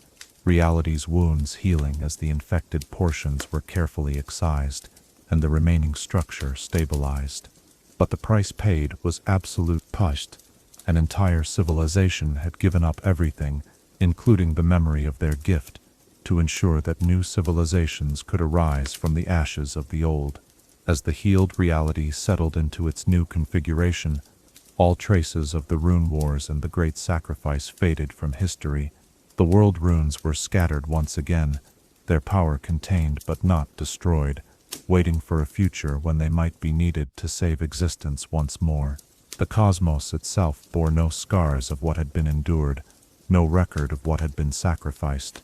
reality's wounds healing as the infected portions were carefully excised, and the remaining structure stabilized. But the price paid was absolute pushed. An entire civilization had given up everything, including the memory of their gift, to ensure that new civilizations could arise from the ashes of the old. As the healed reality settled into its new configuration, all traces of the Rune Wars and the Great Sacrifice faded from history. The world runes were scattered once again, their power contained but not destroyed, waiting for a future when they might be needed to save existence once more. The cosmos itself bore no scars of what had been endured, no record of what had been sacrificed.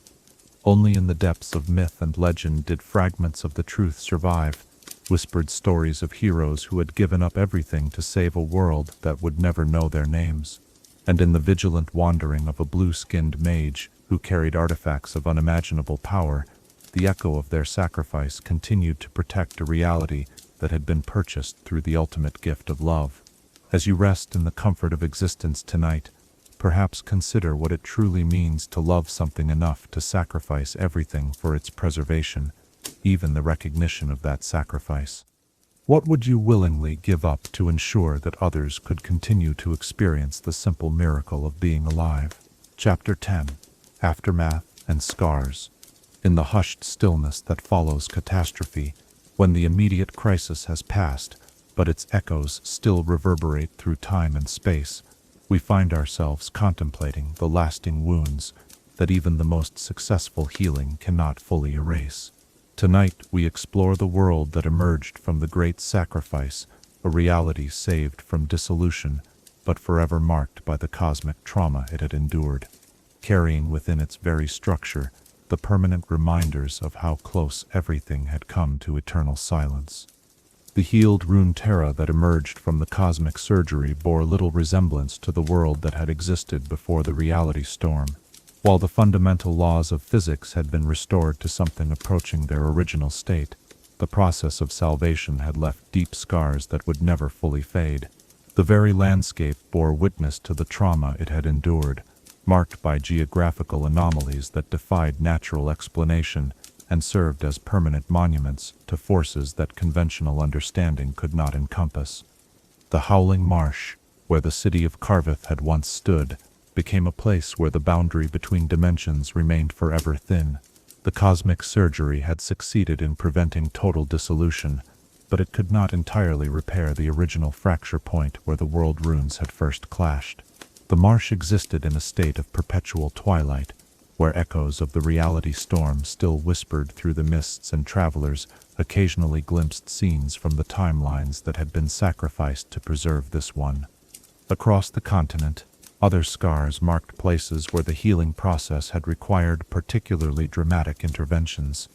Only in the depths of myth and legend did fragments of the truth survive, whispered stories of heroes who had given up everything to save a world that would never know their names. And in the vigilant wandering of a blue-skinned mage who carried artifacts of unimaginable power, the echo of their sacrifice continued to protect a reality that had been purchased through the ultimate gift of love. As you rest in the comfort of existence tonight, perhaps consider what it truly means to love something enough to sacrifice everything for its preservation, even the recognition of that sacrifice. What would you willingly give up to ensure that others could continue to experience the simple miracle of being alive? Chapter 10. Aftermath and Scars. In the hushed stillness that follows catastrophe, when the immediate crisis has passed, but its echoes still reverberate through time and space, we find ourselves contemplating the lasting wounds that even the most successful healing cannot fully erase. Tonight we explore the world that emerged from the Great Sacrifice, a reality saved from dissolution, but forever marked by the cosmic trauma it had endured, carrying within its very structure the permanent reminders of how close everything had come to eternal silence. The healed Runeterra that emerged from the cosmic surgery bore little resemblance to the world that had existed before the reality storm. While the fundamental laws of physics had been restored to something approaching their original state, the process of salvation had left deep scars that would never fully fade. The very landscape bore witness to the trauma it had endured, marked by geographical anomalies that defied natural explanation and served as permanent monuments to forces that conventional understanding could not encompass. The Howling Marsh, where the city of Carveth had once stood, became a place where the boundary between dimensions remained forever thin. The cosmic surgery had succeeded in preventing total dissolution, but it could not entirely repair the original fracture point where the world runes had first clashed. The marsh existed in a state of perpetual twilight, where echoes of the reality storm still whispered through the mists and travelers occasionally glimpsed scenes from the timelines that had been sacrificed to preserve this one. Across the continent, other scars marked places where the healing process had required particularly dramatic interventions.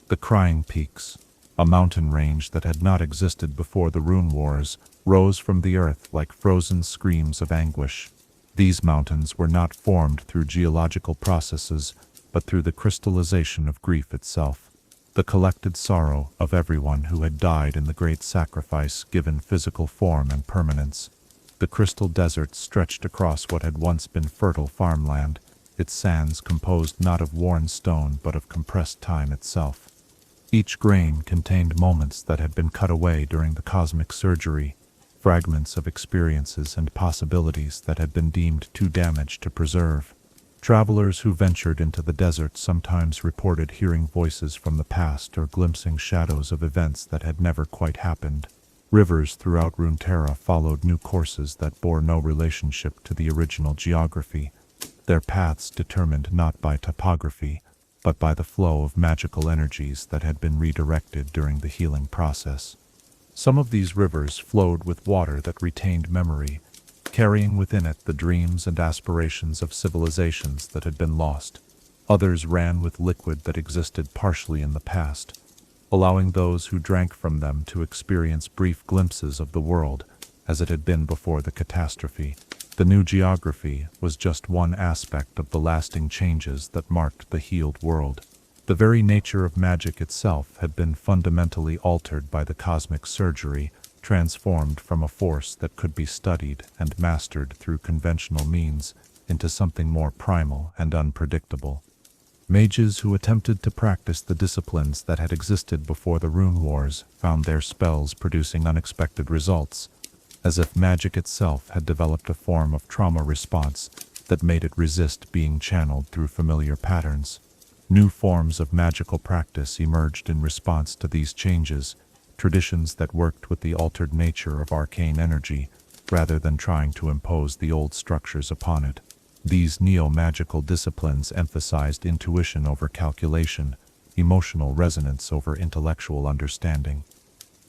The Crying Peaks, a mountain range that had not existed before the Rune Wars, rose from the earth like frozen screams of anguish. These mountains were not formed through geological processes, but through the crystallization of grief itself. The collected sorrow of everyone who had died in the great sacrifice given physical form and permanence. The crystal desert stretched across what had once been fertile farmland, its sands composed not of worn stone but of compressed time itself. Each grain contained moments that had been cut away during the cosmic surgery, fragments of experiences and possibilities that had been deemed too damaged to preserve. Travelers who ventured into the desert sometimes reported hearing voices from the past or glimpsing shadows of events that had never quite happened. Rivers throughout Runeterra followed new courses that bore no relationship to the original geography, their paths determined not by topography, but by the flow of magical energies that had been redirected during the healing process. Some of these rivers flowed with water that retained memory, carrying within it the dreams and aspirations of civilizations that had been lost. Others ran with liquid that existed partially in the past, allowing those who drank from them to experience brief glimpses of the world as it had been before the catastrophe. The new geography was just one aspect of the lasting changes that marked the healed world. The very nature of magic itself had been fundamentally altered by the cosmic surgery, transformed from a force that could be studied and mastered through conventional means into something more primal and unpredictable. Mages who attempted to practice the disciplines that had existed before the Rune Wars found their spells producing unexpected results, as if magic itself had developed a form of trauma response that made it resist being channeled through familiar patterns. New forms of magical practice emerged in response to these changes, traditions that worked with the altered nature of arcane energy, rather than trying to impose the old structures upon it. These neo-magical disciplines emphasized intuition over calculation, emotional resonance over intellectual understanding.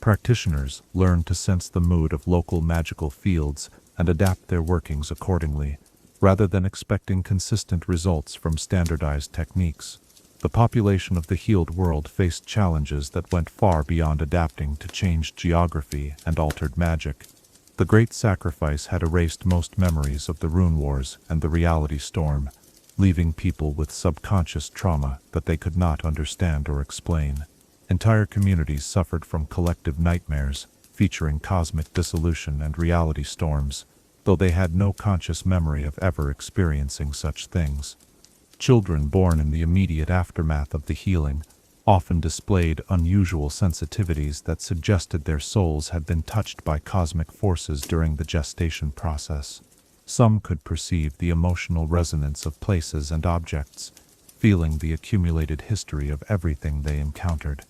Practitioners learned to sense the mood of local magical fields and adapt their workings accordingly, rather than expecting consistent results from standardized techniques. The population of the healed world faced challenges that went far beyond adapting to changed geography and altered magic. The Great Sacrifice had erased most memories of the Rune Wars and the Reality Storm, leaving people with subconscious trauma that they could not understand or explain. Entire communities suffered from collective nightmares, featuring cosmic dissolution and reality storms, though they had no conscious memory of ever experiencing such things. Children born in the immediate aftermath of the healing often displayed unusual sensitivities that suggested their souls had been touched by cosmic forces during the gestation process. Some could perceive the emotional resonance of places and objects, feeling the accumulated history of everything they encountered.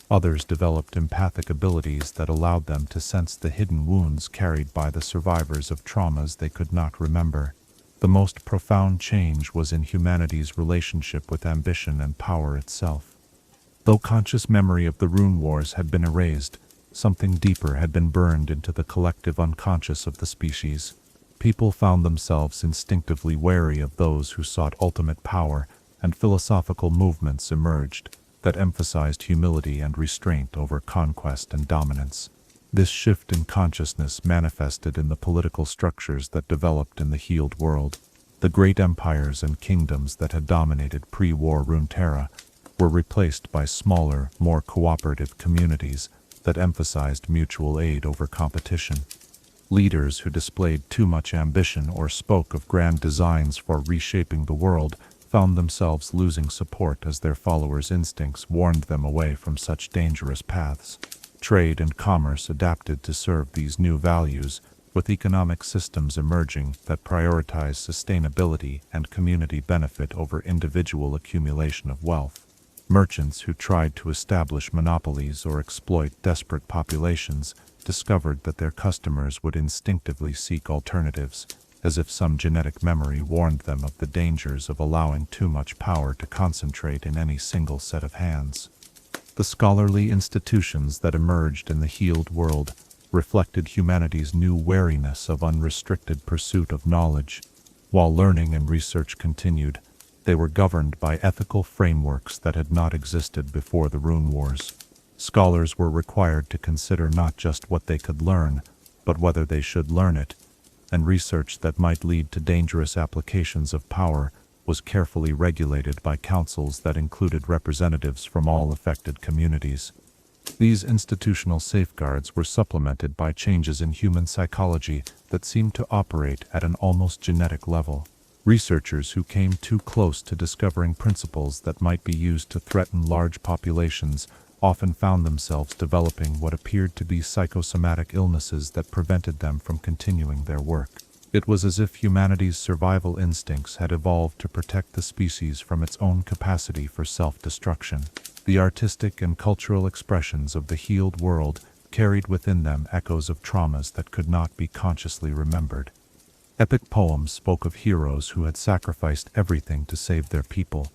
Others developed empathic abilities that allowed them to sense the hidden wounds carried by the survivors of traumas they could not remember. The most profound change was in humanity's relationship with ambition and power itself. Though conscious memory of the Rune Wars had been erased, something deeper had been burned into the collective unconscious of the species. People found themselves instinctively wary of those who sought ultimate power, and philosophical movements emerged that emphasized humility and restraint over conquest and dominance. This shift in consciousness manifested in the political structures that developed in the healed world. The great empires and kingdoms that had dominated pre-war Runeterra were replaced by smaller, more cooperative communities that emphasized mutual aid over competition. Leaders who displayed too much ambition or spoke of grand designs for reshaping the world found themselves losing support as their followers' instincts warned them away from such dangerous paths. Trade and commerce adapted to serve these new values, with economic systems emerging that prioritize sustainability and community benefit over individual accumulation of wealth. Merchants who tried to establish monopolies or exploit desperate populations discovered that their customers would instinctively seek alternatives, as if some genetic memory warned them of the dangers of allowing too much power to concentrate in any single set of hands. The scholarly institutions that emerged in the healed world reflected humanity's new wariness of unrestricted pursuit of knowledge. While learning and research continued, they were governed by ethical frameworks that had not existed before the Rune Wars. Scholars were required to consider not just what they could learn, but whether they should learn it, and research that might lead to dangerous applications of power was carefully regulated by councils that included representatives from all affected communities. These institutional safeguards were supplemented by changes in human psychology that seemed to operate at an almost genetic level. Researchers who came too close to discovering principles that might be used to threaten large populations often found themselves developing what appeared to be psychosomatic illnesses that prevented them from continuing their work. It was as if humanity's survival instincts had evolved to protect the species from its own capacity for self-destruction. The artistic and cultural expressions of the healed world carried within them echoes of traumas that could not be consciously remembered. Epic poems spoke of heroes who had sacrificed everything to save their people,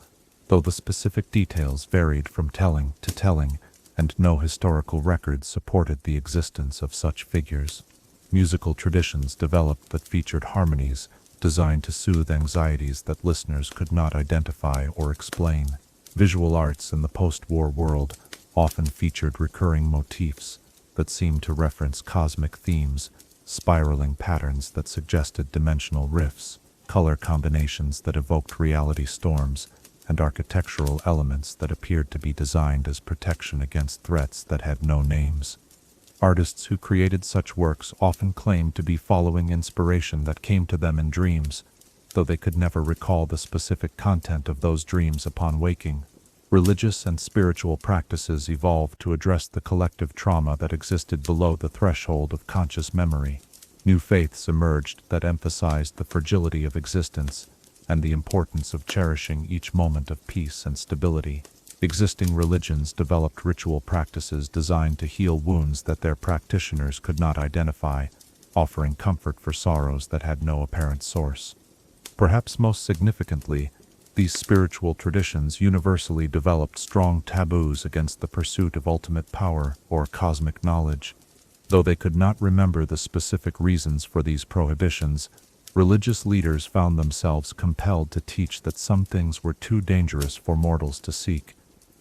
though the specific details varied from telling to telling, and no historical records supported the existence of such figures. Musical traditions developed that featured harmonies designed to soothe anxieties that listeners could not identify or explain. Visual arts in the post-war world often featured recurring motifs that seemed to reference cosmic themes, spiraling patterns that suggested dimensional rifts, color combinations that evoked reality storms, and architectural elements that appeared to be designed as protection against threats that had no names. Artists who created such works often claimed to be following inspiration that came to them in dreams, though they could never recall the specific content of those dreams upon waking. Religious and spiritual practices evolved to address the collective trauma that existed below the threshold of conscious memory. New faiths emerged that emphasized the fragility of existence and the importance of cherishing each moment of peace and stability. Existing religions developed ritual practices designed to heal wounds that their practitioners could not identify, offering comfort for sorrows that had no apparent source. Perhaps most significantly, these spiritual traditions universally developed strong taboos against the pursuit of ultimate power or cosmic knowledge. Though they could not remember the specific reasons for these prohibitions, religious leaders found themselves compelled to teach that some things were too dangerous for mortals to seek,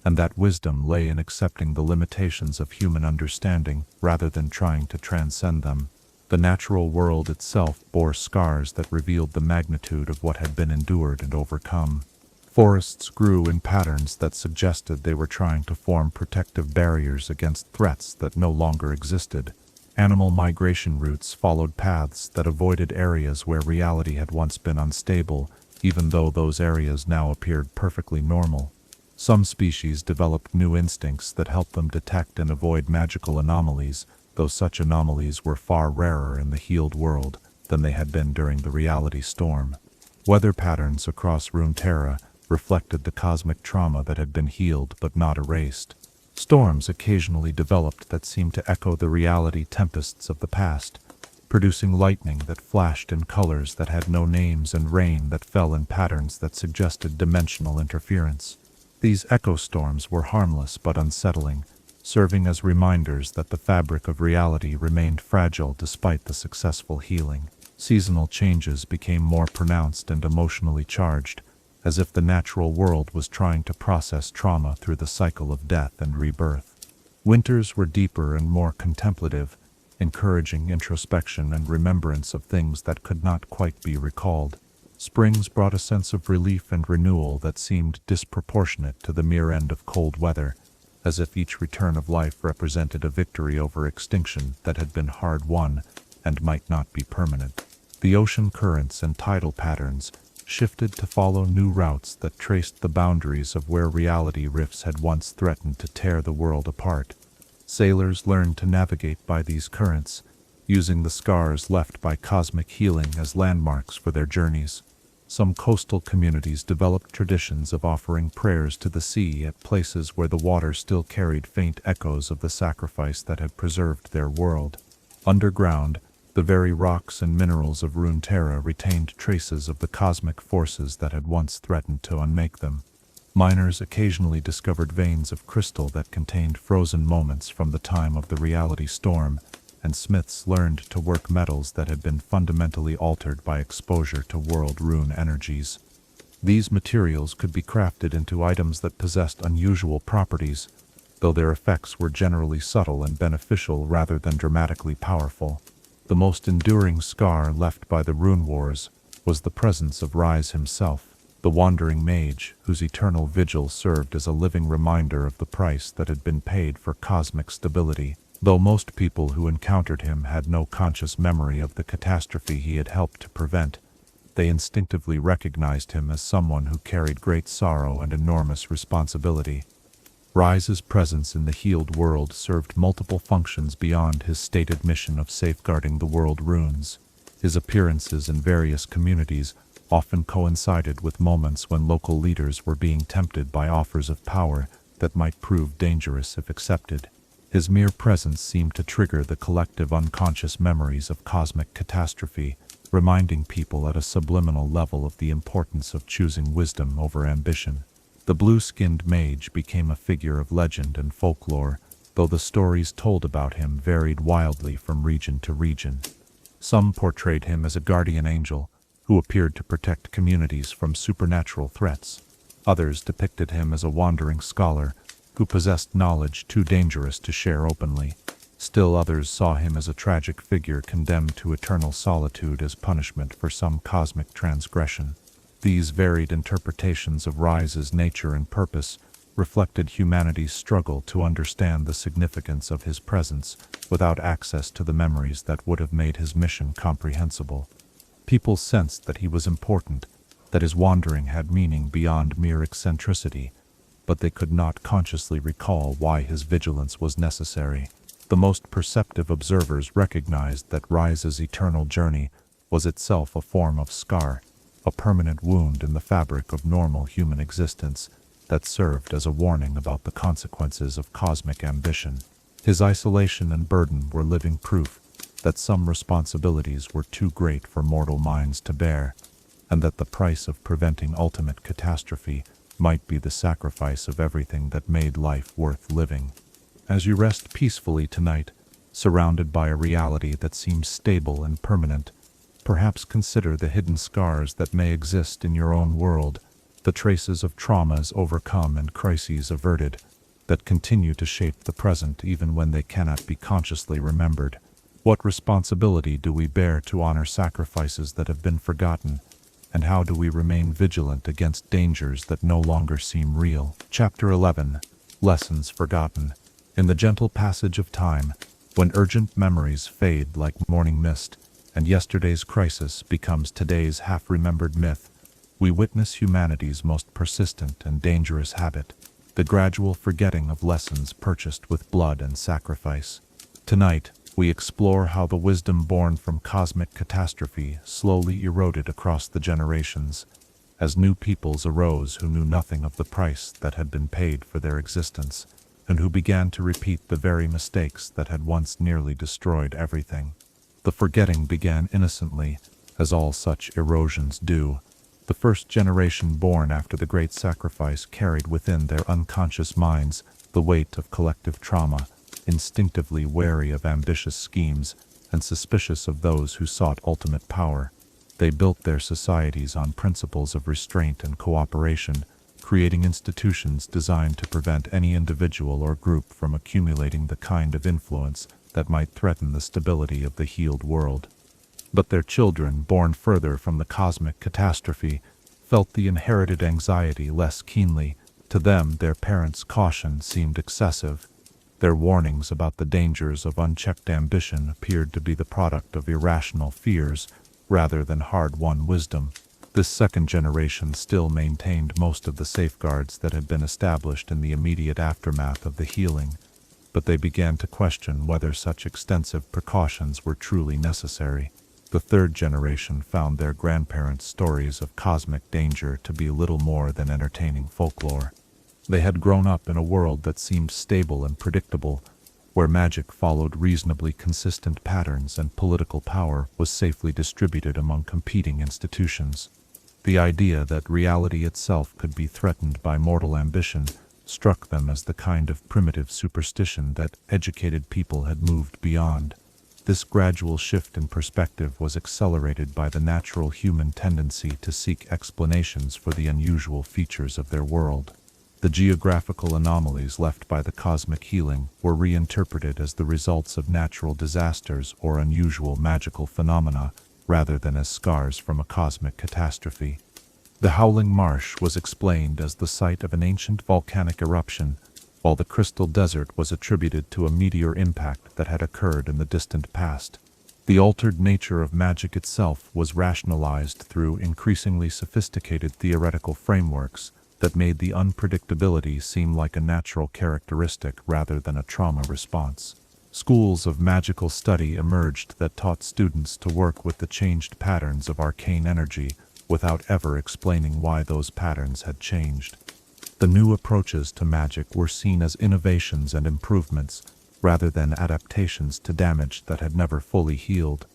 and that wisdom lay in accepting the limitations of human understanding rather than trying to transcend them. The natural world itself bore scars that revealed the magnitude of what had been endured and overcome. Forests grew in patterns that suggested they were trying to form protective barriers against threats that no longer existed. Animal migration routes followed paths that avoided areas where reality had once been unstable, even though those areas now appeared perfectly normal. Some species developed new instincts that helped them detect and avoid magical anomalies, though such anomalies were far rarer in the healed world than they had been during the reality storm. Weather patterns across Runeterra reflected the cosmic trauma that had been healed but not erased. Storms occasionally developed that seemed to echo the reality tempests of the past, producing lightning that flashed in colors that had no names and rain that fell in patterns that suggested dimensional interference. These echo storms were harmless but unsettling, serving as reminders that the fabric of reality remained fragile despite the successful healing. Seasonal changes became more pronounced and emotionally charged, as if the natural world was trying to process trauma through the cycle of death and rebirth. Winters were deeper and more contemplative, encouraging introspection and remembrance of things that could not quite be recalled. Springs brought a sense of relief and renewal that seemed disproportionate to the mere end of cold weather, as if each return of life represented a victory over extinction that had been hard-won and might not be permanent. The ocean currents and tidal patterns shifted to follow new routes that traced the boundaries of where reality rifts had once threatened to tear the world apart. Sailors learned to navigate by these currents, using the scars left by cosmic healing as landmarks for their journeys. Some coastal communities developed traditions of offering prayers to the sea at places where the water still carried faint echoes of the sacrifice that had preserved their world. Underground, the very rocks and minerals of Runeterra retained traces of the cosmic forces that had once threatened to unmake them. Miners occasionally discovered veins of crystal that contained frozen moments from the time of the reality storm, and smiths learned to work metals that had been fundamentally altered by exposure to world rune energies. These materials could be crafted into items that possessed unusual properties, though their effects were generally subtle and beneficial rather than dramatically powerful. The most enduring scar left by the Rune Wars was the presence of Ryze himself, the wandering mage whose eternal vigil served as a living reminder of the price that had been paid for cosmic stability. Though most people who encountered him had no conscious memory of the catastrophe he had helped to prevent, they instinctively recognized him as someone who carried great sorrow and enormous responsibility. Ryze's presence in the healed world served multiple functions beyond his stated mission of safeguarding the world runes. His appearances in various communities often coincided with moments when local leaders were being tempted by offers of power that might prove dangerous if accepted. His mere presence seemed to trigger the collective unconscious memories of cosmic catastrophe, reminding people at a subliminal level of the importance of choosing wisdom over ambition. The blue-skinned mage became a figure of legend and folklore, though the stories told about him varied wildly from region to region. Some portrayed him as a guardian angel, who appeared to protect communities from supernatural threats. Others depicted him as a wandering scholar, who possessed knowledge too dangerous to share openly. Still others saw him as a tragic figure condemned to eternal solitude as punishment for some cosmic transgression. These varied interpretations of Ryze's nature and purpose reflected humanity's struggle to understand the significance of his presence without access to the memories that would have made his mission comprehensible. People sensed that he was important, that his wandering had meaning beyond mere eccentricity, but they could not consciously recall why his vigilance was necessary. The most perceptive observers recognized that Ryze's eternal journey was itself a form of scar, a permanent wound in the fabric of normal human existence that served as a warning about the consequences of cosmic ambition. His isolation and burden were living proof that some responsibilities were too great for mortal minds to bear, and that the price of preventing ultimate catastrophe might be the sacrifice of everything that made life worth living. As you rest peacefully tonight, surrounded by a reality that seems stable and permanent, perhaps consider the hidden scars that may exist in your own world, the traces of traumas overcome and crises averted that continue to shape the present even when they cannot be consciously remembered. What responsibility do we bear to honor sacrifices that have been forgotten, and how do we remain vigilant against dangers that no longer seem real? Chapter 11. Lessons Forgotten. In the gentle passage of time, when urgent memories fade like morning mist, and yesterday's crisis becomes today's half-remembered myth, we witness humanity's most persistent and dangerous habit, the gradual forgetting of lessons purchased with blood and sacrifice. Tonight, we explore how the wisdom born from cosmic catastrophe slowly eroded across the generations, as new peoples arose who knew nothing of the price that had been paid for their existence, and who began to repeat the very mistakes that had once nearly destroyed everything. The forgetting began innocently, as all such erosions do. The first generation born after the great sacrifice carried within their unconscious minds the weight of collective trauma, instinctively wary of ambitious schemes and suspicious of those who sought ultimate power. They built their societies on principles of restraint and cooperation, creating institutions designed to prevent any individual or group from accumulating the kind of influence that might threaten the stability of the healed world. But their children, born further from the cosmic catastrophe, felt the inherited anxiety less keenly. To them, their parents' caution seemed excessive. Their warnings about the dangers of unchecked ambition appeared to be the product of irrational fears rather than hard-won wisdom. This second generation still maintained most of the safeguards that had been established in the immediate aftermath of the healing, but they began to question whether such extensive precautions were truly necessary. The third generation found their grandparents' stories of cosmic danger to be little more than entertaining folklore. They had grown up in a world that seemed stable and predictable, where magic followed reasonably consistent patterns and political power was safely distributed among competing institutions. The idea that reality itself could be threatened by mortal ambition struck them as the kind of primitive superstition that educated people had moved beyond. This gradual shift in perspective was accelerated by the natural human tendency to seek explanations for the unusual features of their world. The geographical anomalies left by the cosmic healing were reinterpreted as the results of natural disasters or unusual magical phenomena, rather than as scars from a cosmic catastrophe. The Howling Marsh was explained as the site of an ancient volcanic eruption, while the Crystal Desert was attributed to a meteor impact that had occurred in the distant past. The altered nature of magic itself was rationalized through increasingly sophisticated theoretical frameworks that made the unpredictability seem like a natural characteristic rather than a trauma response. Schools of magical study emerged that taught students to work with the changed patterns of arcane energy without ever explaining why those patterns had changed. The new approaches to magic were seen as innovations and improvements, rather than adaptations to damage that had never fully healed.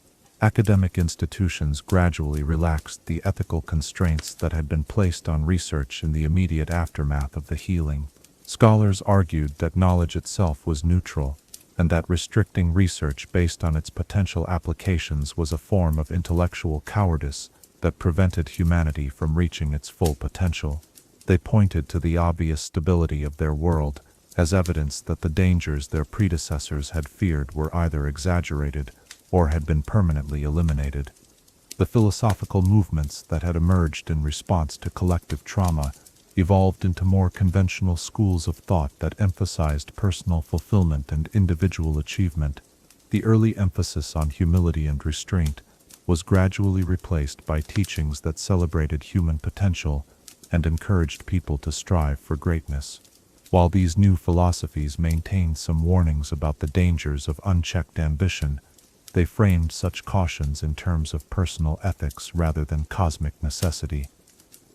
Academic institutions gradually relaxed the ethical constraints that had been placed on research in the immediate aftermath of the healing. Scholars argued that knowledge itself was neutral, and that restricting research based on its potential applications was a form of intellectual cowardice that prevented humanity from reaching its full potential. They pointed to the obvious stability of their world, as evidence that the dangers their predecessors had feared were either exaggerated or had been permanently eliminated. The philosophical movements that had emerged in response to collective trauma evolved into more conventional schools of thought that emphasized personal fulfillment and individual achievement. The early emphasis on humility and restraint was gradually replaced by teachings that celebrated human potential and encouraged people to strive for greatness. While these new philosophies maintained some warnings about the dangers of unchecked ambition, they framed such cautions in terms of personal ethics rather than cosmic necessity.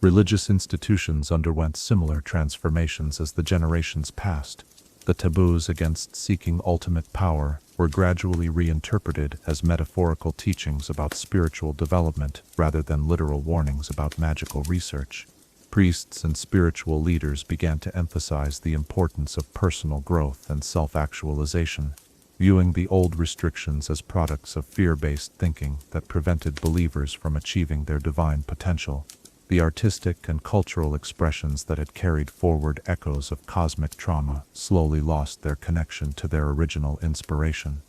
Religious institutions underwent similar transformations as the generations passed. The taboos against seeking ultimate power were gradually reinterpreted as metaphorical teachings about spiritual development rather than literal warnings about magical research. Priests and spiritual leaders began to emphasize the importance of personal growth and self-actualization, viewing the old restrictions as products of fear-based thinking that prevented believers from achieving their divine potential. The artistic and cultural expressions that had carried forward echoes of cosmic trauma slowly lost their connection to their original inspiration.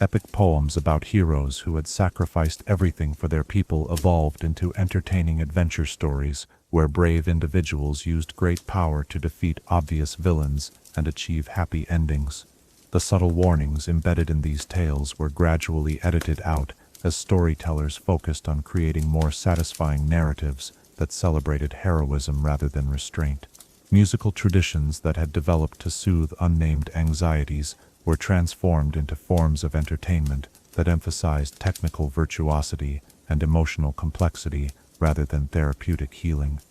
Epic poems about heroes who had sacrificed everything for their people evolved into entertaining adventure stories where brave individuals used great power to defeat obvious villains and achieve happy endings. The subtle warnings embedded in these tales were gradually edited out as storytellers focused on creating more satisfying narratives that celebrated heroism rather than restraint. Musical traditions that had developed to soothe unnamed anxieties were transformed into forms of entertainment that emphasized technical virtuosity and emotional complexity rather than therapeutic healing.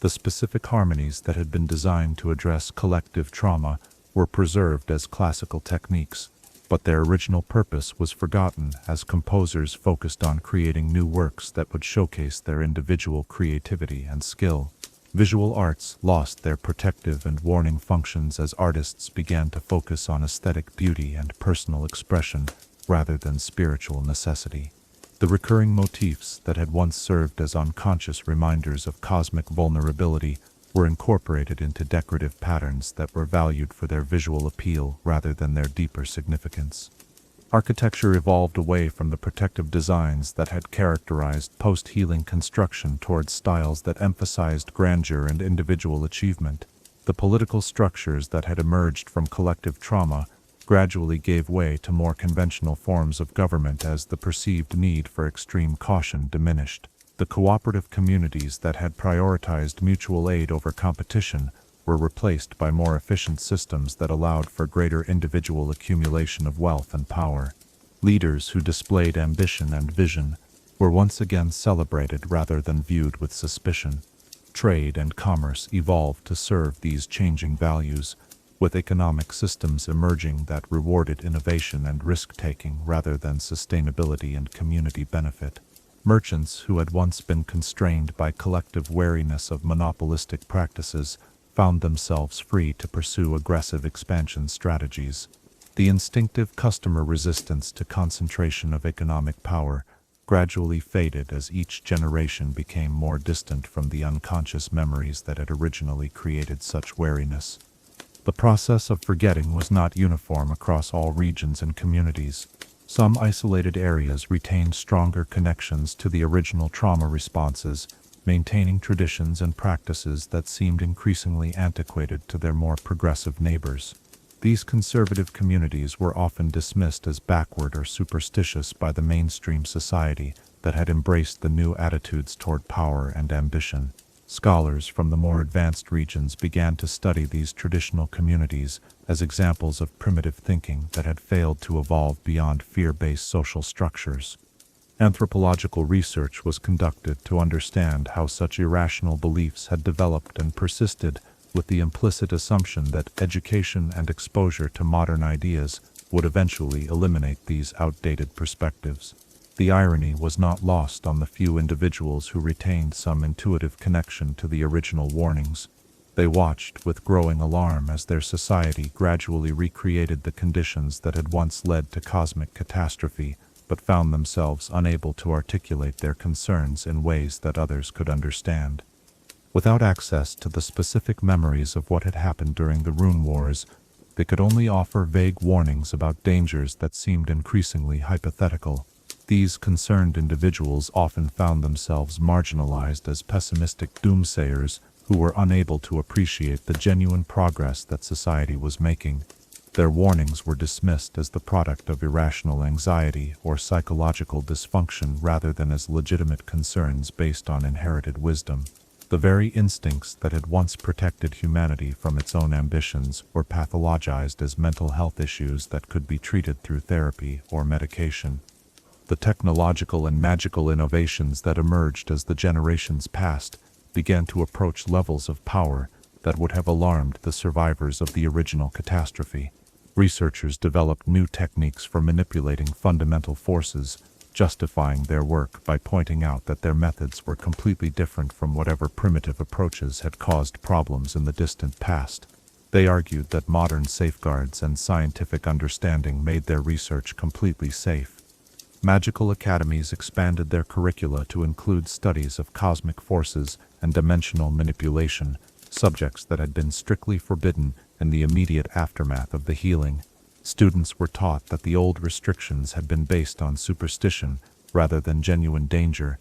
The specific harmonies that had been designed to address collective trauma were preserved as classical techniques, but their original purpose was forgotten as composers focused on creating new works that would showcase their individual creativity and skill. Visual arts lost their protective and warning functions as artists began to focus on aesthetic beauty and personal expression rather than spiritual necessity. The recurring motifs that had once served as unconscious reminders of cosmic vulnerability were incorporated into decorative patterns that were valued for their visual appeal rather than their deeper significance. Architecture evolved away from the protective designs that had characterized post-healing construction towards styles that emphasized grandeur and individual achievement. The political structures that had emerged from collective trauma gradually gave way to more conventional forms of government as the perceived need for extreme caution diminished. The cooperative communities that had prioritized mutual aid over competition were replaced by more efficient systems that allowed for greater individual accumulation of wealth and power. Leaders who displayed ambition and vision were once again celebrated rather than viewed with suspicion. Trade and commerce evolved to serve these changing values, with economic systems emerging that rewarded innovation and risk-taking rather than sustainability and community benefit. Merchants who had once been constrained by collective wariness of monopolistic practices found themselves free to pursue aggressive expansion strategies. The instinctive customer resistance to concentration of economic power gradually faded as each generation became more distant from the unconscious memories that had originally created such wariness. The process of forgetting was not uniform across all regions and communities. Some isolated areas retained stronger connections to the original trauma responses, maintaining traditions and practices that seemed increasingly antiquated to their more progressive neighbors. These conservative communities were often dismissed as backward or superstitious by the mainstream society that had embraced the new attitudes toward power and ambition. Scholars from the more advanced regions began to study these traditional communities as examples of primitive thinking that had failed to evolve beyond fear-based social structures. Anthropological research was conducted to understand how such irrational beliefs had developed and persisted, with the implicit assumption that education and exposure to modern ideas would eventually eliminate these outdated perspectives. The irony was not lost on the few individuals who retained some intuitive connection to the original warnings. They watched with growing alarm as their society gradually recreated the conditions that had once led to cosmic catastrophe, but found themselves unable to articulate their concerns in ways that others could understand. Without access to the specific memories of what had happened during the Rune Wars, they could only offer vague warnings about dangers that seemed increasingly hypothetical. These concerned individuals often found themselves marginalized as pessimistic doomsayers who were unable to appreciate the genuine progress that society was making. Their warnings were dismissed as the product of irrational anxiety or psychological dysfunction rather than as legitimate concerns based on inherited wisdom. The very instincts that had once protected humanity from its own ambitions were pathologized as mental health issues that could be treated through therapy or medication. The technological and magical innovations that emerged as the generations passed began to approach levels of power that would have alarmed the survivors of the original catastrophe. Researchers developed new techniques for manipulating fundamental forces, justifying their work by pointing out that their methods were completely different from whatever primitive approaches had caused problems in the distant past. They argued that modern safeguards and scientific understanding made their research completely safe. Magical academies expanded their curricula to include studies of cosmic forces and dimensional manipulation, subjects that had been strictly forbidden in the immediate aftermath of the healing. Students were taught that the old restrictions had been based on superstition rather than genuine danger,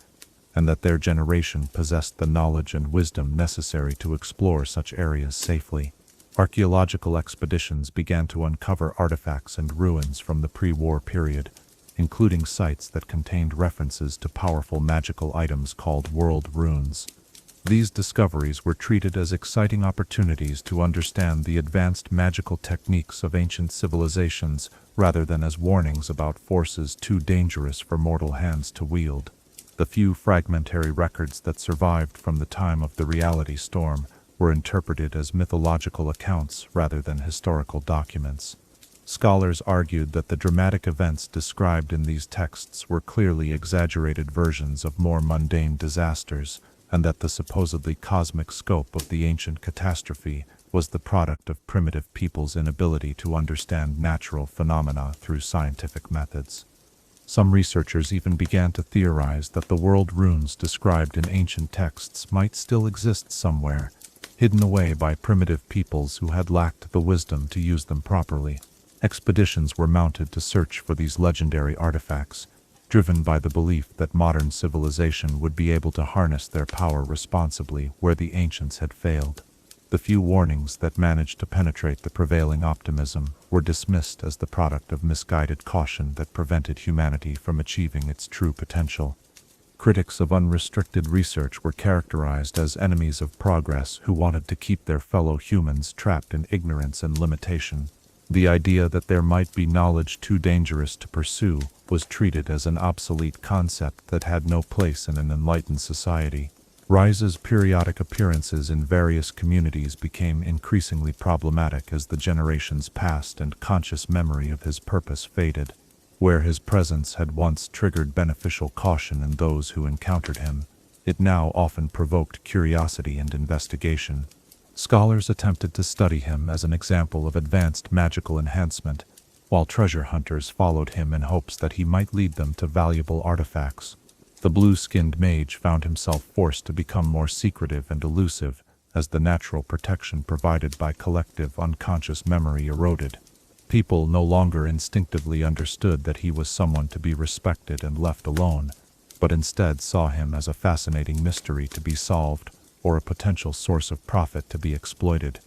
and that their generation possessed the knowledge and wisdom necessary to explore such areas safely. Archaeological expeditions began to uncover artifacts and ruins from the pre-war period, including sites that contained references to powerful magical items called world runes. These discoveries were treated as exciting opportunities to understand the advanced magical techniques of ancient civilizations rather than as warnings about forces too dangerous for mortal hands to wield. The few fragmentary records that survived from the time of the reality storm were interpreted as mythological accounts rather than historical documents. Scholars argued that the dramatic events described in these texts were clearly exaggerated versions of more mundane disasters, and that the supposedly cosmic scope of the ancient catastrophe was the product of primitive people's inability to understand natural phenomena through scientific methods. Some researchers even began to theorize that the world runes described in ancient texts might still exist somewhere, hidden away by primitive peoples who had lacked the wisdom to use them properly. Expeditions were mounted to search for these legendary artifacts, driven by the belief that modern civilization would be able to harness their power responsibly where the ancients had failed. The few warnings that managed to penetrate the prevailing optimism were dismissed as the product of misguided caution that prevented humanity from achieving its true potential. Critics of unrestricted research were characterized as enemies of progress who wanted to keep their fellow humans trapped in ignorance and limitation. The idea that there might be knowledge too dangerous to pursue was treated as an obsolete concept that had no place in an enlightened society. Ryze's periodic appearances in various communities became increasingly problematic as the generations passed and conscious memory of his purpose faded. Where his presence had once triggered beneficial caution in those who encountered him, it now often provoked curiosity and investigation. Scholars attempted to study him as an example of advanced magical enhancement, while treasure hunters followed him in hopes that he might lead them to valuable artifacts. The blue-skinned mage found himself forced to become more secretive and elusive as the natural protection provided by collective unconscious memory eroded. People no longer instinctively understood that he was someone to be respected and left alone, but instead saw him as a fascinating mystery to be solved or a potential source of profit to be exploited.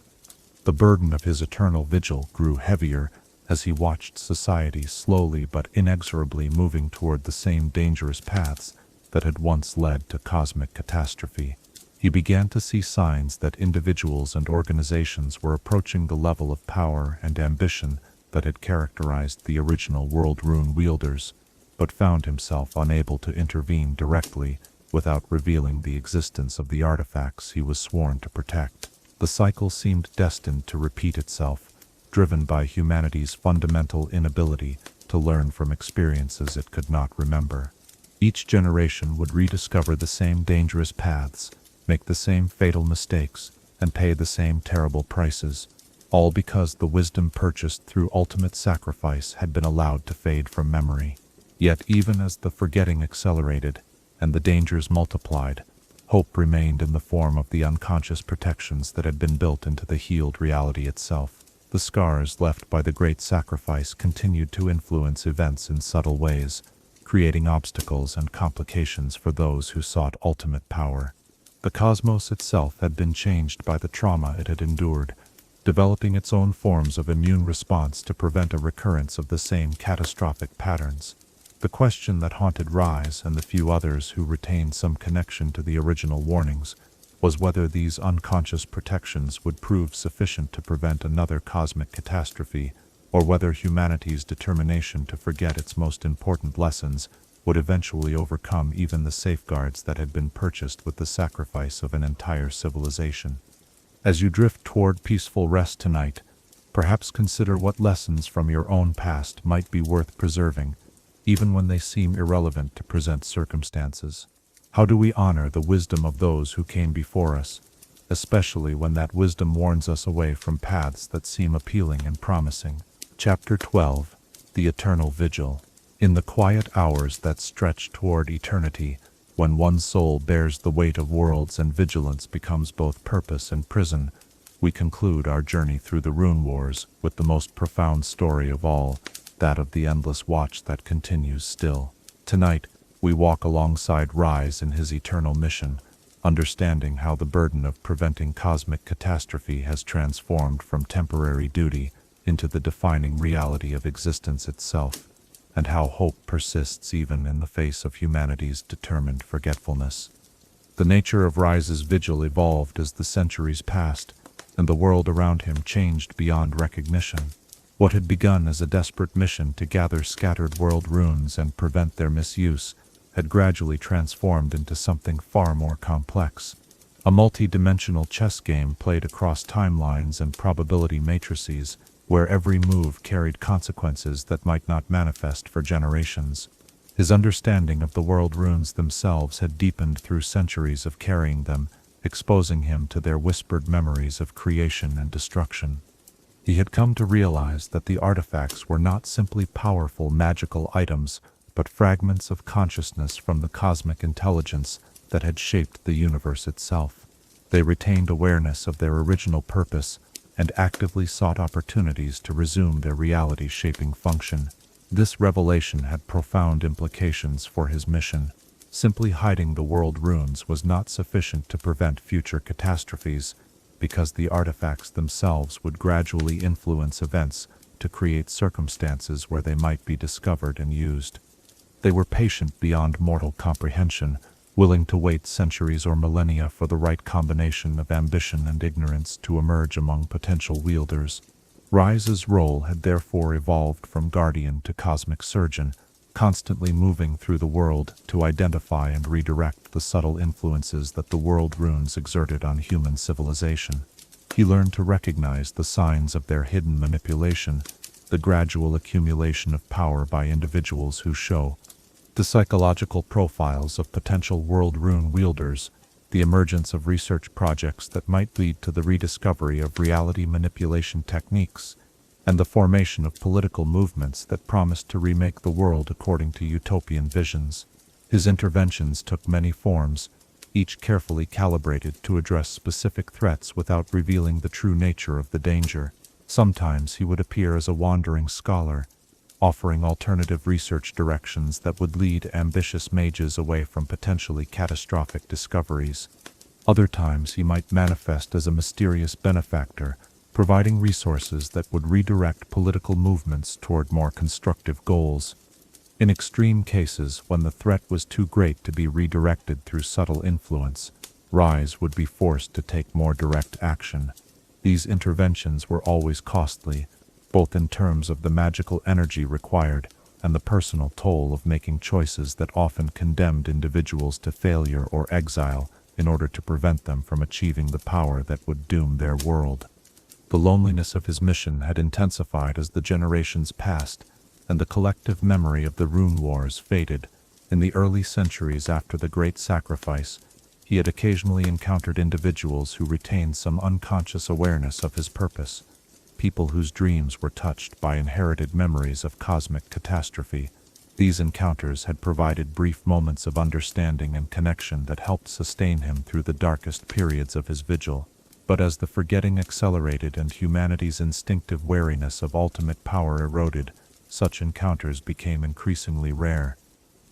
The burden of his eternal vigil grew heavier as he watched society slowly but inexorably moving toward the same dangerous paths that had once led to cosmic catastrophe. He began to see signs that individuals and organizations were approaching the level of power and ambition that had characterized the original world rune wielders, but found himself unable to intervene directly without revealing the existence of the artifacts he was sworn to protect. The cycle seemed destined to repeat itself, driven by humanity's fundamental inability to learn from experiences it could not remember. Each generation would rediscover the same dangerous paths, make the same fatal mistakes, and pay the same terrible prices, all because the wisdom purchased through ultimate sacrifice had been allowed to fade from memory. Yet even as the forgetting accelerated and the dangers multiplied, Hope remained in the form of the unconscious protections that had been built into the healed reality itself. The scars left by the great sacrifice continued to influence events in subtle ways, creating obstacles and complications for those who sought ultimate power. The cosmos itself had been changed by the trauma it had endured, developing its own forms of immune response to prevent a recurrence of the same catastrophic patterns. The question that haunted Ryze and the few others who retained some connection to the original warnings was whether these unconscious protections would prove sufficient to prevent another cosmic catastrophe, or whether humanity's determination to forget its most important lessons would eventually overcome even the safeguards that had been purchased with the sacrifice of an entire civilization. As you drift toward peaceful rest tonight, perhaps consider what lessons from your own past might be worth preserving, even when they seem irrelevant to present circumstances. How do we honor the wisdom of those who came before us, especially when that wisdom warns us away from paths that seem appealing and promising? Chapter 12. The Eternal Vigil. In the quiet hours that stretch toward eternity, when one's soul bears the weight of worlds and vigilance becomes both purpose and prison, we conclude our journey through the Rune Wars with the most profound story of all, that of the endless watch that continues still. Tonight, we walk alongside Ryze in his eternal mission, understanding how the burden of preventing cosmic catastrophe has transformed from temporary duty into the defining reality of existence itself, and how hope persists even in the face of humanity's determined forgetfulness. The nature of Ryze's vigil evolved as the centuries passed, and the world around him changed beyond recognition. What had begun as a desperate mission to gather scattered world runes and prevent their misuse had gradually transformed into something far more complex. A multi-dimensional chess game played across timelines and probability matrices, where every move carried consequences that might not manifest for generations. His understanding of the world runes themselves had deepened through centuries of carrying them, exposing him to their whispered memories of creation and destruction. He had come to realize that the artifacts were not simply powerful magical items, but fragments of consciousness from the cosmic intelligence that had shaped the universe itself. They retained awareness of their original purpose and actively sought opportunities to resume their reality-shaping function. This revelation had profound implications for his mission. Simply hiding the world runes was not sufficient to prevent future catastrophes, because the artifacts themselves would gradually influence events to create circumstances where they might be discovered and used. They were patient beyond mortal comprehension, willing to wait centuries or millennia for the right combination of ambition and ignorance to emerge among potential wielders. Ryze's role had therefore evolved from guardian to cosmic surgeon, constantly moving through the world to identify and redirect the subtle influences that the world runes exerted on human civilization. He learned to recognize the signs of their hidden manipulation, the gradual accumulation of power by individuals who show the psychological profiles of potential world rune wielders, the emergence of research projects that might lead to the rediscovery of reality manipulation techniques, and the formation of political movements that promised to remake the world according to utopian visions. His interventions took many forms, each carefully calibrated to address specific threats without revealing the true nature of the danger. Sometimes he would appear as a wandering scholar, offering alternative research directions that would lead ambitious mages away from potentially catastrophic discoveries. Other times he might manifest as a mysterious benefactor, providing resources that would redirect political movements toward more constructive goals. In extreme cases, when the threat was too great to be redirected through subtle influence, Ryze would be forced to take more direct action. These interventions were always costly, both in terms of the magical energy required and the personal toll of making choices that often condemned individuals to failure or exile in order to prevent them from achieving the power that would doom their world. The loneliness of his mission had intensified as the generations passed, and the collective memory of the Rune Wars faded. In the early centuries after the Great Sacrifice, he had occasionally encountered individuals who retained some unconscious awareness of his purpose, people whose dreams were touched by inherited memories of cosmic catastrophe. These encounters had provided brief moments of understanding and connection that helped sustain him through the darkest periods of his vigil. But as the forgetting accelerated and humanity's instinctive wariness of ultimate power eroded, such encounters became increasingly rare.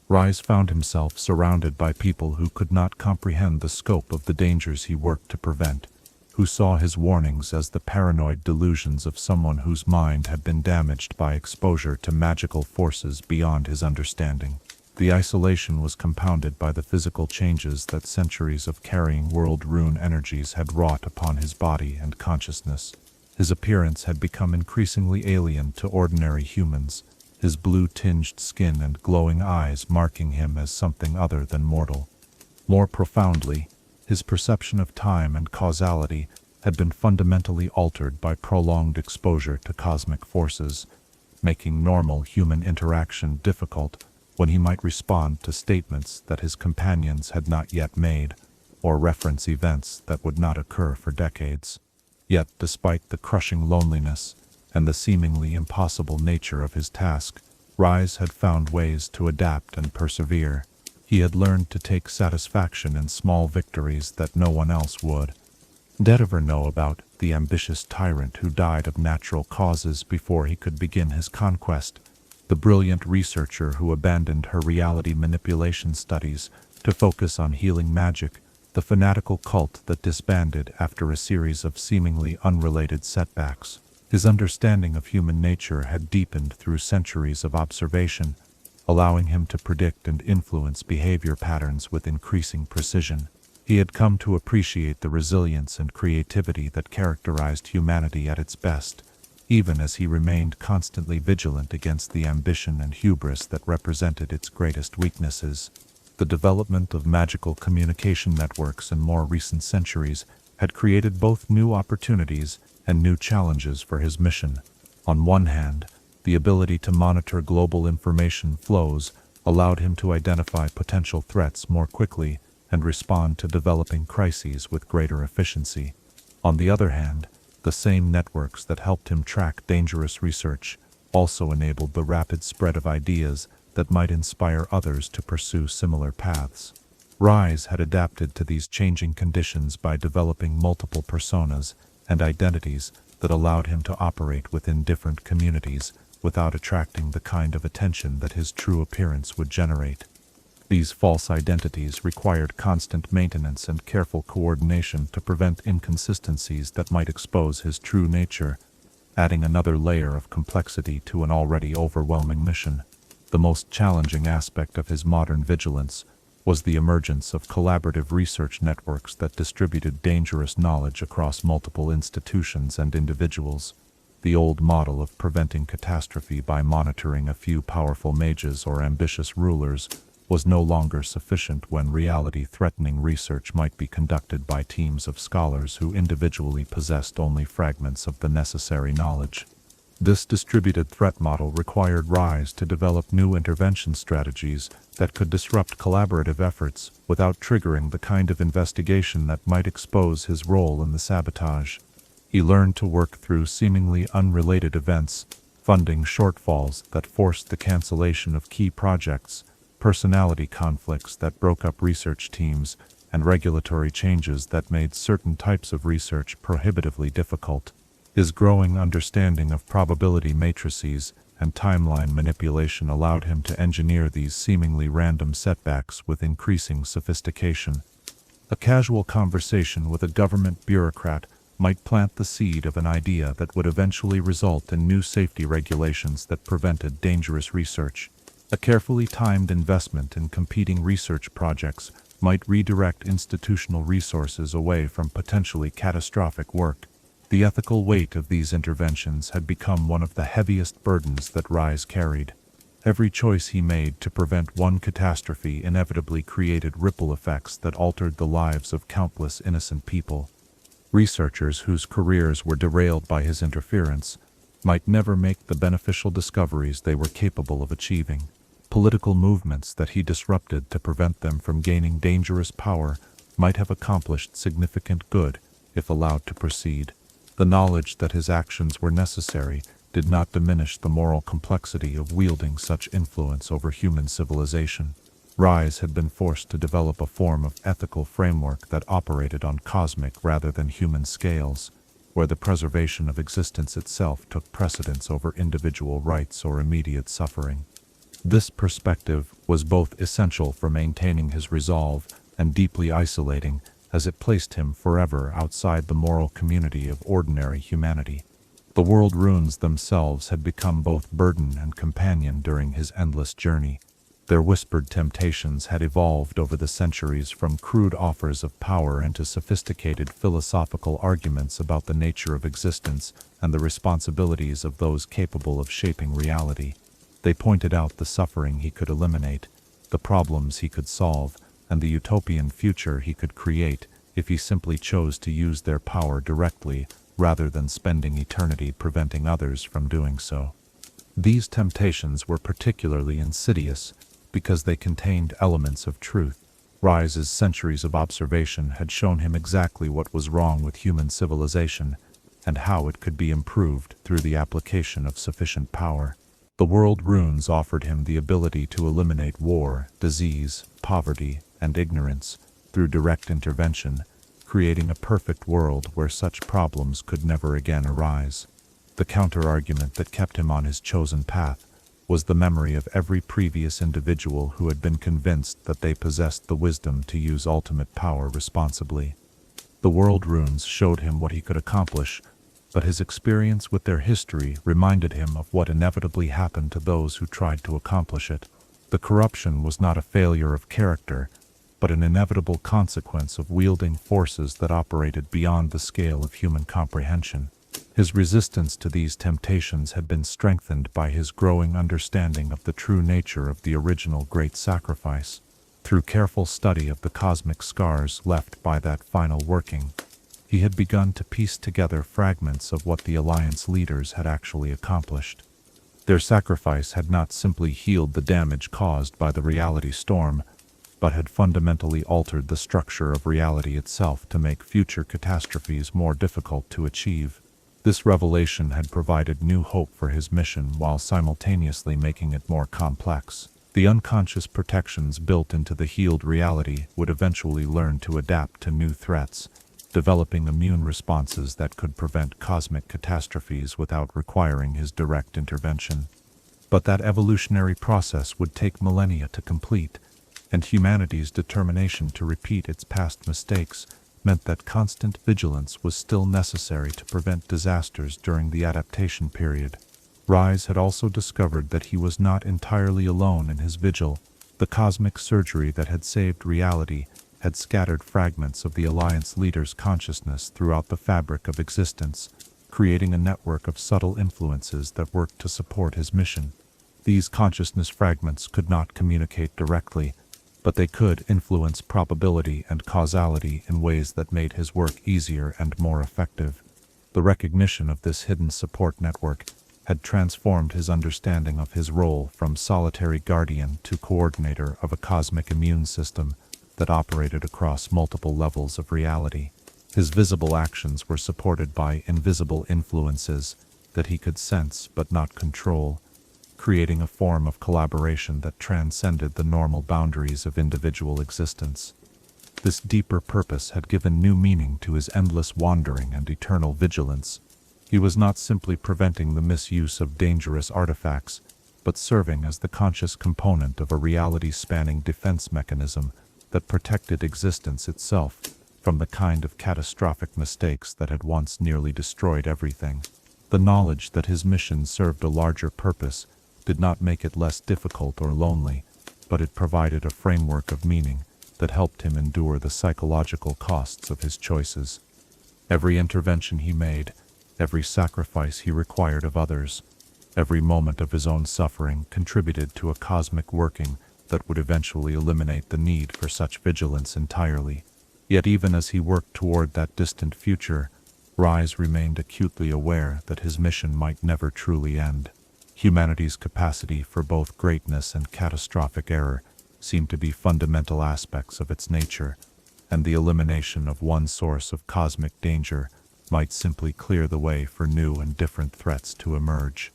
Ryze found himself surrounded by people who could not comprehend the scope of the dangers he worked to prevent, who saw his warnings as the paranoid delusions of someone whose mind had been damaged by exposure to magical forces beyond his understanding. The isolation was compounded by the physical changes that centuries of carrying world rune energies had wrought upon his body and consciousness. His appearance had become increasingly alien to ordinary humans, his blue-tinged skin and glowing eyes marking him as something other than mortal. More profoundly, his perception of time and causality had been fundamentally altered by prolonged exposure to cosmic forces, making normal human interaction difficult when he might respond to statements that his companions had not yet made, or reference events that would not occur for decades. Yet, despite the crushing loneliness and the seemingly impossible nature of his task, Ryze had found ways to adapt and persevere. He had learned to take satisfaction in small victories that no one else would. Did ever know about the ambitious tyrant who died of natural causes before he could begin his conquest? The brilliant researcher who abandoned her reality manipulation studies to focus on healing magic, the fanatical cult that disbanded after a series of seemingly unrelated setbacks. His understanding of human nature had deepened through centuries of observation, allowing him to predict and influence behavior patterns with increasing precision. He had come to appreciate the resilience and creativity that characterized humanity at its best, even as he remained constantly vigilant against the ambition and hubris that represented its greatest weaknesses. The development of magical communication networks in more recent centuries had created both new opportunities and new challenges for his mission. On one hand, the ability to monitor global information flows allowed him to identify potential threats more quickly and respond to developing crises with greater efficiency. On the other hand, the same networks that helped him track dangerous research also enabled the rapid spread of ideas that might inspire others to pursue similar paths. Ryze had adapted to these changing conditions by developing multiple personas and identities that allowed him to operate within different communities without attracting the kind of attention that his true appearance would generate. These false identities required constant maintenance and careful coordination to prevent inconsistencies that might expose his true nature, adding another layer of complexity to an already overwhelming mission. The most challenging aspect of his modern vigilance was the emergence of collaborative research networks that distributed dangerous knowledge across multiple institutions and individuals. The old model of preventing catastrophe by monitoring a few powerful mages or ambitious rulers was no longer sufficient when reality-threatening research might be conducted by teams of scholars who individually possessed only fragments of the necessary knowledge. This distributed threat model required Ryze to develop new intervention strategies that could disrupt collaborative efforts without triggering the kind of investigation that might expose his role in the sabotage. He learned to work through seemingly unrelated events, funding shortfalls that forced the cancellation of key projects, personality conflicts that broke up research teams, and regulatory changes that made certain types of research prohibitively difficult. His growing understanding of probability matrices and timeline manipulation allowed him to engineer these seemingly random setbacks with increasing sophistication. A casual conversation with a government bureaucrat might plant the seed of an idea that would eventually result in new safety regulations that prevented dangerous research. A carefully timed investment in competing research projects might redirect institutional resources away from potentially catastrophic work. The ethical weight of these interventions had become one of the heaviest burdens that Ryze carried. Every choice he made to prevent one catastrophe inevitably created ripple effects that altered the lives of countless innocent people. Researchers whose careers were derailed by his interference might never make the beneficial discoveries they were capable of achieving. Political movements that he disrupted to prevent them from gaining dangerous power might have accomplished significant good if allowed to proceed. The knowledge that his actions were necessary did not diminish the moral complexity of wielding such influence over human civilization. Ryze had been forced to develop a form of ethical framework that operated on cosmic rather than human scales, where the preservation of existence itself took precedence over individual rights or immediate suffering. This perspective was both essential for maintaining his resolve and deeply isolating, as it placed him forever outside the moral community of ordinary humanity. The world runes themselves had become both burden and companion during his endless journey. Their whispered temptations had evolved over the centuries from crude offers of power into sophisticated philosophical arguments about the nature of existence and the responsibilities of those capable of shaping reality. They pointed out the suffering he could eliminate, the problems he could solve, and the utopian future he could create if he simply chose to use their power directly rather than spending eternity preventing others from doing so. These temptations were particularly insidious because they contained elements of truth. Ryze's centuries of observation had shown him exactly what was wrong with human civilization and how it could be improved through the application of sufficient power. The world runes offered him the ability to eliminate war, disease, poverty, and ignorance through direct intervention, creating a perfect world where such problems could never again arise. The counter-argument that kept him on his chosen path was the memory of every previous individual who had been convinced that they possessed the wisdom to use ultimate power responsibly. The world runes showed him what he could accomplish, but his experience with their history reminded him of what inevitably happened to those who tried to accomplish it. The corruption was not a failure of character, but an inevitable consequence of wielding forces that operated beyond the scale of human comprehension. His resistance to these temptations had been strengthened by his growing understanding of the true nature of the original great sacrifice. Through careful study of the cosmic scars left by that final working, he had begun to piece together fragments of what the Alliance leaders had actually accomplished. Their sacrifice had not simply healed the damage caused by the reality storm, but had fundamentally altered the structure of reality itself to make future catastrophes more difficult to achieve. This revelation had provided new hope for his mission while simultaneously making it more complex. The unconscious protections built into the healed reality would eventually learn to adapt to new threats, developing immune responses that could prevent cosmic catastrophes without requiring his direct intervention. But that evolutionary process would take millennia to complete, and humanity's determination to repeat its past mistakes meant that constant vigilance was still necessary to prevent disasters during the adaptation period. Ryze had also discovered that he was not entirely alone in his vigil. The cosmic surgery that had saved reality had scattered fragments of the Alliance leader's consciousness throughout the fabric of existence, creating a network of subtle influences that worked to support his mission. These consciousness fragments could not communicate directly, but they could influence probability and causality in ways that made his work easier and more effective. The recognition of this hidden support network had transformed his understanding of his role from solitary guardian to coordinator of a cosmic immune system that operated across multiple levels of reality. His visible actions were supported by invisible influences that he could sense but not control, creating a form of collaboration that transcended the normal boundaries of individual existence. This deeper purpose had given new meaning to his endless wandering and eternal vigilance. He was not simply preventing the misuse of dangerous artifacts, but serving as the conscious component of a reality-spanning defense mechanism that protected existence itself from the kind of catastrophic mistakes that had once nearly destroyed everything. The knowledge that his mission served a larger purpose did not make it less difficult or lonely, but it provided a framework of meaning that helped him endure the psychological costs of his choices. Every intervention he made, every sacrifice he required of others, every moment of his own suffering contributed to a cosmic working that would eventually eliminate the need for such vigilance entirely. Yet even as he worked toward that distant future, Ryze remained acutely aware that his mission might never truly end. Humanity's capacity for both greatness and catastrophic error seemed to be fundamental aspects of its nature, and the elimination of one source of cosmic danger might simply clear the way for new and different threats to emerge.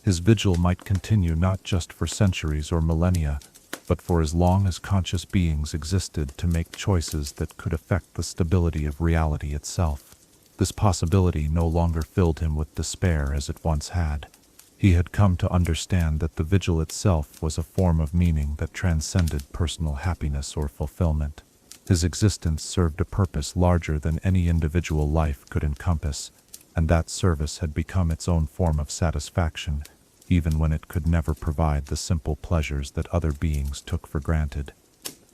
His vigil might continue not just for centuries or millennia, but for as long as conscious beings existed to make choices that could affect the stability of reality itself. This possibility no longer filled him with despair as it once had. He had come to understand that the vigil itself was a form of meaning that transcended personal happiness or fulfillment. His existence served a purpose larger than any individual life could encompass, and that service had become its own form of satisfaction, even when it could never provide the simple pleasures that other beings took for granted.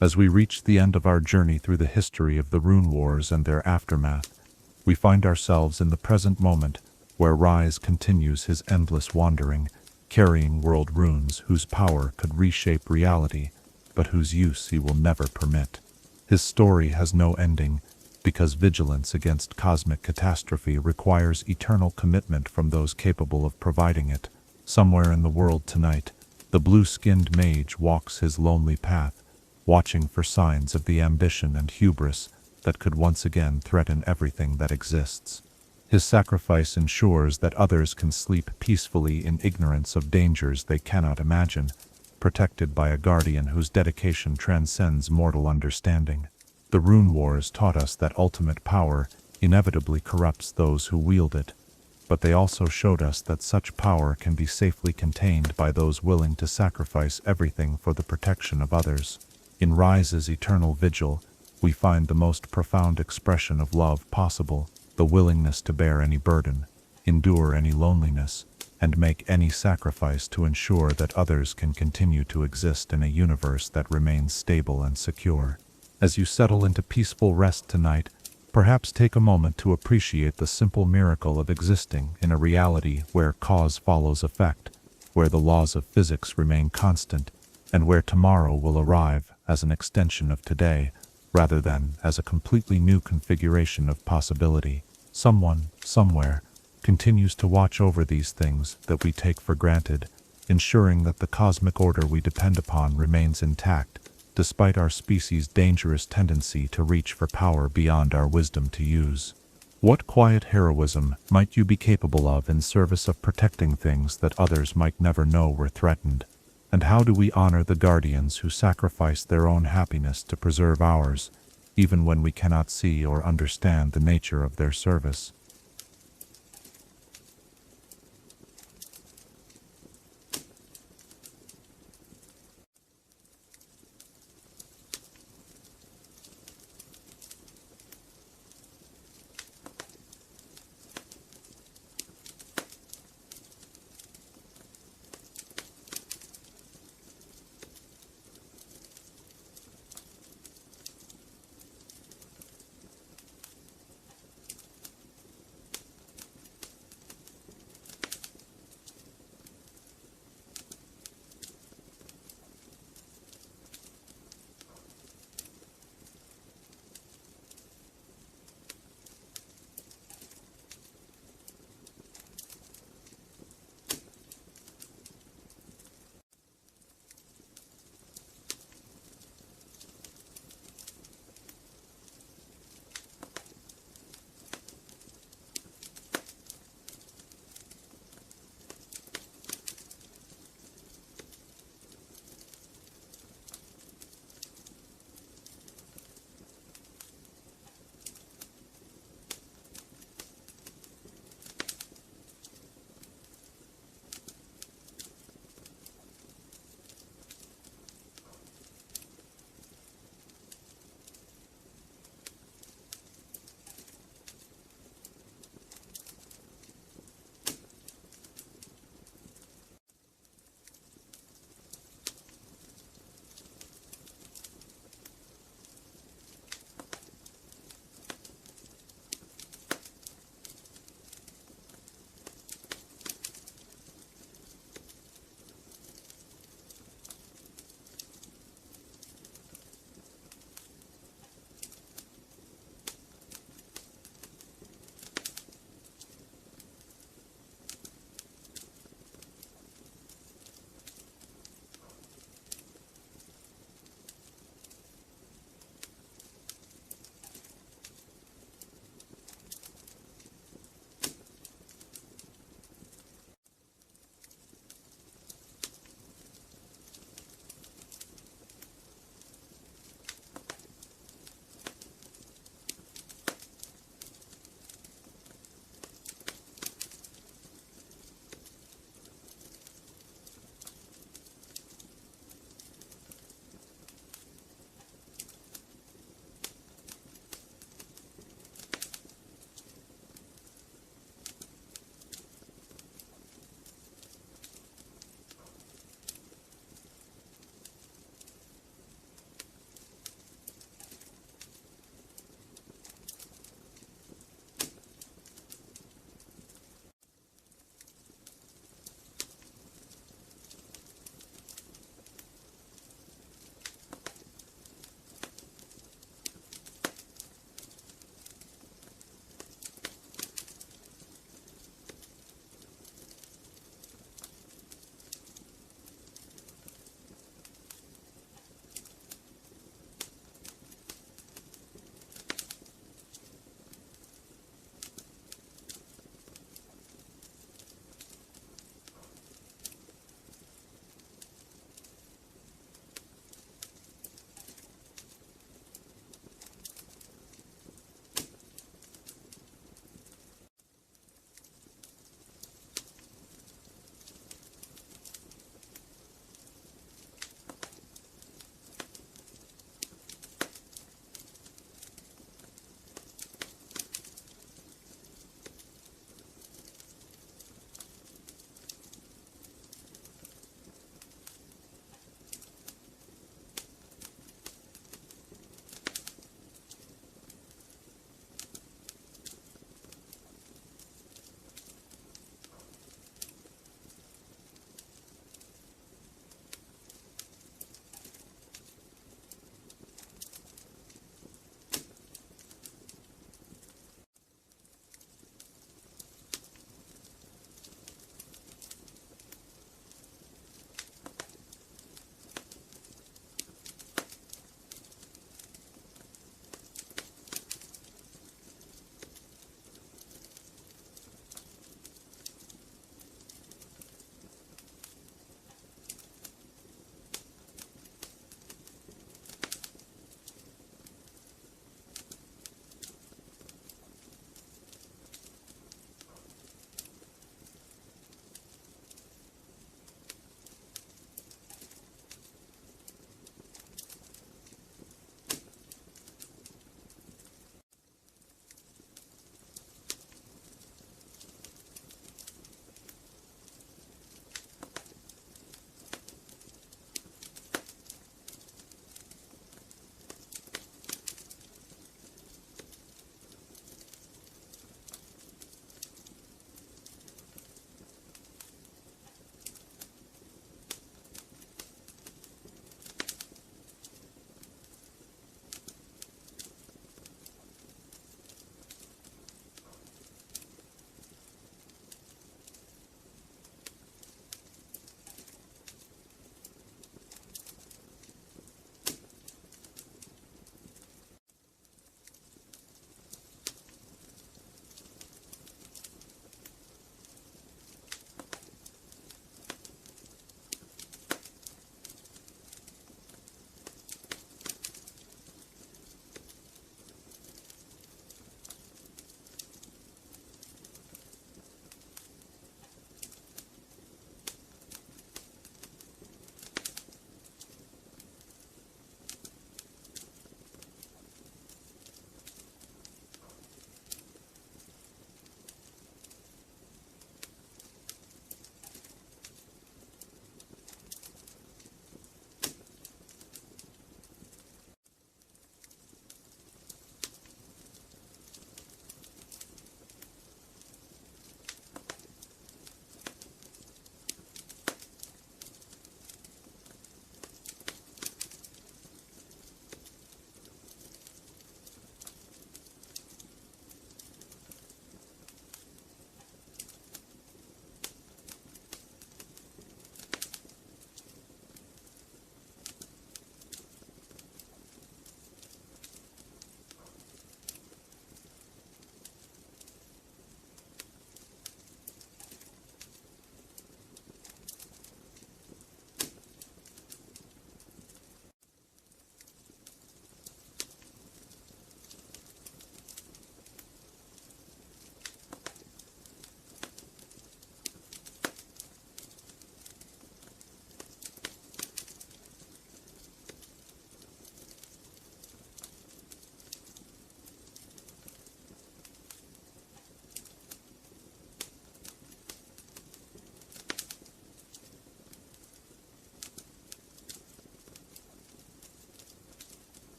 As we reach the end of our journey through the history of the Rune Wars and their aftermath, we find ourselves in the present moment, where Ryze continues his endless wandering, carrying world runes whose power could reshape reality, but whose use he will never permit. His story has no ending, because vigilance against cosmic catastrophe requires eternal commitment from those capable of providing it. Somewhere in the world tonight, the blue-skinned mage walks his lonely path, watching for signs of the ambition and hubris that could once again threaten everything that exists. His sacrifice ensures that others can sleep peacefully in ignorance of dangers they cannot imagine, protected by a guardian whose dedication transcends mortal understanding. The Rune Wars taught us that ultimate power inevitably corrupts those who wield it, but they also showed us that such power can be safely contained by those willing to sacrifice everything for the protection of others. In Ryze's eternal vigil, we find the most profound expression of love possible, the willingness to bear any burden, endure any loneliness, and make any sacrifice to ensure that others can continue to exist in a universe that remains stable and secure. As you settle into peaceful rest tonight, perhaps take a moment to appreciate the simple miracle of existing in a reality where cause follows effect, where the laws of physics remain constant, and where tomorrow will arrive as an extension of today, rather than as a completely new configuration of possibility. Someone, somewhere, continues to watch over these things that we take for granted, ensuring that the cosmic order we depend upon remains intact, despite our species' dangerous tendency to reach for power beyond our wisdom to use. What quiet heroism might you be capable of in service of protecting things that others might never know were threatened? And how do we honor the guardians who sacrifice their own happiness to preserve ours, even when we cannot see or understand the nature of their service?